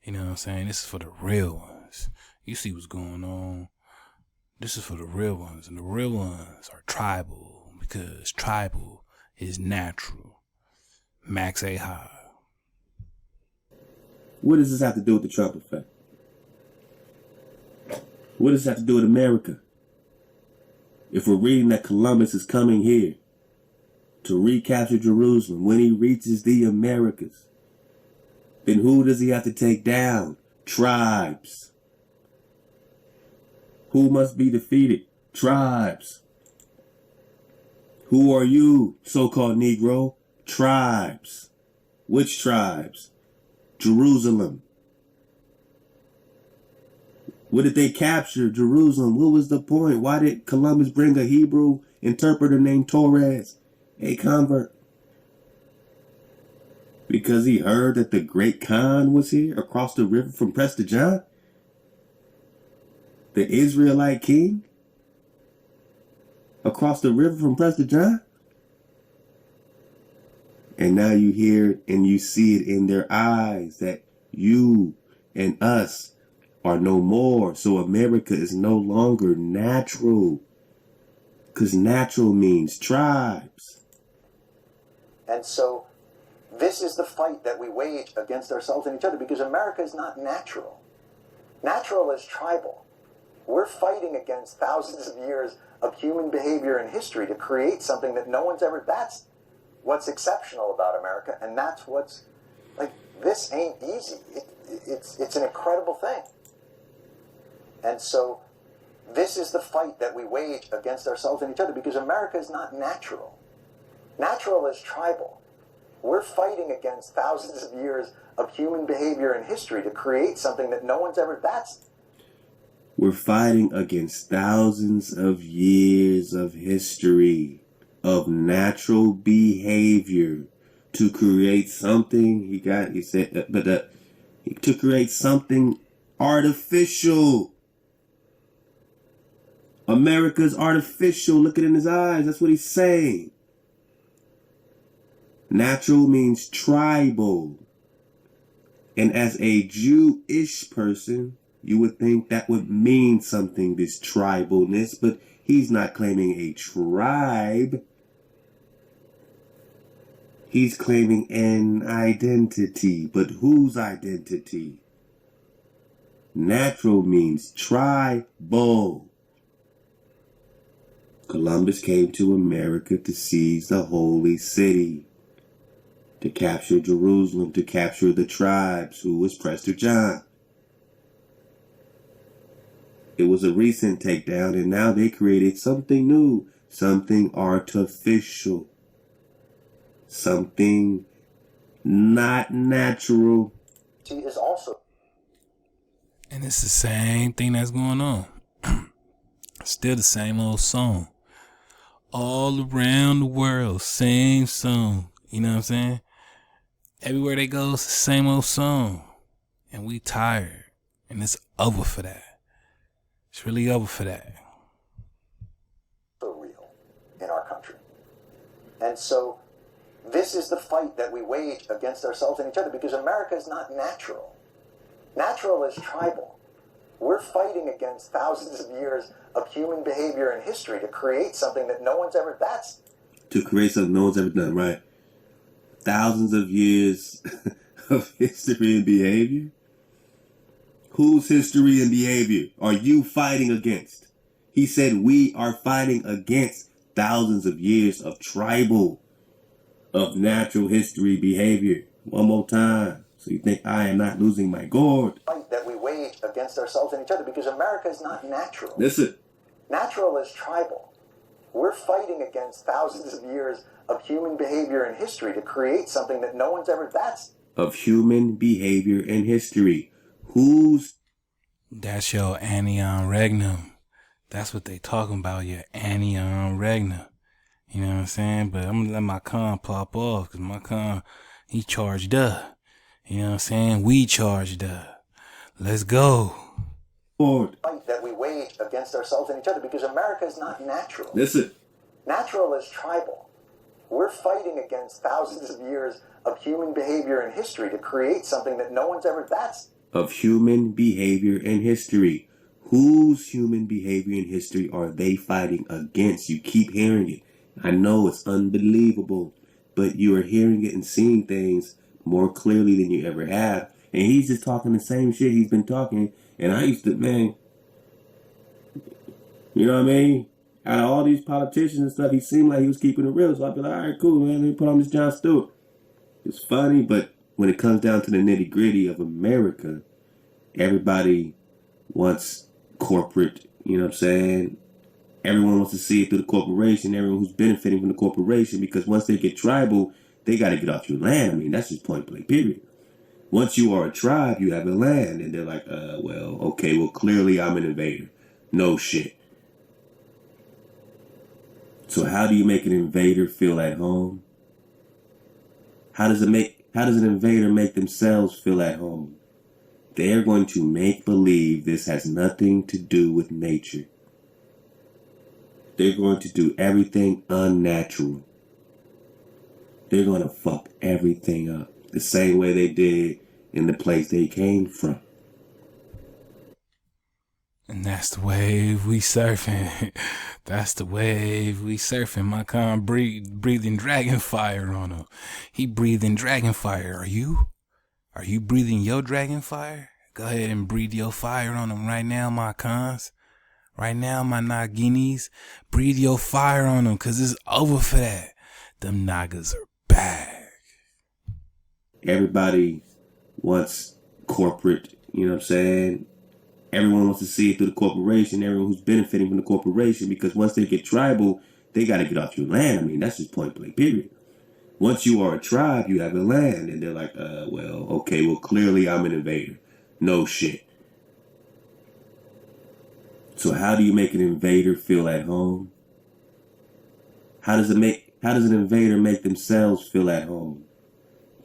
You know what I'm saying? This is for the real ones. You see what's going on. This is for the real ones, and the real ones are tribal because tribal is natural. Max A. High. What does this have to do with the Trump effect? What does this have to do with America? If we're reading that Columbus is coming here to recapture Jerusalem when he reaches the Americas, then who does he have to take down? Tribes. Who must be defeated? Tribes. Who are you, so-called Negro? Tribes. Which tribes? Jerusalem. What did they capture? Jerusalem. What was the point? Why did Columbus bring a Hebrew interpreter named Torres, a convert? Because he heard that the great Khan was here across the river from Prester John? The Israelite king? Across the river from Prester John? And now you hear and you see it in their eyes that you and us are no more. So America is no longer natural. Because natural means tribes. And so this is the fight that we wage against ourselves and each other, because America is not natural. Natural is tribal. We're fighting against thousands of years of human behavior and history to create something that no one's ever... That's what's exceptional about America, and that's what's... Like, this ain't easy. It's an incredible thing. And so this is the fight that we wage against ourselves and each other, because America is not natural. Natural is tribal. We're fighting against thousands of years of human behavior and history to create something that no one's ever... We're fighting against thousands of years of history, of natural behavior to create something, to create something artificial. America's artificial. Look it in his eyes. That's what he's saying. Natural means tribal. And as a Jewish person, you would think that would mean something, this tribalness, but he's not claiming a tribe. He's claiming an identity, but whose identity? Natural means tribal. Columbus came to America to seize the holy city, to capture Jerusalem, to capture the tribes. Who was Prester John? It was a recent takedown, and now they created something new, something artificial, something not natural. Is also... And it's the same thing that's going on. Still the same old song. All around the world, same song. You know what I'm saying? Everywhere they go, it's the same old song. And we tired. And it's over for that. It's really over for that. And so this is the fight that we wage against ourselves and each other, because America is not natural. Natural is tribal. We're fighting against thousands of years of human behavior and history to create something that no one's ever, to create something no one's ever done, right? Thousands of years of history and behavior? Whose history and behavior are you fighting against? He said we are fighting against thousands of years of tribal, of natural history behavior. One more time, so you think I am not losing my gourd. Fight that we wage against ourselves and each other, because America is not natural. Listen. Natural is tribal. We're fighting against thousands of years of human behavior and history to create something that no one's ever, of human behavior and history. That's your anion regnum. That's what they talking about, your anion regnum. You know what I'm saying? But I'm gonna let my con pop off, because my con, he charged up. You know what I'm saying? We charged up. Let's go. Fight that we wage against ourselves and each other, because America is not natural. Listen. Natural is tribal. We're fighting against thousands of years of human behavior and history to create something that no one's ever, of human behavior and history. Whose human behavior and history are they fighting against? You keep hearing it. I know it's unbelievable, but you are hearing it and seeing things more clearly than you ever have. And he's just talking the same shit he's been talking. And I used to, man, you know what I mean? Out of all these politicians and stuff, he seemed like he was keeping it real. So I'd be like, all right, cool, man, let me put on this Jon Stewart. It's funny, but when it comes down to the nitty gritty of America, everybody wants corporate, you know what I'm saying? Everyone wants to see it through the corporation, everyone who's benefiting from the corporation, because once they get tribal, they got to get off your land. I mean, that's just point blank, period. Once you are a tribe, you have a land, and they're like, well, okay, well, clearly I'm an invader. No shit. So how do you make an invader feel at home? How does an invader make themselves feel at home? They are going to make believe this has nothing to do with nature. They're going to do everything unnatural. They're going to fuck everything up the same way they did in the place they came from. And that's the wave we surfing. That's the wave we surfing. My con breathing dragon fire on him. He breathing dragon fire. Are you? Are you breathing your dragon fire? Go ahead and breathe your fire on him right now, my cons. Right now, my Naginis. Breathe your fire on them, because it's over for that. Them Nagas are back. Everybody wants corporate, you know what I'm saying? Everyone wants to see it through the corporation, everyone who's benefiting from the corporation, because once they get tribal, they got to get off your land. I mean, that's just point blank, period. Once you are a tribe, you have a land, and they're like, well, okay, well, clearly I'm an invader. No shit. So how do you make an invader feel at home? How does an invader make themselves feel at home?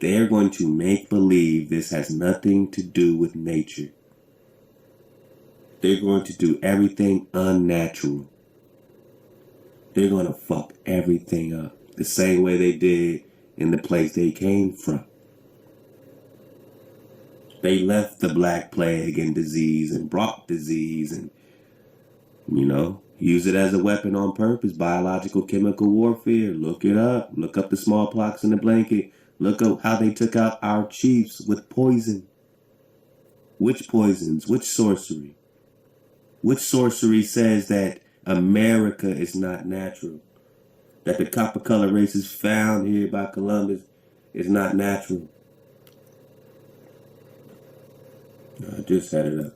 They are going to make believe this has nothing to do with nature. They're going to do everything unnatural. They're going to fuck everything up the same way they did in the place they came from. They left the Black Plague and disease and brought disease and, you know, use it as a weapon on purpose. Biological, chemical warfare. Look it up. Look up the smallpox in the blanket. Look up how they took out our chiefs with poison. Which poisons? Which sorcery? Which sorcery says that America is not natural? That the copper color races found here by Columbus is not natural? I just had it up.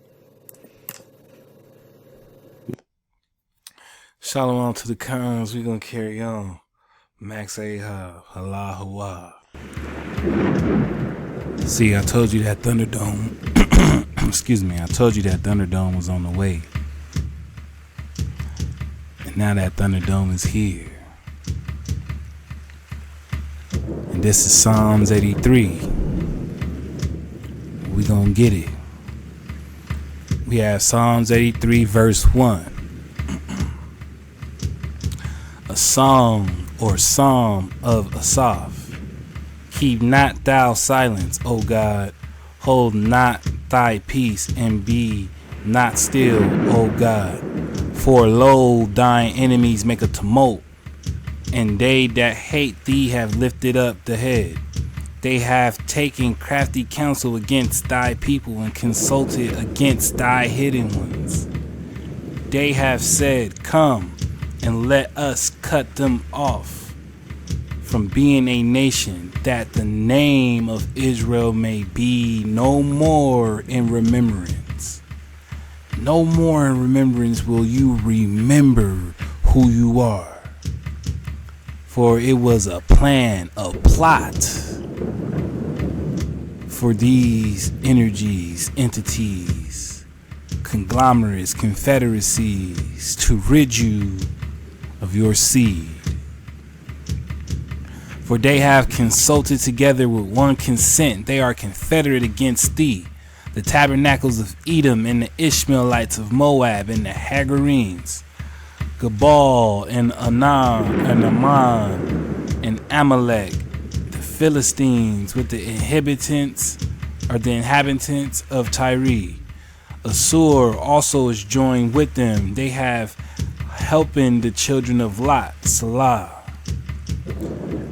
Shalom to the cons. We're going to carry on. Max Ahab, Allahu. See, I told you that Thunderdome, excuse me, I told you that Thunderdome was on the way. And now that Thunderdome is here. And this is Psalms 83. We gonna get it. We have Psalms 83 verse 1. A song or Psalm of Asaph. Keep not thou silence, O God. Hold not thy peace, and be not still, O God. For lo, thine enemies make a tumult, and they that hate thee have lifted up the head. They have taken crafty counsel against thy people, and consulted against thy hidden ones. They have said, come, and let us cut them off from being a nation, that the name of Israel may be no more in remembrance. No more in remembrance will you remember who you are. For it was a plan, a plot for these energies, entities, conglomerates, confederacies to rid you of your seed. For they have consulted together with one consent. They are confederate against thee, the tabernacles of Edom, and the Ishmaelites of Moab, and the Hagarenes, Gabal, and Anam, and Ammon, and Amalek, the Philistines, with the inhabitants of Tyre. Assur also is joined with them. They have helping the children of Lot, Salah.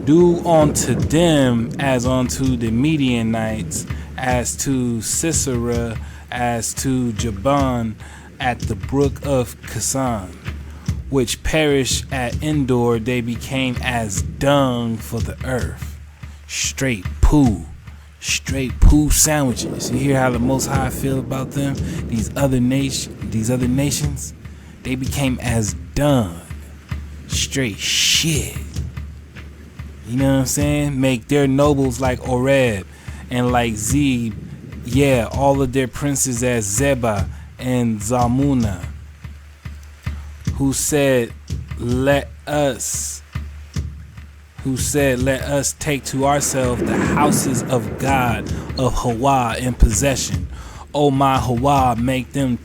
Do unto them as unto the Midianites, as to Sisera, as to Jabin at the brook of Kazan, which perished at Endor. They became as dung for the earth. Straight poo sandwiches. You hear how the Most High feel about them? These other nations, they became as dung. Straight shit. You know what I'm saying? Make their nobles like Oreb and like Zeb. Yeah, all of their princes as Zebah and Zalmunna, who said, let us take to ourselves the houses of God of Hawa in possession. Oh my Hawa, make them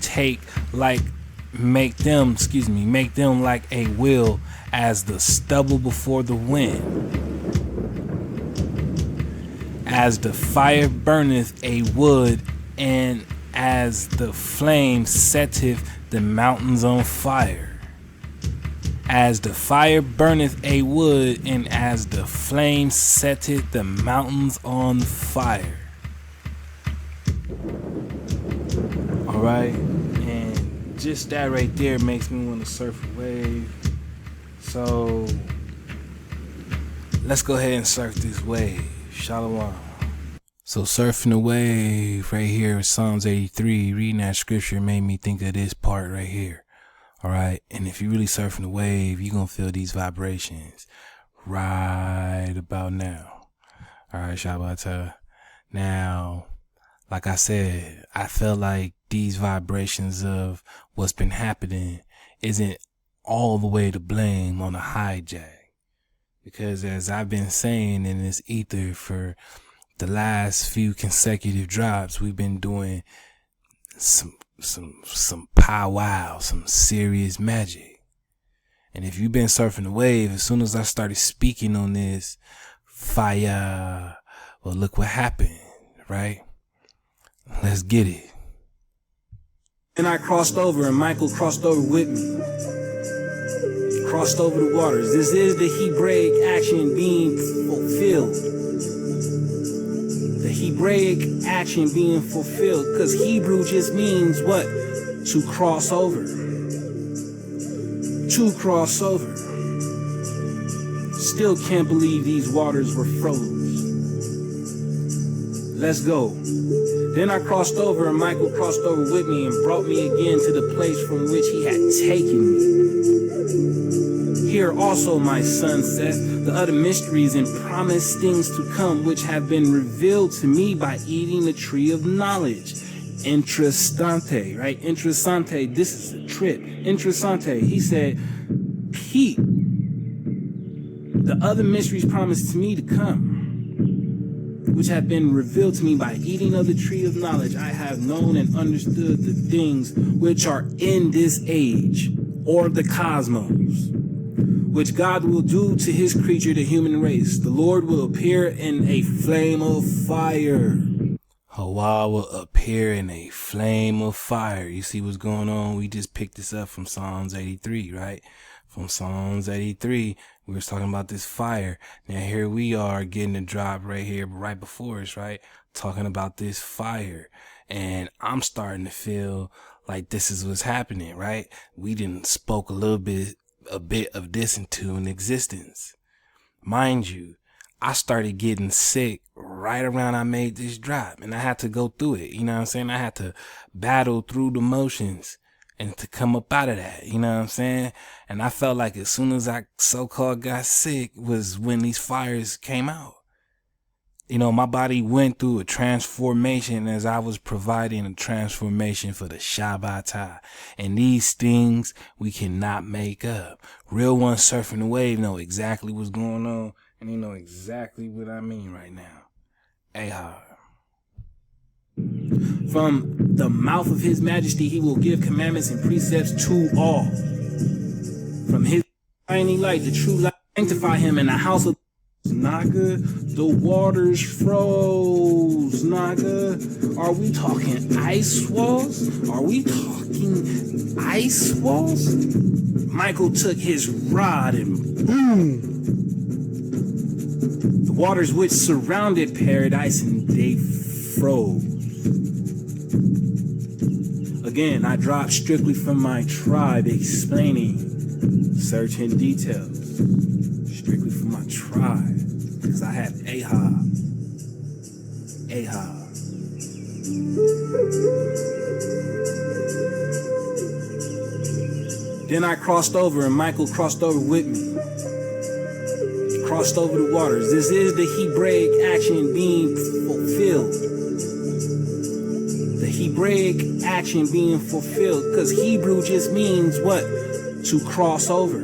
like a wheel, as the stubble before the wind. As the fire burneth a wood, and as the flame setteth the mountains on fire. As the fire burneth a wood, and as the flame setteth the mountains on fire. Alright, and just that right there makes me want to surf a wave. So let's go ahead and surf this wave. Shalom. So surfing the wave right here, Psalms 83, reading that scripture made me think of this part right here. Alright, and if you're really surfing the wave, you're going to feel these vibrations right about now. Alright, Shabbat. Now, like I said, I feel like these vibrations of what's been happening isn't all the way to blame on a hijack. Because as I've been saying in this ether for the last few consecutive drops, we've been doing some powwow, some serious magic. And if you've been surfing the wave, as soon as I started speaking on this fire, well, look what happened, right? Let's get it. Then I crossed over, and Michael crossed over with me. Crossed over the waters. This is the Hebraic action being fulfilled. The Hebraic action being fulfilled. Because Hebrew just means what? To cross over. To cross over. Still can't believe these waters were froze. Let's go. Then I crossed over, and Michael crossed over with me and brought me again to the place from which he had taken me. Hear also, my son saith, the other mysteries and promised things to come, which have been revealed to me by eating the tree of knowledge. Interessante, right? Interessante. This is a trip. Interessante. He said, Pete, the other mysteries promised to me to come, which have been revealed to me by eating of the tree of knowledge. I have known and understood the things which are in this age, or the cosmos, which God will do to his creature, the human race. The Lord will appear in a flame of fire. Hawa will appear in a flame of fire. You see what's going on? We just picked this up from Psalms 83, right? From Psalms 83, we were talking about this fire. Now here we are getting a drop right here, right before us, right? Talking about this fire. And I'm starting to feel like this is what's happening, right? We didn't spoke a bit of this into an existence. Mind you, I started getting sick right around I made this drop, and I had to go through it. You know what I'm saying? I had to battle through the motions and to come up out of that. You know what I'm saying? And I felt like as soon as I so-called got sick was when these fires came out. You know, my body went through a transformation as I was providing a transformation for the Shabbatah. And these things we cannot make up. Real ones surfing the wave know exactly what's going on. And they know exactly what I mean right now. Ahar. From the mouth of his majesty, he will give commandments and precepts to all. From his shining light, the true light, sanctify him in the house of Naga. The waters froze. Naga. Are we talking ice walls? Are we talking ice walls? Michael took his rod and boom. The waters which surrounded paradise and they froze. Again, I dropped strictly from my tribe, explaining certain details. Strictly from my tribe, because I have Ahab. Then I crossed over and Michael crossed over with me. Crossed over the waters. This is the Hebraic action being fulfilled. The Hebraic action being fulfilled. Because Hebrew just means what? To cross over.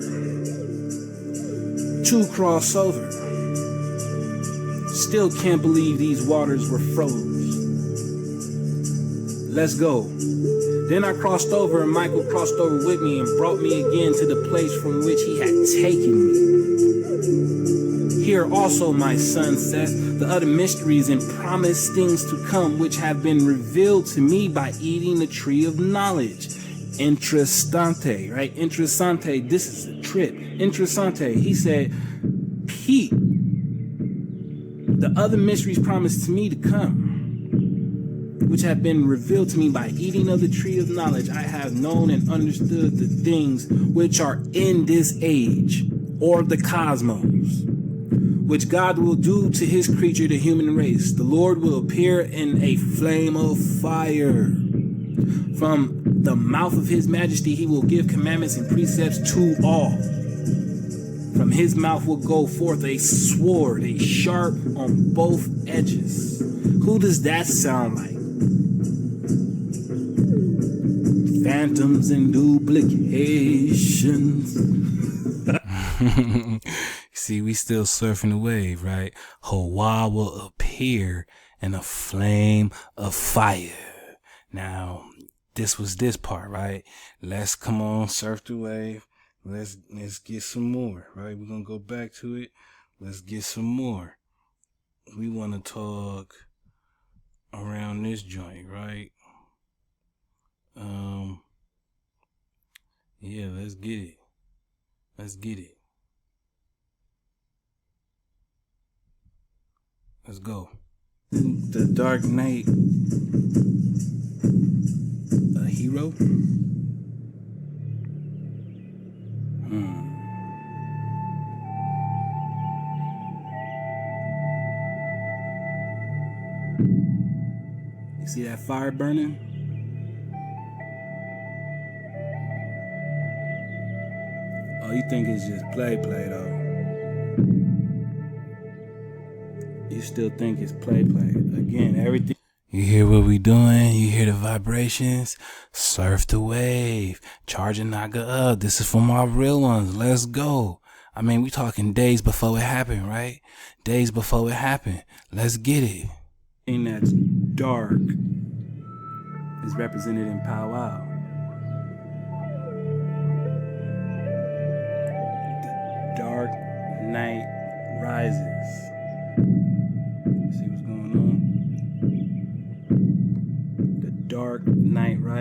To cross over. Still can't believe these waters were froze. Let's go. Then I crossed over and Michael crossed over with me and brought me again to the place from which he had taken me. Hear also, my son Seth, the other mysteries and promised things to come which have been revealed to me by eating the tree of knowledge. Interessante, right? Interessante, this is a trip. Interessante, he said, Pete, the other mysteries promised to me to come, which have been revealed to me by eating of the tree of knowledge. I have known and understood the things which are in this age, or the cosmos, which God will do to his creature, the human race. The Lord will appear in a flame of fire. From the mouth of his majesty, he will give commandments and precepts to all. From his mouth will go forth a sword, a sharp on both edges. Who does that sound like? Phantoms and duplications. See, we still surfing the wave, right? Hawa will appear in a flame of fire. Now, this was this part, right? Let's come on, surf the wave. Let's get some more, right? We're gonna go back to it. Let's get some more. We want to talk around this joint, right? Yeah, let's get it. Let's get it. Let's go. The Dark Knight, a hero? You see that fire burning? Oh, you think it's just play though. You still think it's play. Again, everything. You hear what we doing? You hear the vibrations? Surf the wave. Charging Naga up. This is for my real ones. Let's go. I mean, we talking days before it happened, right? Days before it happened. Let's get it. Thing that's dark is represented in powwow.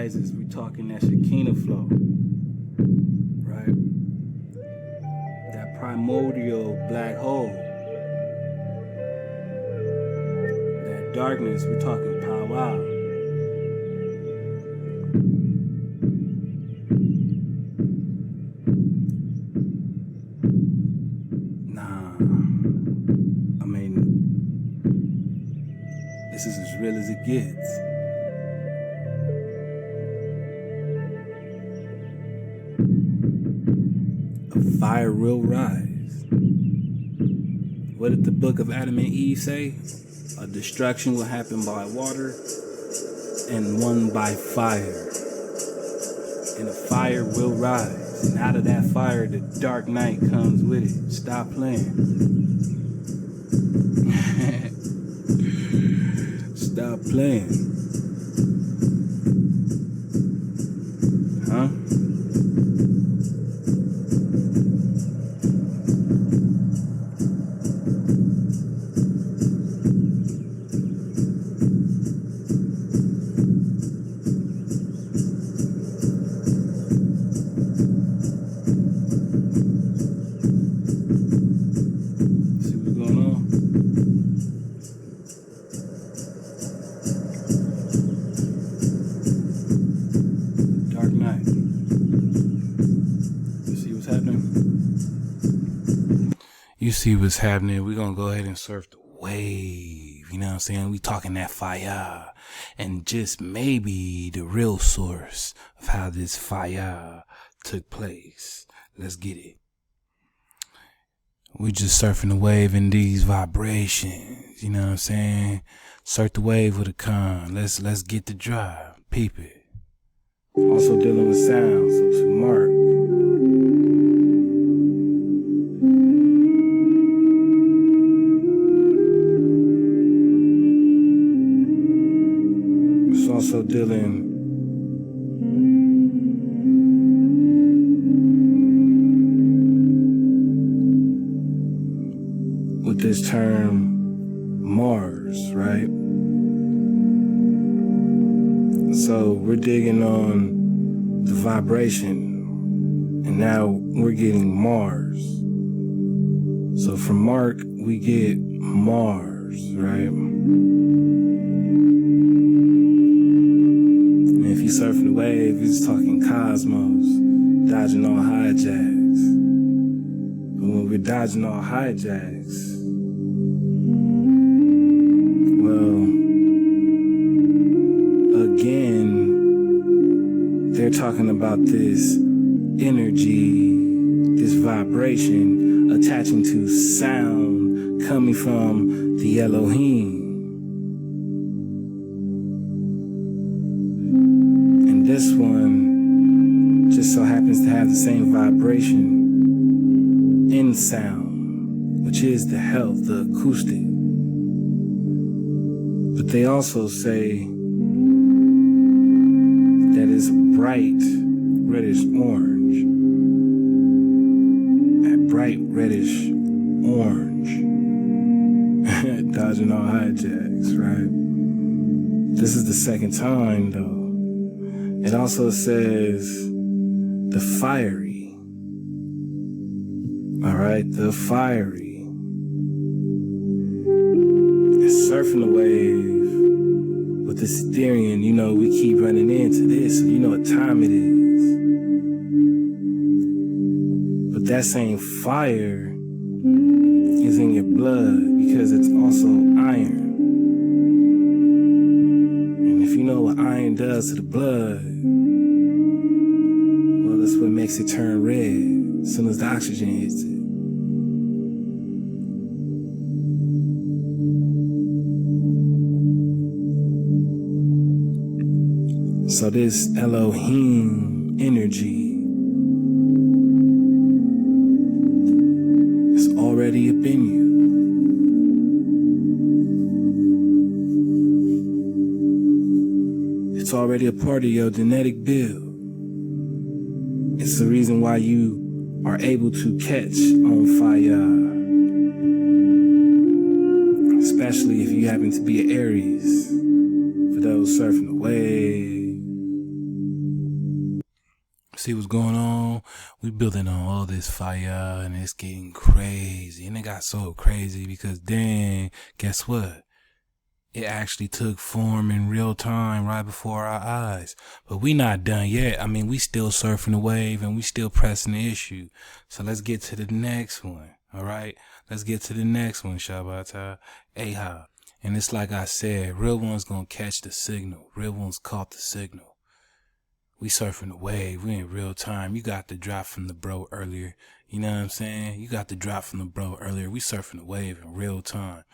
rises, we talking that Shekinah flow, right? That primordial black hole. That darkness, we talking powwow. This is as real as it gets. A fire will rise. What did the book of Adam and Eve say? A destruction will happen by water and one by fire. And a fire will rise. And out of that fire, the dark night comes with it. Stop playing. Stop playing. Huh? You see what's happening. We're going to go ahead and surf the wave. You know what I'm saying? We talking that fire. And just maybe the real source of how this fire took place. Let's get it. We just surfing the wave in these vibrations. You know what I'm saying? Surf the wave with a con. Let's get the drive. Peep it. Also dealing with sound. So to Mark. Also dealing with this term Mars, right? So we're digging on the vibration, and now we're getting Mars. So from Mark, we get Mars, right? If you surfing the wave, you're just talking cosmos, dodging all hijacks. But when we're dodging all hijacks, well, again, they're talking about this energy, this vibration attaching to sound coming from the Elohim. This one just so happens to have the same vibration in sound, which is the health, the acoustic. But they also say that it's bright reddish orange. That bright reddish orange. Dodging all hijacks, right? This is the second time though. It also says the fiery. All right, the fiery. It's surfing the wave with this Ethereum. You know, we keep running into this, so you know what time it is. But that same fire is in your blood because it's also iron. And if you know what iron does to the blood, well, that's what makes it turn red as soon as the oxygen hits it. So this Elohim energy is already up in you. It's already a part of your genetic build. It's the reason why you are able to catch on fire. Especially if you happen to be an Aries. For those surfing the wave. See what's going on? We building on all this fire and it's getting crazy. And it got so crazy because then, guess what? It actually took form in real time right before our eyes. But we not done yet. I mean, we still surfing the wave and we still pressing the issue. So let's get to the next one. All right? Let's get to the next one, Shabata. Ahab. And it's like I said, real ones gonna catch the signal. Real ones caught the signal. We surfing the wave. We in real time. You got the drop from the bro earlier. You know what I'm saying? You got the drop from the bro earlier. We surfing the wave in real time.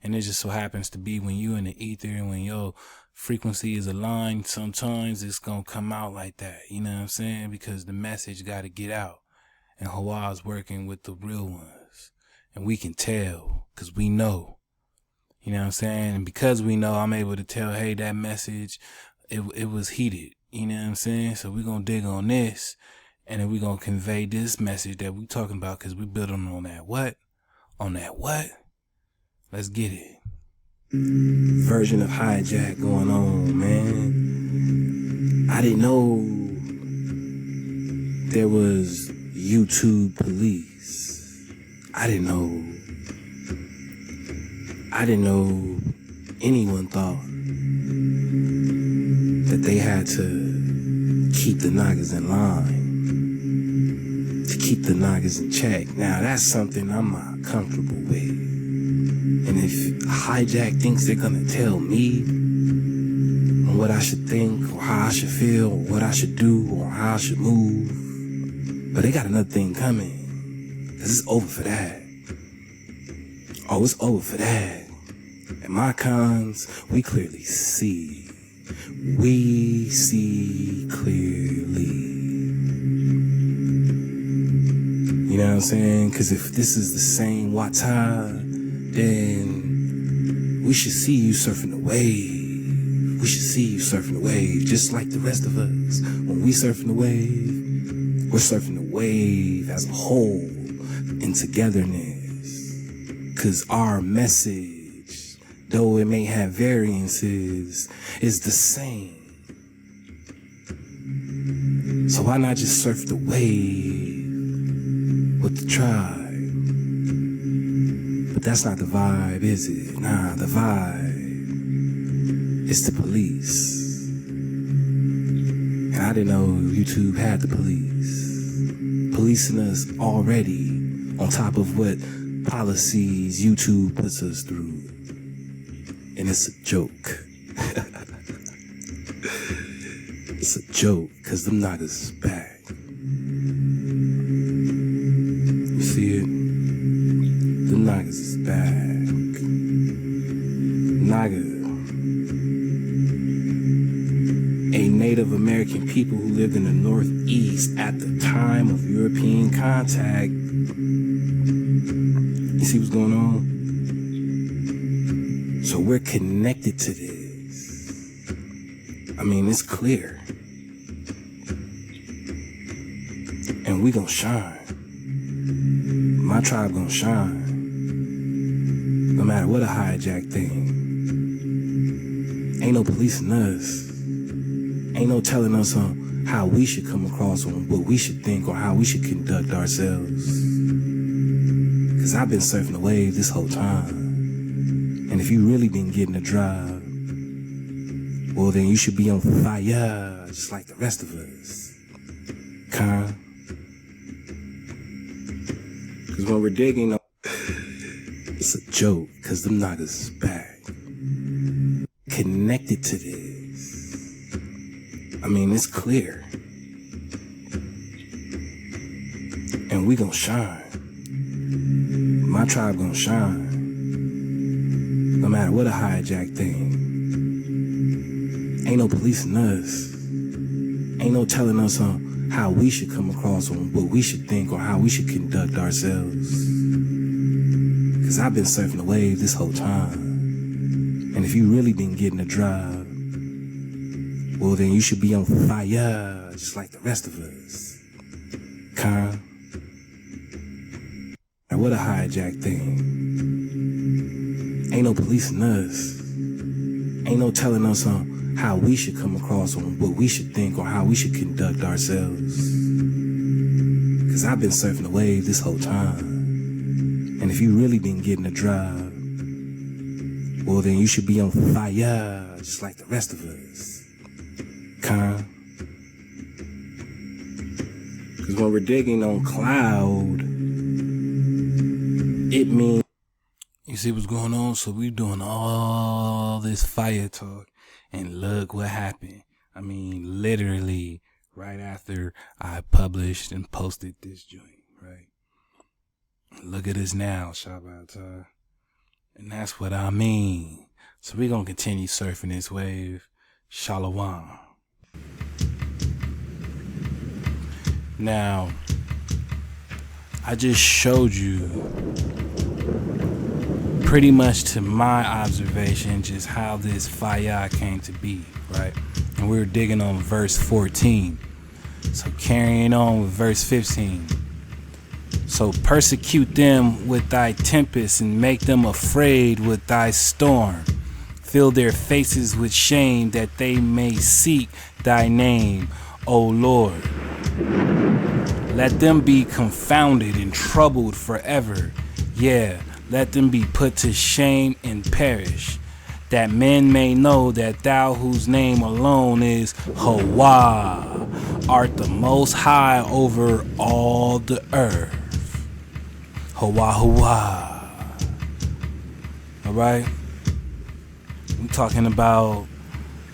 And it just so happens to be when you in the ether and when your frequency is aligned, sometimes it's going to come out like that. You know what I'm saying? Because the message got to get out. And Hawa's working with the real ones. And we can tell because we know. You know what I'm saying? And because we know, I'm able to tell, hey, that message, it was heated. You know what I'm saying? So we're going to dig on this. And then we're going to convey this message that we talking about because we building on that what? On that what? Let's get it. Version of hijack going on, man. I didn't know there was YouTube police. I didn't know anyone thought that they had to keep the Nagas in line, to keep the Nagas in check. Now that's something I'm not comfortable with. And if hijack thinks they're gonna tell me on what I should think or how I should feel or what I should do or how I should move, but they got another thing coming, cause it's over for that. Oh, it's over for that. And my cons, we clearly see. We see clearly. You know what I'm saying? Cause if this is the same Wata, then we should see you surfing the wave. We should see you surfing the wave, just like the rest of us. When we surfing the wave, we're surfing the wave as a whole in togetherness. Cause our message, though it may have variances, is the same. So why not just surf the wave with the tribe? But that's not the vibe, is it? Nah, the vibe is the police. And I didn't know YouTube had the police. Policing us already on top of what policies YouTube puts us through. And it's a joke. It's a joke, cause them Nagas is back. You see it? Them Nagas is back. Naga, a Native American people who lived in the Northeast at the time of European contact. You see what's going on? So we're connected to this. I mean, it's clear. And we gonna shine. My tribe gonna shine. No matter what a hijack thing. Ain't no policing us. Ain't no telling us on how we should come across, on what we should think, or how we should conduct ourselves. Cause I've been surfing the wave this whole time. And if you really been getting a drive, well then you should be on fire, just like the rest of us. Cause when we're digging, it's a joke, cause them Nagas is back. Connected to this. I mean, it's clear. And we gonna shine. My tribe gonna shine. No matter what a hijack thing. Ain't no policing us. Ain't no telling us on how we should come across, on what we should think, or how we should conduct ourselves. Cause I've been surfing the wave this whole time. And if you really been getting a drive, well then you should be on fire, just like the rest of us. Con. And what a hijack thing. Ain't no policing us. Ain't no telling us on how we should come across on what we should think or how we should conduct ourselves. Cause I've been surfing the wave this whole time. And if you really been getting a drive, well then you should be on fire, just like the rest of us. Cause when we're digging on cloud, it means, you see what's going on? So we doing all this fire talk, and look what happened. I mean, literally right after I published and posted this joint, right? Look at us now, Shabbat. And that's what I mean. So we're gonna continue surfing this wave. Shalom. Now, I just showed you pretty much to my observation just how this fire came to be, right? And we were digging on verse 14. So carrying on with verse 15. So persecute them with thy tempest and make them afraid with thy storm. Fill their faces with shame that they may seek thy name, O Lord. Let them be confounded and troubled forever. Yeah, let them be put to shame and perish, that men may know that thou whose name alone is Hawa, art the most high over all the earth. Hawa, Hawa. Alright? I'm talking about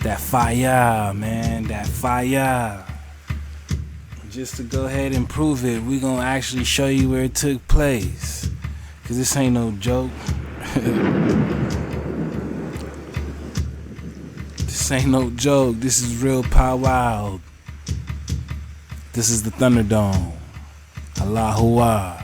that fire, man, that fire. Just to go ahead and prove it, we're gonna actually show you where it took place. Cause this ain't no joke. This ain't no joke. This is real powwow. This is the Thunderdome. Allahu Akbar.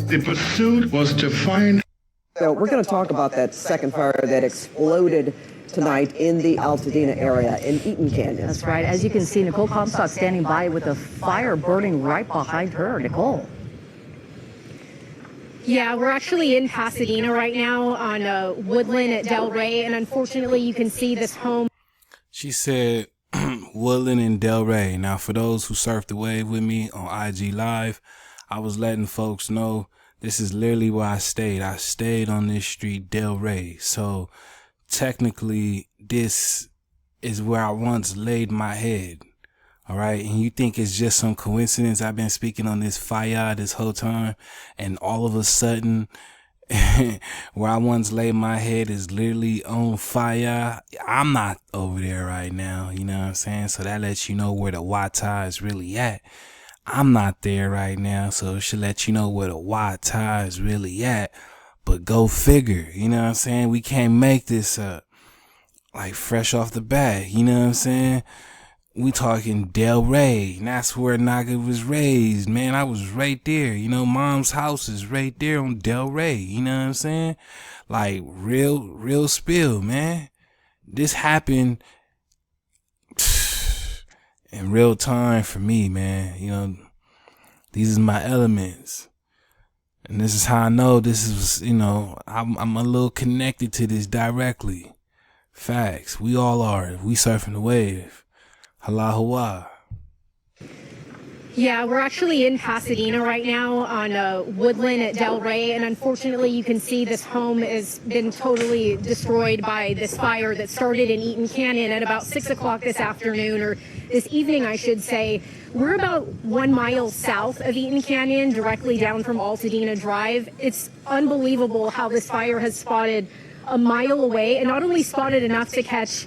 The pursuit was to find... So we're going to talk about that second fire that exploded tonight in the Altadena area in Eaton Canyon. That's right. As you can see, Nicole Comstock standing by with the fire burning right behind her. Nicole. Yeah, we're actually in Pasadena right now on Woodland at Del Rey, and unfortunately you can see this home. She said Woodland and Del Rey. Now, for those who surfed the wave with me on IG Live, I was letting folks know this is literally where I stayed. I stayed on this street, Del Rey. So technically, this is where I once laid my head. All right. And you think it's just some coincidence? I've been speaking on this fire this whole time. And all of a sudden, where I once laid my head is literally on fire. I'm not over there right now. You know what I'm saying? So that lets you know where the Wata is really at. I'm not there right now, so it should let you know where the Wata is really at. But go figure, you know what I'm saying? We can't make this up like fresh off the bat, you know what I'm saying? We talking Del Rey, and that's where Naga was raised, man. I was right there, you know, mom's house is right there on Del Rey, you know what I'm saying? Like real spill, man. This happened in real time for me, man. You know, these are my elements. And this is how I know this is, you know, I'm a little connected to this directly. Facts. We all are. We surfing the wave. Allahu Akbar. Yeah, we're actually in Pasadena right now on Woodland at Del Rey, and unfortunately you can see this home has been totally destroyed by this fire that started in Eaton Canyon at about 6 o'clock this afternoon, or this evening I should say. We're about 1 mile south of Eaton Canyon, directly down from Altadena Drive. It's unbelievable how this fire has spotted a mile away and not only spotted enough to catch,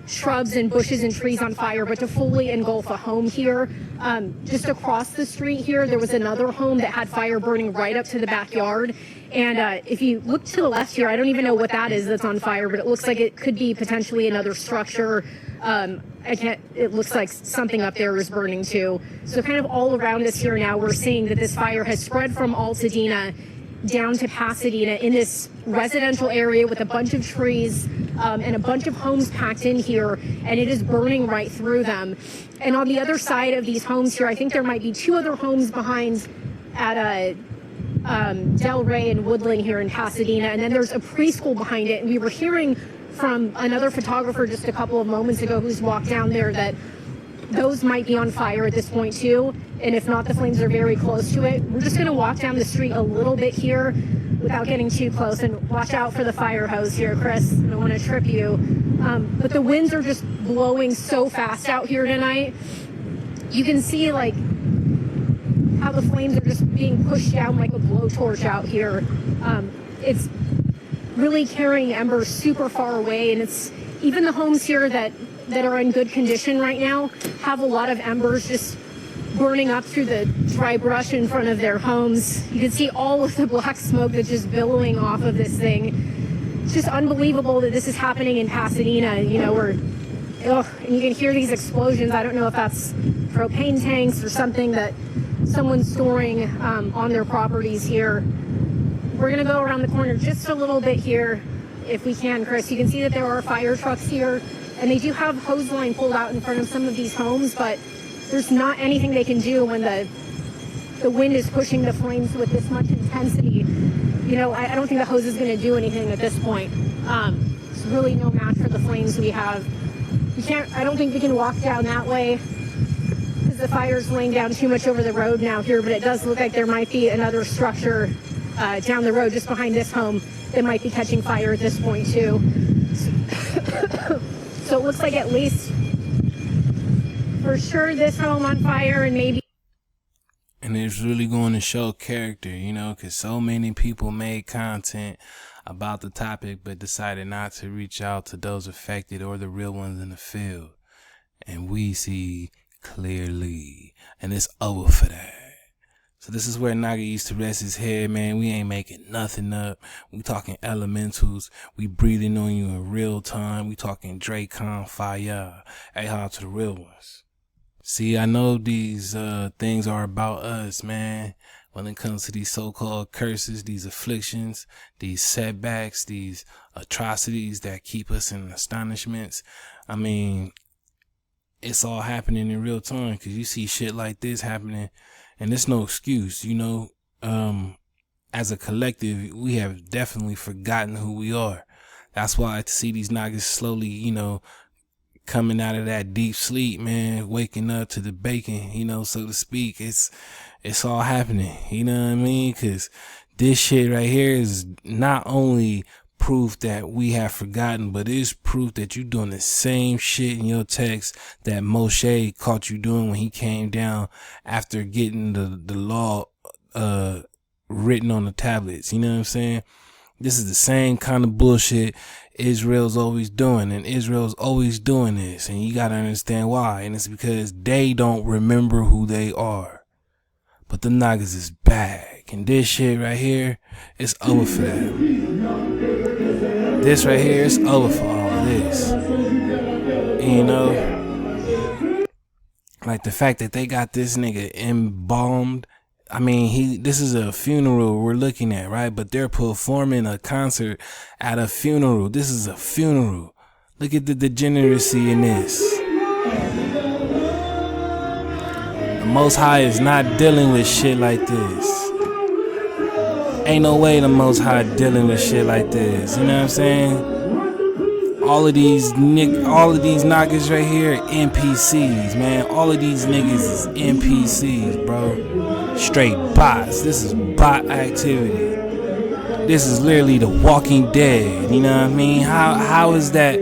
shrubs and bushes and trees on fire, but to fully engulf a home here. Just across the street here, there was another home that had fire burning right up to the backyard. And if you look to the left here, I don't even know what that is that's on fire, but it looks like it could be potentially another structure. It looks like something up there is burning too. So kind of all around us here now, we're seeing that this fire has spread from Altadena down to Pasadena in this residential area with a bunch of trees and a bunch of homes packed in here, and it is burning right through them. And on the other side of these homes here, I think there might be two other homes behind at Del Rey and Woodland here in Pasadena, and then there's a preschool behind it. And we were hearing from another photographer just a couple of moments ago who's walked down there that those might be on fire at this point too, and if not, the flames are very close to it. We're just going to walk down the street a little bit here without getting too close, and watch out for the fire hose here, Chris. I don't want to trip you. But the winds are just blowing so fast out here tonight. You can see like how the flames are just being pushed down like a blowtorch out here. It's really carrying embers super far away, and it's even the homes here that are in good condition right now have a lot of embers just burning up through the dry brush in front of their homes. You can see all of the black smoke that's just billowing off of this thing. It's just unbelievable that this is happening in Pasadena, and you can hear these explosions. I don't know if that's propane tanks or something that someone's storing on their properties here. We're gonna go around the corner just a little bit here if we can, Chris. You can see that there are fire trucks here, and they do have hose line pulled out in front of some of these homes, but there's not anything they can do when the wind is pushing the flames with this much intensity. I don't think the hose is going to do anything at this point. It's really no match for the flames we have. I don't think we can walk down that way because the fire's laying down too much over the road now here, but it does look like there might be another structure down the road just behind this home that might be catching fire at this point too. So it looks like at least for sure this home on fire, and maybe. And it's really going to show character, because so many people made content about the topic but decided not to reach out to those affected or the real ones in the field. And we see clearly, and it's over for that. So this is where Naga used to rest his head, man. We ain't making nothing up. We talking elementals. We breathing on you in real time. We talking Dracon fire. Hey, how to the real ones. See, I know these things are about us, man. When it comes to these so-called curses, these afflictions, these setbacks, these atrocities that keep us in astonishments. I mean, it's all happening in real time, because you see shit like this happening, and it's no excuse, As a collective, we have definitely forgotten who we are. That's why to see these Nagas slowly, coming out of that deep sleep, man, waking up to the bacon, so to speak. It's all happening, you know what I mean? Because this shit right here is not only proof that we have forgotten, but it's proof that you're doing the same shit in your text that Moshe caught you doing when he came down after getting the law written on the tablets. You know what I'm saying? This is the same kind of bullshit Israel's always doing, and Israel's always doing this, and you gotta understand why. And it's because they don't remember who they are. But the Nagas is back, and this shit right here, it's over for them. This right here, it's over for all of this. Like the fact that they got this nigga embalmed. I mean, this is a funeral we're looking at, right? But they're performing a concert at a funeral. This is a funeral. Look at the degeneracy in this. The Most High is not dealing with shit like this. Ain't no way the Most High dealing with shit like this. You know what I'm saying? All of these Nagas right here, NPCs, man. All of these niggas is NPCs, bro. Straight bots. This is bot activity. This is literally the Walking Dead. You know what I mean? How is that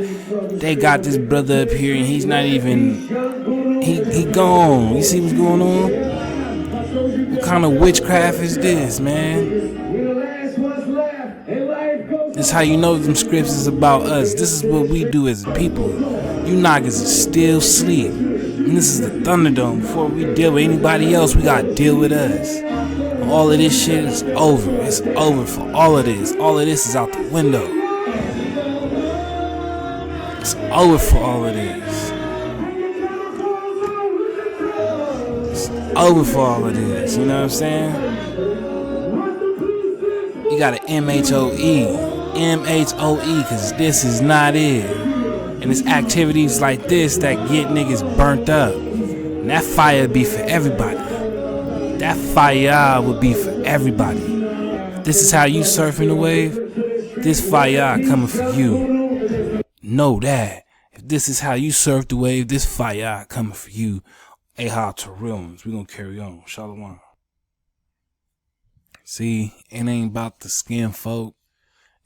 they got this brother up here and he's not even he gone? You see what's going on? What kind of witchcraft is this, man? This is how you know them scripts is about us. This is what we do as a people. You Nagas is still asleep. And this is the Thunderdome. Before we deal with anybody else, we gotta deal with us. All of this shit is over. It's over for all of this. All of this is out the window. It's over for all of this. It's over for all of this. You know what I'm saying? You gotta MHOE, cause this is not it. And it's activities like this that get niggas burnt up. And that fire be for everybody. That fire would be for everybody. This is how you surfing the wave. This fire coming for you. Know that. If this is how you surf the wave, this fire coming for you. Aha to real ones. We gonna carry on. Shalom. See, it ain't about the skin folk.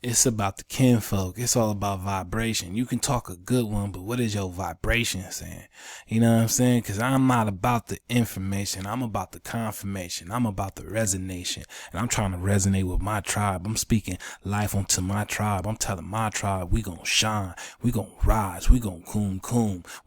It's about the kinfolk. It's all about vibration. You can talk a good one, but what is your vibration saying? You know what I'm saying? Because I'm not about the information. I'm about the confirmation. I'm about the resonation. And I'm trying to resonate with my tribe. I'm speaking life onto my tribe. I'm telling my tribe, we gonna shine. We gonna rise. We gonna coom.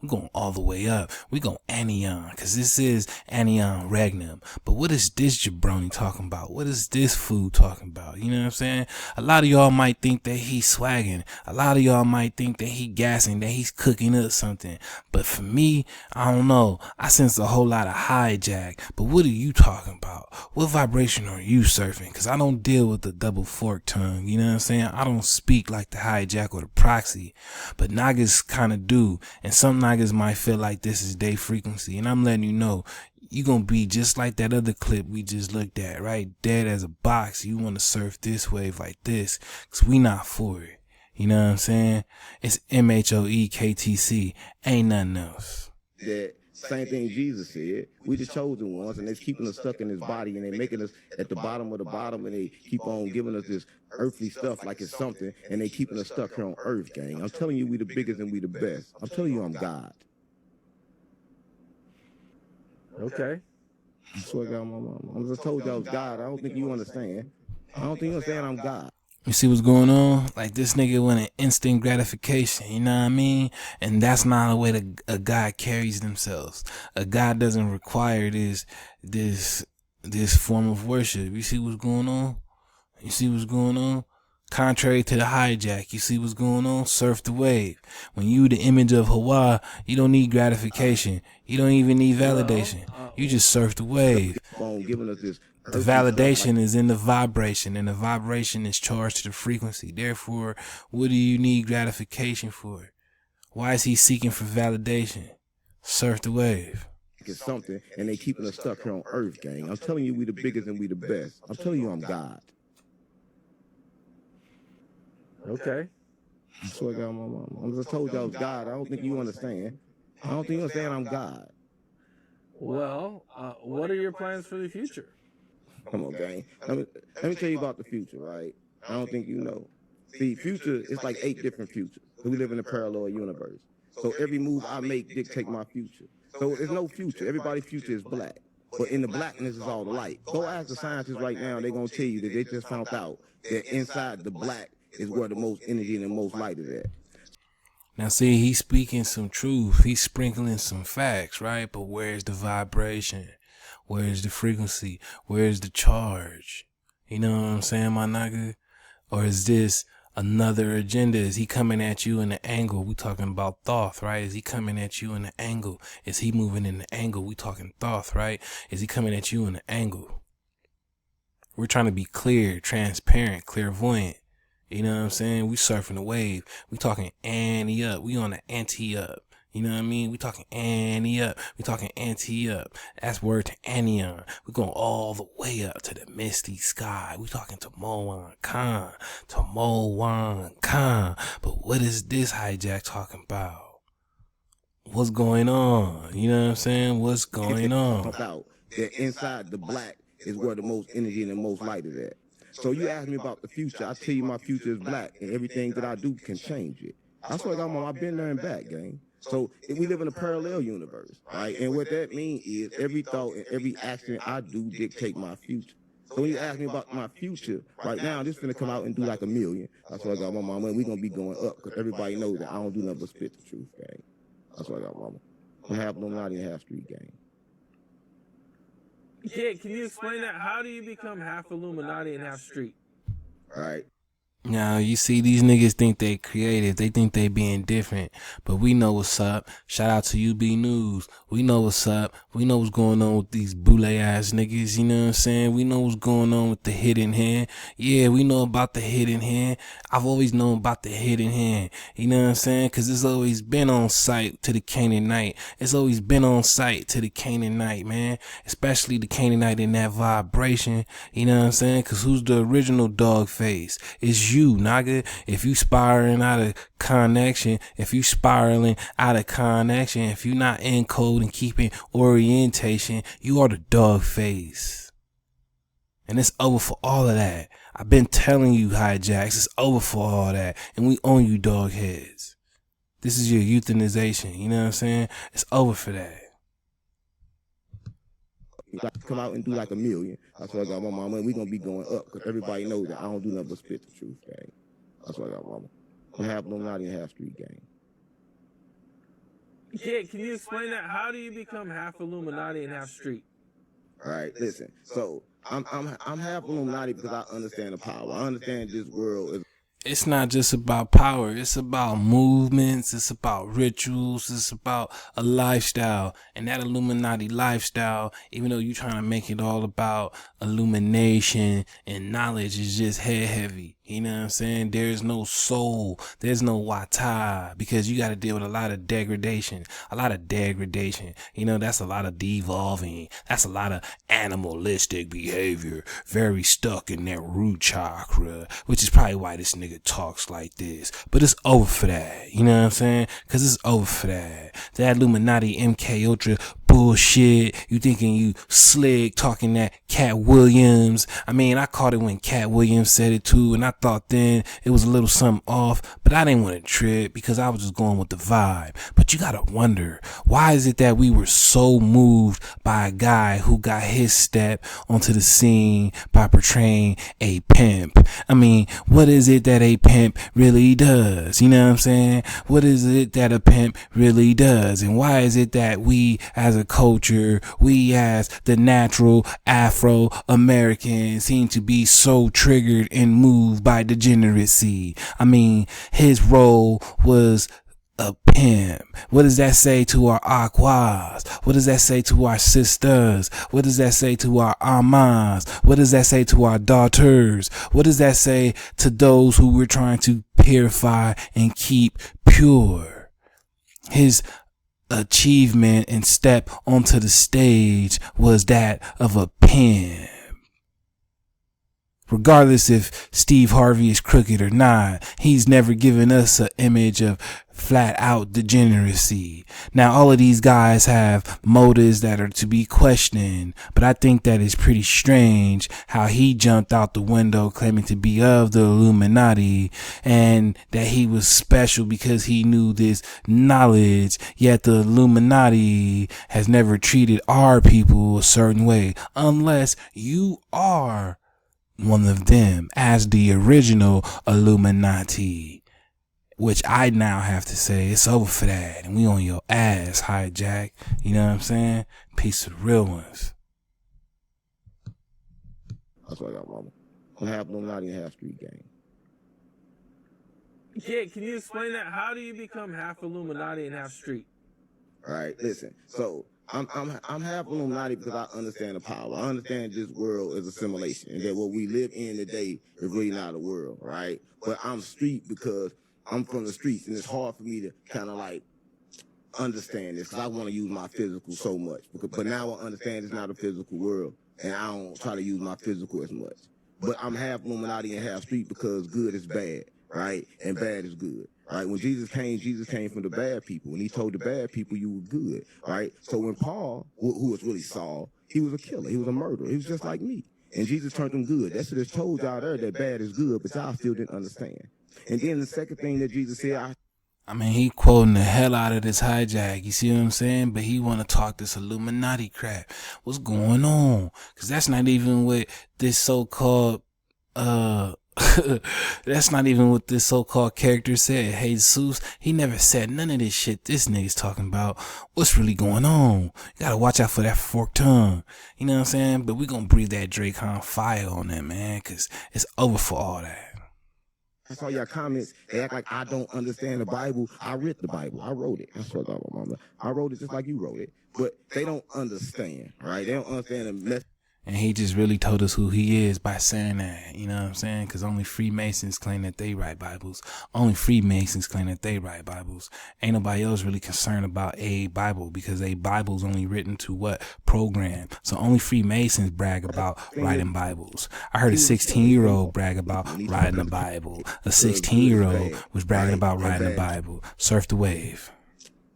We going all the way up. We gonna anion. Because this is anion regnum. But what is this jabroni talking about? What is this food talking about? You know what I'm saying? A lot of y'all might think that he's swagging. A lot of y'all might think that he gassing, that he's cooking up something. But for me, I don't know. I sense a whole lot of hijack. But what are you talking about? What vibration are you surfing? Because I don't deal with the double fork tongue. You know what I'm saying? I don't speak like the hijack or the proxy. But Nagas kind of do. And some Nagas might feel like this is their frequency. And I'm letting you know, you gonna be just like that other clip we just looked at, right? Dead as a box. You want to surf this wave like this, cause we not for it. You know what I'm saying? It's MHOEKTC. Ain't nothing else. That same thing Jesus said. We the chosen ones, and they're keeping us stuck in this body, and they making us at the bottom of the bottom, and they keep on giving us this earthly stuff like it's something, and they keeping us stuck here on earth, gang. I'm telling you, we the biggest and we the best. I'm telling you, I'm God. Okay. I swear to God, my mama. I just told y'all I was God. I don't think you understand. I don't think you understand I'm God. You see what's going on? Like, this nigga wanted instant gratification, you know what I mean? And that's not the way that a God carries themselves. A God doesn't require this form of worship. You see what's going on? You see what's going on? Contrary to the hijack, you see what's going on? Surf the wave. When you the image of Hawaii, you don't need gratification. You don't even need validation. You just surf the wave. The validation is in the vibration, and the vibration is charged to the frequency. Therefore, what do you need gratification for? Why is he seeking for validation? Surf the wave. It's something, and they keeping us stuck here on earth, gang. I'm telling you, we the biggest and we the best. I'm telling you, I'm God. Okay. I swear to God, my mama. I just told y'all I was God. I don't think you understand. I don't think you understand I'm God. Well, what are your plans for the future? Come on, gang. Let me tell you about the future, right? I don't think you know. See, future is like 8 different futures. We live in a parallel universe. So every move I make dictate my future. So there's no future. Everybody's future is black. But in the blackness is all the light. Go ask the scientists right now. They're going to tell you that they just found out that inside the black is where the most energy and the most light is at. Now see, he's speaking some truth. He's sprinkling some facts, right? But where's the vibration? Where's the frequency? Where's the charge? You know what I'm saying, my Naga? Or is this another agenda? Is he coming at you in an angle? We talking about thought, right? Is he coming at you in an angle? Is he moving in the angle? We talking thought, right? Is he coming at you in an angle? We're trying to be clear, transparent, clairvoyant. You know what I'm saying? We surfing the wave. We talking ante up. We on the ante up. You know what I mean? We talking ante up. We talking ante up. That's word to anion. We going all the way up to the misty sky. We talking to Moan Khan. To Moan Khan. But what is this hijack talking about? What's going on? You know what I'm saying? What's going on? About that inside the black is where the most energy and the most light is at. So you ask me about the future, I tell you my future is black, and everything that I do can change it. I swear to God, Mom, I've been there and back, gang. So we live in a parallel universe, right? And what that means is every thought and every action I do dictate my future. So when you ask me about my future, right now, this finna come out and do like 1 million. That's what I got my mama, and we gonna be going up, because everybody knows that I don't do nothing but spit the truth, gang. That's what I got mama. I'm half Illuminati and half street, gang. Yeah, can you explain that? How do you become half Illuminati and half street? All right. Now, you see, these niggas think they creative. They think they being different. But we know what's up. Shout out to UB News. We know what's up. We know what's going on with these boule ass niggas. You know what I'm saying? We know what's going on with the hidden hand. Yeah, we know about the hidden hand. I've always known about the hidden hand. You know what I'm saying? Because it's always been on site to the Canaanite. It's always been on site to the Canaanite, man. Especially the Canaanite in that vibration. You know what I'm saying? Because who's the original dog face? It's you, Naga. If you spiraling out of connection, if you not in code and keeping orientation, you are the dog face. And it's over for all of that. I've been telling you, hijacks, it's over for all that. And we own you, dog heads. This is your euthanization. You know what I'm saying? It's over for that. Like come out and do like 1 million. That's what I got my mama, and we gonna be going up, because everybody knows that I don't do nothing but spit the truth, gang. That's what I got mama. I'm half Illuminati and half street, gang. Yeah, can you explain that? How do you become half Illuminati and half street? All right, listen. So I'm half Illuminati because I understand the power. I understand this world is. It's not just about power. It's about movements. It's about rituals. It's about a lifestyle. And that Illuminati lifestyle, even though you're trying to make it all about illumination and knowledge, is just head heavy. You know what I'm saying? There's no soul. There's no wata, because you got to deal with a lot of degradation. You know, that's a lot of devolving. That's a lot of animalistic behavior. Very stuck in that root chakra, which is probably why this nigga talks like this. But it's over for that. You know what I'm saying? Because it's over for that. That Illuminati MK Ultra bullshit. You thinking you slick talking that Cat Williams. I mean, I caught it when Cat Williams said it too, and I thought then it was a little something off, but I didn't want to trip because I was just going with the vibe. But you gotta wonder, why is it that we were so moved by a guy who got his step onto the scene by portraying a pimp? I mean, what is it that a pimp really does? You know what I'm saying? What is it that a pimp really does? And why is it that we as a culture, we as the natural Afro-Americans seem to be so triggered and moved by degeneracy? I mean, his role was a pimp. What does that say to our aquas? What does that say to our sisters? What does that say to our ammas? What does that say to our daughters? What does that say to those who we're trying to purify and keep pure? His achievement and step onto the stage was that of a pimp. Regardless if Steve Harvey is crooked or not, he's never given us an image of flat out degeneracy. Now, all of these guys have motives that are to be questioned, but I think that is pretty strange how he jumped out the window claiming to be of the Illuminati and that he was special because he knew this knowledge, yet the Illuminati has never treated our people a certain way unless you are one of them as the original Illuminati, which I now have to say it's over for that, and we on your ass, hijack. You know what I'm saying? Peace of the real ones. That's what I got, mama. I'm half Illuminati and half street, gang. Yeah, can you explain that? How do you become half Illuminati and half street? All right, listen. So I'm half Illuminati because I understand the power. I understand this world is a simulation, and that what we live in today is really not a world, right? But I'm street because I'm from the streets, and it's hard for me to kind of like understand this because I want to use my physical so much. But now I understand it's not a physical world, and I don't try to use my physical as much. But I'm half Illuminati and half street because good is bad, right? And bad is good. Right? When Jesus came from the bad people, and he told the bad people you were good, right? So when Paul, who was really Saul, he was a killer, he was a murderer, he was just like me. And Jesus turned him good. That's what it told y'all there, that bad is good, but y'all still didn't understand. And then the second thing that Jesus said, I mean, he quoting the hell out of this hijack. You see what I'm saying? But he want to talk this Illuminati crap. What's going on? Because that's not even what this so-called, that's not even what this so-called character said. Jesus, he never said none of this shit this nigga's talking about. What's really going on? You gotta watch out for that forked tongue. You know what I'm saying? But we gonna breathe that Dracon fire on them, man, because it's over for all that. I saw your comments. They act like I don't understand the Bible. I read the Bible. I wrote it. I swear to God, mama. I wrote it just like you wrote it. But they don't understand, right? They don't understand the message. And he just really told us who he is by saying that, you know what I'm saying? Because only Freemasons claim that they write Bibles. Only Freemasons claim that they write Bibles. Ain't nobody else really concerned about a Bible, because a Bible's only written to what? Program. So only Freemasons brag about writing Bibles. I heard a 16-year-old brag about writing a Bible. A 16-year-old was bragging about writing a Bible. Surf the wave.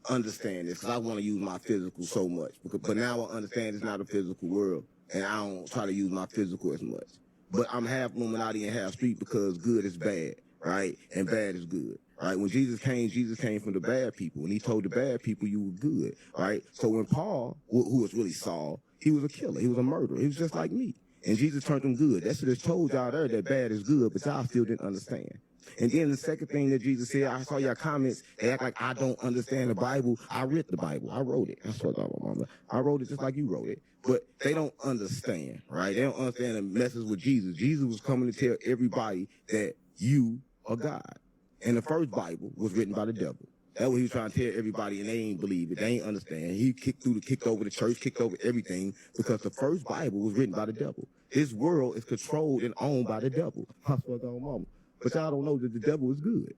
Understand this, because I want to use my physical so much. But now I understand it's not a physical world. And I don't try to use my physical as much. But I'm half Illuminati and half street, because good is bad, right? And bad is good, right? When Jesus came from the bad people. And he told the bad people you were good, right? So when Paul, who was really Saul, he was a killer. He was a murderer. He was just like me. And Jesus turned him good. That should have told y'all there that bad is good, but y'all still didn't understand. And then the second thing that Jesus said, I saw your comments, they act like I don't understand the Bible. I read the Bible. I wrote it. I swear to God, mama. I wrote it just like you wrote it. But they don't understand, right? They don't understand the message with Jesus. Jesus was coming to tell everybody that you are God. And the first Bible was written by the devil. That's what he was trying to tell everybody, and they ain't believe it. They ain't understand. He kicked over the church, kicked over everything, because the first Bible was written by the devil. This world is controlled and owned by the devil. I swear to God, mama. But y'all don't know that the devil is good.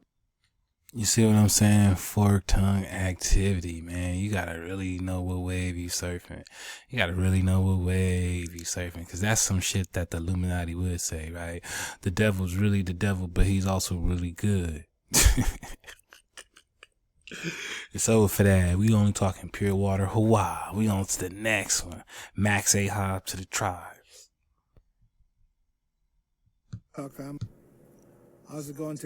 You see what I'm saying? Fork tongue activity, man. You gotta really know what wave you surfing. You gotta really know what wave you surfing, because that's some shit that the Illuminati would say, right? The devil's really the devil, but he's also really good. It's over for that. We only talking pure water. Hawaii. We on to the next one. Max A-Hop to the tribes. How's it going?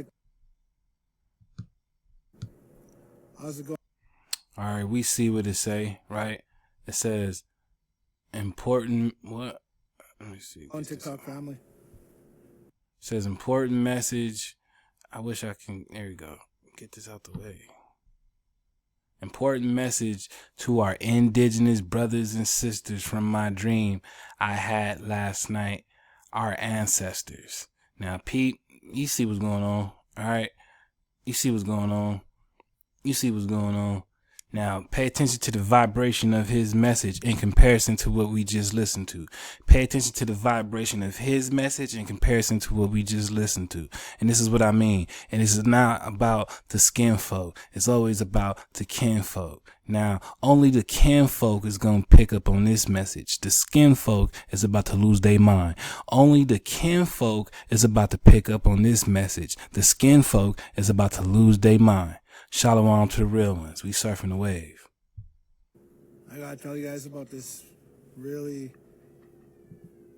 All right, we see what it say, right? It says important. What? Let me see. On TikTok family. It says important message. I wish I can. There you go. Get this out the way. Important message to our indigenous brothers and sisters from my dream I had last night. Our ancestors. Now, Pete, you see what's going on. All right. You see what's going on. You see what's going on. Now, pay attention to the vibration of his message in comparison to what we just listened to. Pay attention to the vibration of his message in comparison to what we just listened to. And this is what I mean. And this is not about the skin folk. It's always about the kin folk. Now, only the kin folk is going to pick up on this message. The skin folk is about to lose their mind. Only the kin folk is about to pick up on this message. The skin folk is about to lose their mind. Shalom to the real ones. We surfing the wave. I gotta tell you guys about this really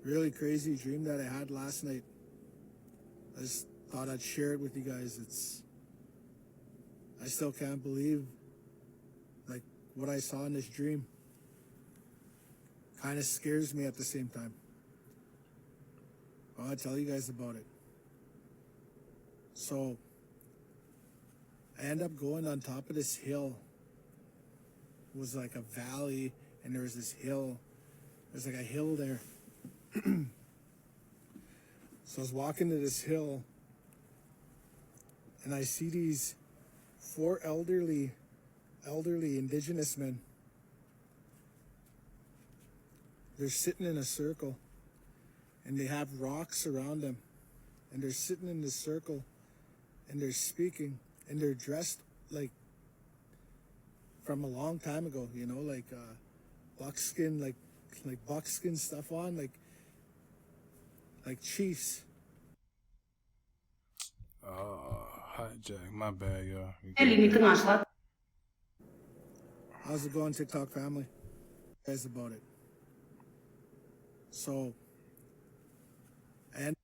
crazy dream that I had last night. I just thought I'd share it with you guys. I still can't believe like what I saw in this dream. Kind of scares me at the same time. I'll tell you guys about it. So I end up going on top of this hill. It was like a valley, and there was this hill. There's like a hill there. So I was walking to this hill, and I see these 4 elderly indigenous men. They're sitting in a circle, and they have rocks around them, and they're sitting in this circle, and they're speaking. And they're dressed like from a long time ago, you know, like buckskin, like buckskin stuff on, like chiefs. Oh, hijack. My bad, y'all. How's it going, TikTok family? Guys about it. So, and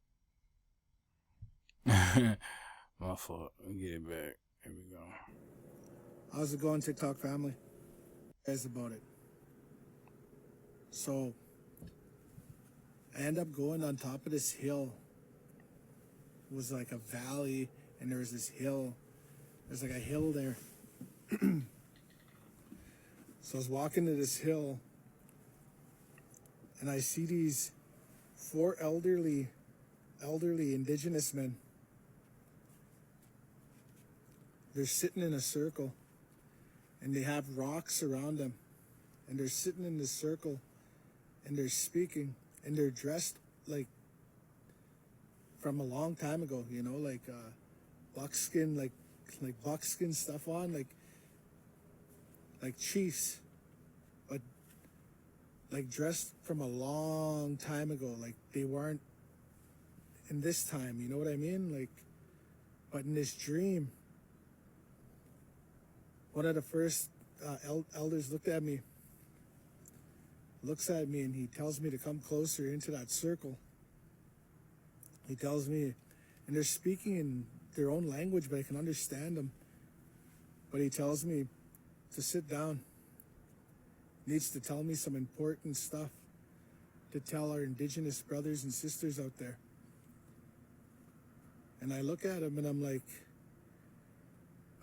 my fault. Let me get it back. Here we go. How's it going, TikTok family? Guys about it. So I end up going on top of this hill. It was like a valley, and there was this hill. There's like a hill there. So I was walking to this hill, and I see these 4 elderly Indigenous men. They're sitting in a circle, and they have rocks around them, and they're sitting in this circle, and they're speaking, and they're dressed like from a long time ago, you know, like buckskin, like buckskin stuff on, like chiefs, but like dressed from a long time ago, like they weren't in this time, you know what I mean? Like, but in this dream, one of the first elders looks at me, and he tells me to come closer into that circle. He tells me, and they're speaking in their own language, but I can understand them. But he tells me to sit down. He needs to tell me some important stuff to tell our Indigenous brothers and sisters out there. And I look at him and I'm like,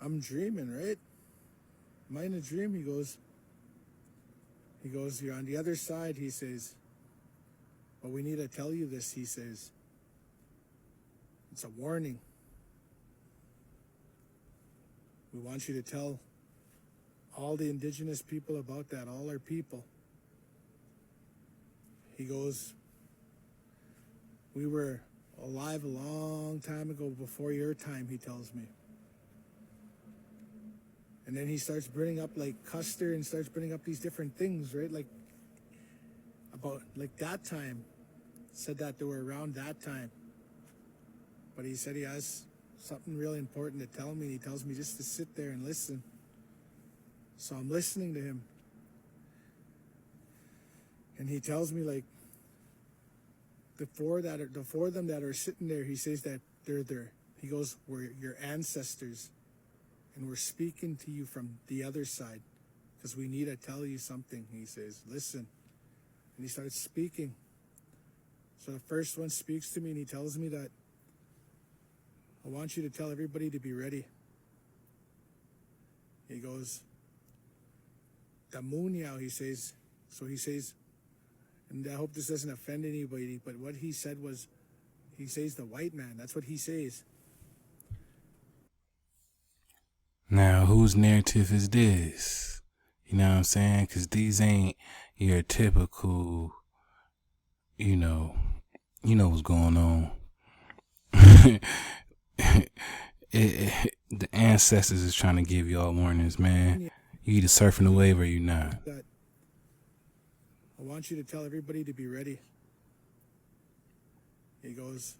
I'm dreaming, right? Am I in a dream? He goes, you're on the other side, he says. But we need to tell you this, he says. It's a warning. We want you to tell all the Indigenous people about that, all our people. He goes, we were alive a long time ago before your time, he tells me. And then he starts bringing up like Custer and starts bringing up these different things, right? Like about like that time. Said that they were around that time. But he said he has something really important to tell me. And he tells me just to sit there and listen. So I'm listening to him. And he tells me like the four of them that are sitting there, he says that they're there. He goes, we're your ancestors. And we're speaking to you from the other side because we need to tell you something, he says. Listen. And he starts speaking. So the first one speaks to me and he tells me that I want you to tell everybody to be ready. He goes, the Munyao, he says. So he says, and I hope this doesn't offend anybody, but what he said was, he says the white man. That's what he says. Now, whose narrative is this? You know what I'm saying? Because these ain't your typical, you know what's going on. The ancestors is trying to give y'all warnings, man. You either surfing the wave or you not. I want you to tell everybody to be ready. He goes,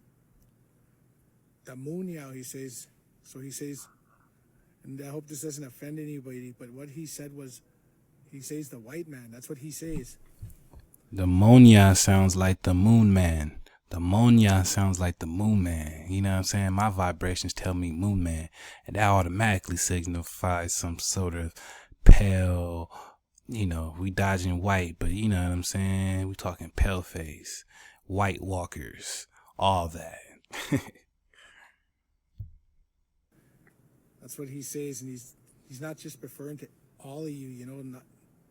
the Munyao, he says. So he says, and I hope this doesn't offend anybody, but what he said was, he says the white man. That's what he says. The Monya sounds like the moon man. The Monya sounds like the moon man. You know what I'm saying? My vibrations tell me moon man. And that automatically signifies some sort of pale, we dodging white, but you know what I'm saying? We talking pale face, white walkers, all that. That's what he says, and he's not just referring to all of you,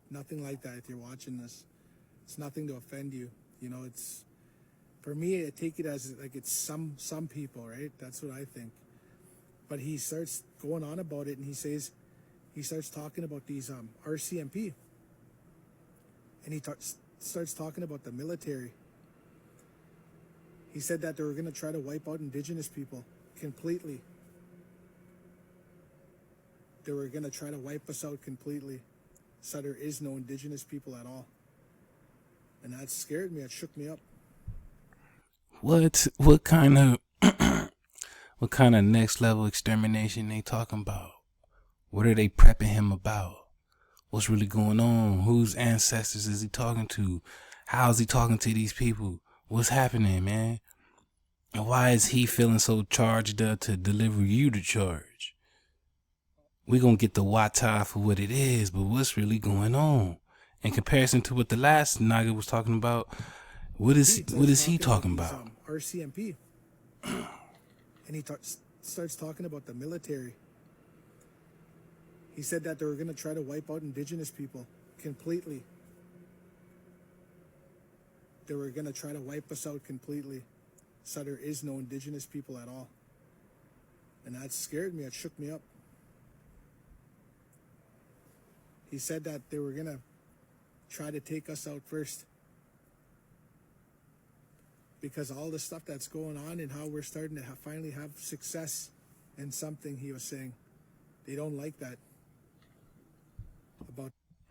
nothing like that. If you're watching this, it's nothing to offend you. It's, for me, I take it as like it's some people, right? That's what I think. But he starts going on about it, and he starts talking about these RCMP, and he starts talking about the military. He said that they were going to try to wipe out Indigenous people completely. They were going to try to wipe us out completely. So there is no Indigenous people at all. And that scared me. It shook me up. What kind of next level extermination they talking about? What are they prepping him about? What's really going on? Whose ancestors is he talking to? How is he talking to these people? What's happening, man? And why is he feeling so charged up to deliver you the charge? we gonna get the Wata for what it is, but what's really going on in comparison to what the last Naga was talking about? What is he talking about? RCMP, and he starts talking about the military. He said that they were going to try to wipe out indigenous people completely. They were going to try to wipe us out completely, so there is no indigenous people at all. And that scared me. It shook me up. He said that they were going to try to take us out first, because all the stuff that's going on and how we're starting to finally have success in something, he was saying. They don't like that.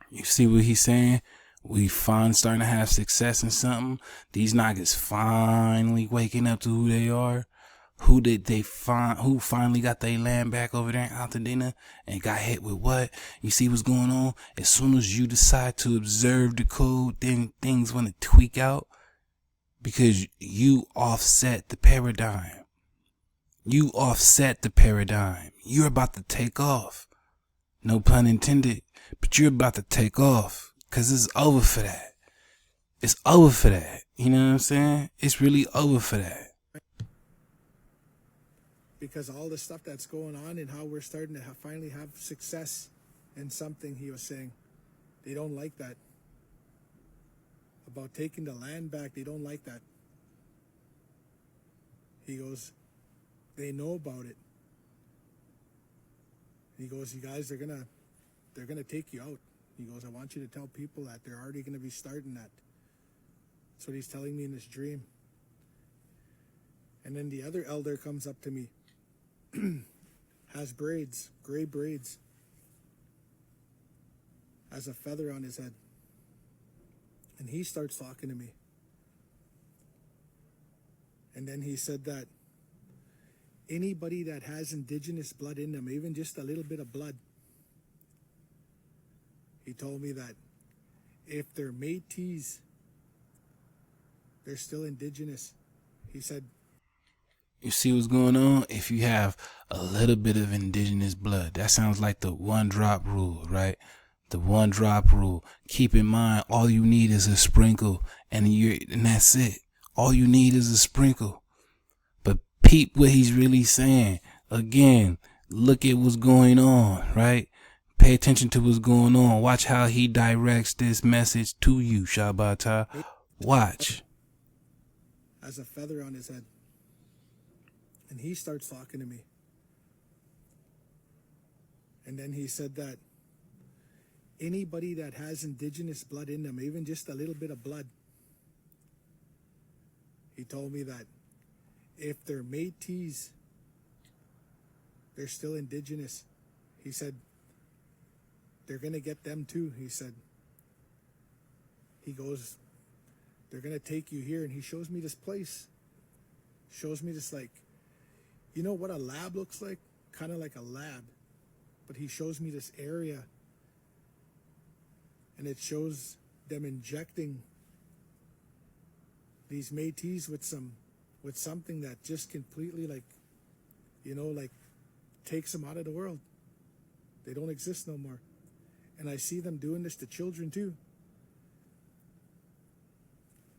You see what he's saying? We starting to have success in something. These Nagas finally waking up to who they are. Who did they find? Who finally got their land back over there in Altadena and got hit with what? You see what's going on? As soon as you decide to observe the code, then things want to tweak out, because you offset the paradigm. You offset the paradigm. You're about to take off. No pun intended, but you're about to take off, because it's over for that. It's over for that. You know what I'm saying? It's really over for that. Because all the stuff that's going on and how we're starting to finally have success in something, he was saying. They don't like that. About taking the land back, they don't like that. He goes, they know about it. He goes, you guys, they're gonna take you out. He goes, I want you to tell people that they're already gonna be starting that. That's what he's telling me in this dream. And then the other elder comes up to me, has braids, gray braids, has a feather on his head. And he starts talking to me. And then he said that anybody that has indigenous blood in them, even just a little bit of blood, he told me that if they're Métis, they're still indigenous. He said, you see what's going on? If you have a little bit of indigenous blood, that sounds like the 1-drop rule, right? The 1-drop rule. Keep in mind, all you need is a sprinkle, and that's it. All you need is a sprinkle. But peep what he's really saying. Again, look at what's going on, right? Pay attention to what's going on. Watch how he directs this message to you, Shabata. Watch. Has a feather on his head. And he starts talking to me. And then he said that anybody that has indigenous blood in them, even just a little bit of blood, he told me that if they're Métis, they're still indigenous. He said, they're going to get them too, he said. He goes, they're going to take you here. And he shows me this place. Shows me this, like, you know what a lab looks like? Kind of like a lab. But he shows me this area. And it shows them injecting these Métis with something that just completely, like, you know, like takes them out of the world. They don't exist no more. And I see them doing this to children too.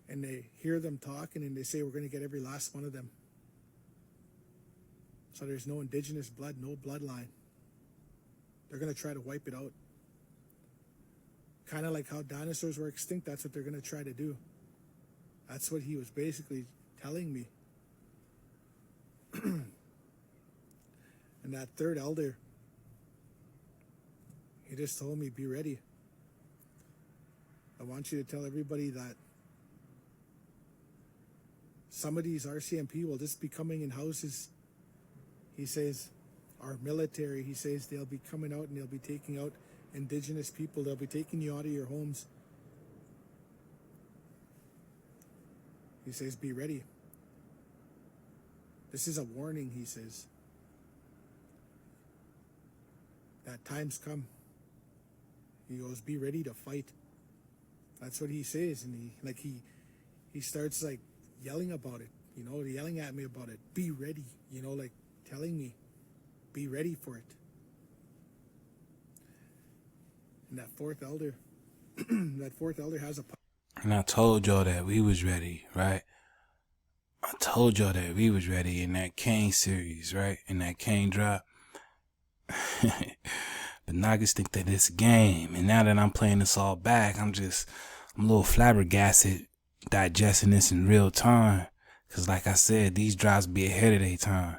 And they hear them talking and they say, we're going to get every last one of them. So there's no indigenous blood, no bloodline. They're going to try to wipe it out. Kind of like how dinosaurs were extinct, that's what they're going to try to do. That's what he was basically telling me. And that third elder, he just told me, be ready. I want you to tell everybody that some of these RCMP will just be coming in houses. He says, our military, he says, they'll be coming out and they'll be taking out indigenous people. They'll be taking you out of your homes. He says, be ready. This is a warning, he says. That time's come. He goes, be ready to fight. That's what he says. And he starts like yelling about it, you know, yelling at me about it. Be ready, you know, like telling me, be ready for it. And that fourth elder, that fourth elder has a pipe. And I told y'all that we was ready, right? I told y'all that we was ready in that Kane series, right? In that Kane drop. The Nagas think that it's a game. And now that I'm playing this all back, I'm a little flabbergasted digesting this in real time. Cause like I said, these drops be ahead of their time.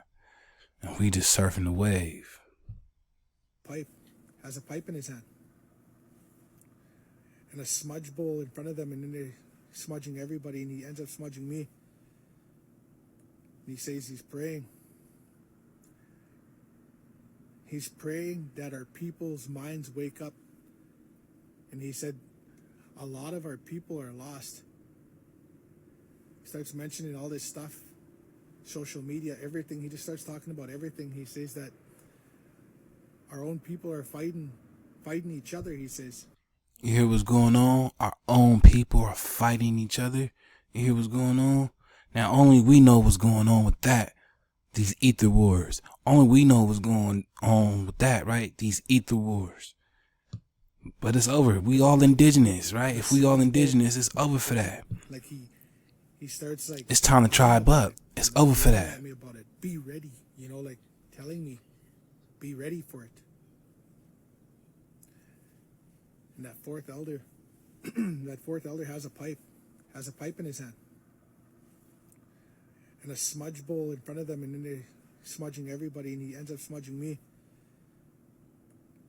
And we just surfing the wave. Pipe has a pipe in his hand. And a smudge bowl in front of them, and then they're smudging everybody, and he ends up smudging me. And he says he's praying. He's praying that our people's minds wake up. And he said, a lot of our people are lost. He starts mentioning all this stuff, social media, everything. He just starts talking about everything. He says that our own people are fighting each other, he says. You hear what's going on? Our own people are fighting each other. You hear what's going on? Now, only we know what's going on with that. These ether wars. Only we know what's going on with that, right? These ether wars. But it's over. We all indigenous, right? If we all indigenous, it's over for that. Like he starts like, it's time to tribe up. It's over for that. Me about it. Be ready, like telling me, be ready for it. And that fourth elder, has a pipe in his hand. And a smudge bowl in front of them, and then they're smudging everybody, and he ends up smudging me.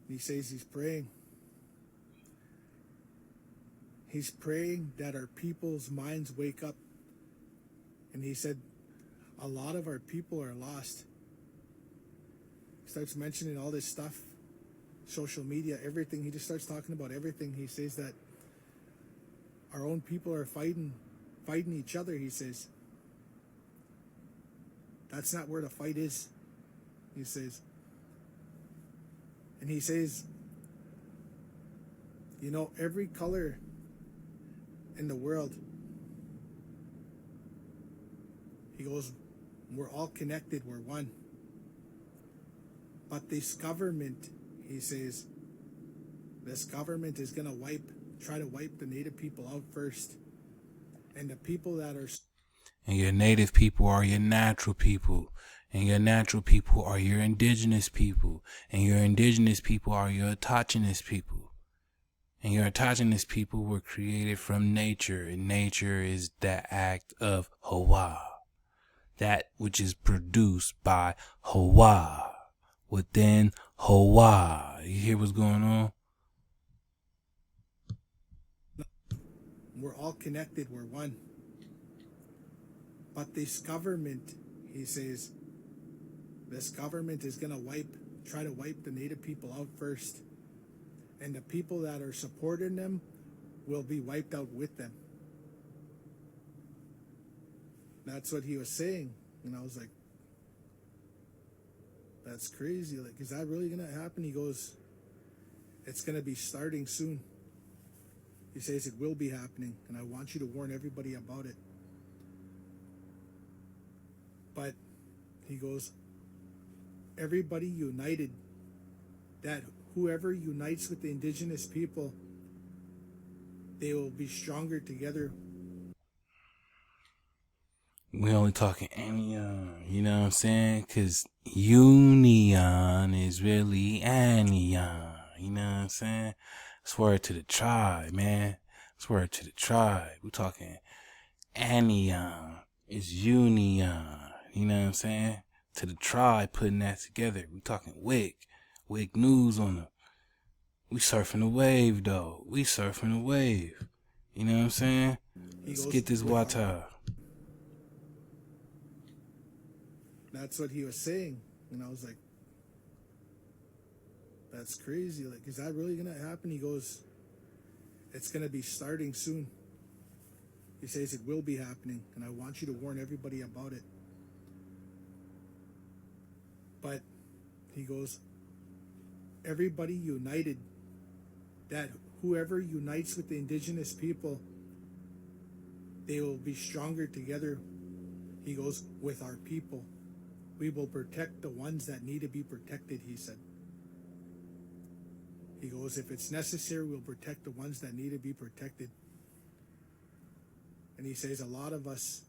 And he says he's praying. He's praying that our people's minds wake up. And he said, a lot of our people are lost. He starts mentioning all this stuff, social media, everything. He just starts talking about everything. He says that our own people are fighting each other, he says. That's not where the fight is, he says. And he says, every color in the world, he goes, we're all connected, we're one. But this government, he says, this government is going to try to wipe the native people out first. And the people that are... And your native people are your natural people. And your natural people are your indigenous people. And your indigenous people are your autochthonous people. And your autochthonous people were created from nature. And nature is the act of Hawa. That which is produced by Hawa. Within Hawa. You hear what's going on? We're all connected, we're one. But this government, he says, this government is going to try to wipe the native people out first. And the people that are supporting them will be wiped out with them. That's what he was saying. And I was like, that's crazy. Like, is that really going to happen? He goes, it's going to be starting soon. He says it will be happening, and I want you to warn everybody about it. But he goes, everybody united, that whoever unites with the indigenous people, they will be stronger together. We only talking anion, you know what I'm saying? Cause union is really anion, you know what I'm saying? Swear to the tribe, man. Swear to the tribe. We talking anion is union, you know what I'm saying? To the tribe putting that together. We talking Wick News on them. We surfing the wave though. We surfing the wave. You know what I'm saying? Let's get this water. That's what he was saying. And I was like, that's crazy. Like, is that really going to happen? He goes, it's going to be starting soon. He says it will be happening, and I want you to warn everybody about it. But he goes, everybody united, that whoever unites with the indigenous people, they will be stronger together. He goes, with our people. We will protect the ones that need to be protected, he said. He goes, if it's necessary, we'll protect the ones that need to be protected. And he says, a lot of us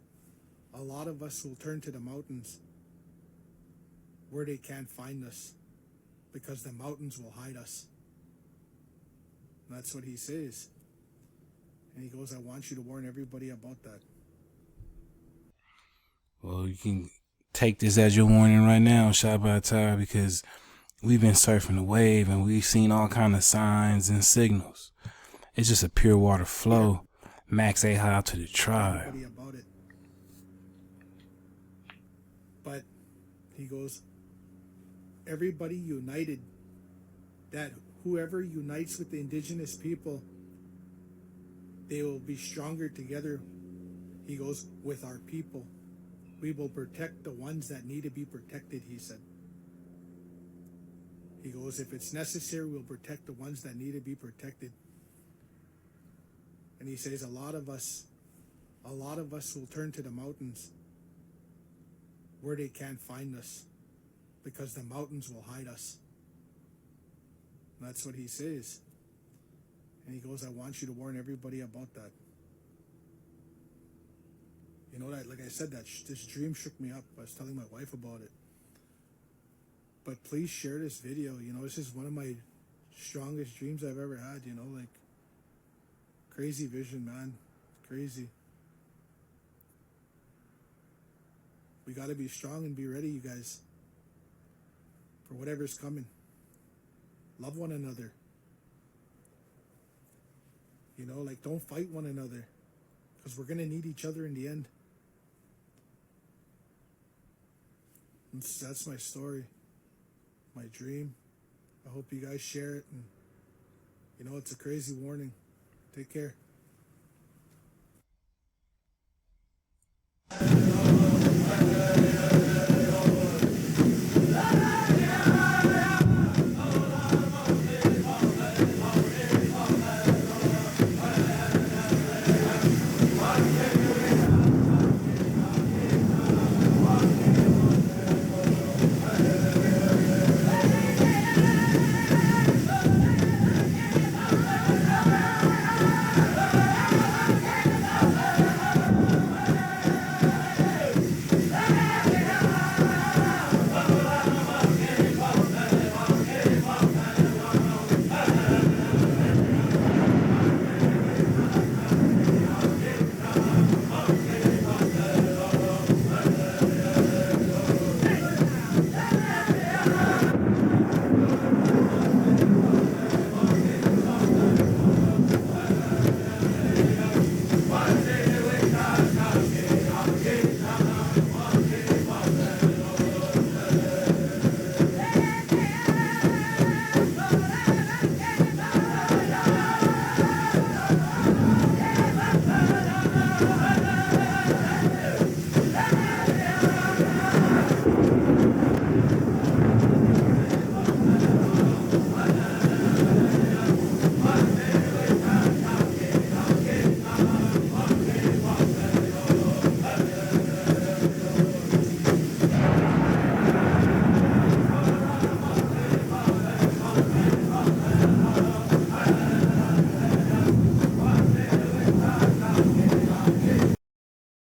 will turn to the mountains where they can't find us because the mountains will hide us. And that's what he says. And he goes, I want you to warn everybody about that. Well, you can take this as your warning right now, Shabbatai, because we've been surfing the wave and we've seen all kind of signs and signals. It's just a pure water flow. Max A high to the tribe. Everybody about it. But he goes, everybody united, that whoever unites with the indigenous people, they will be stronger together. He goes, with our people. We will protect the ones that need to be protected, he said. He goes, if it's necessary, we'll protect the ones that need to be protected. And he says, a lot of us will turn to the mountains where they can't find us because the mountains will hide us. And that's what he says. And he goes, I want you to warn everybody about that. You know, that, like I said, this dream shook me up. I was telling my wife about it. But please share this video. You know, this is one of my strongest dreams I've ever had, you know, like crazy vision, man. Crazy. We got to be strong and be ready, you guys, for whatever's coming. Love one another. You know, like, don't fight one another, because we're going to need each other in the end. That's my story, my dream. I hope you guys share it. And, you know, it's a crazy warning. Take care.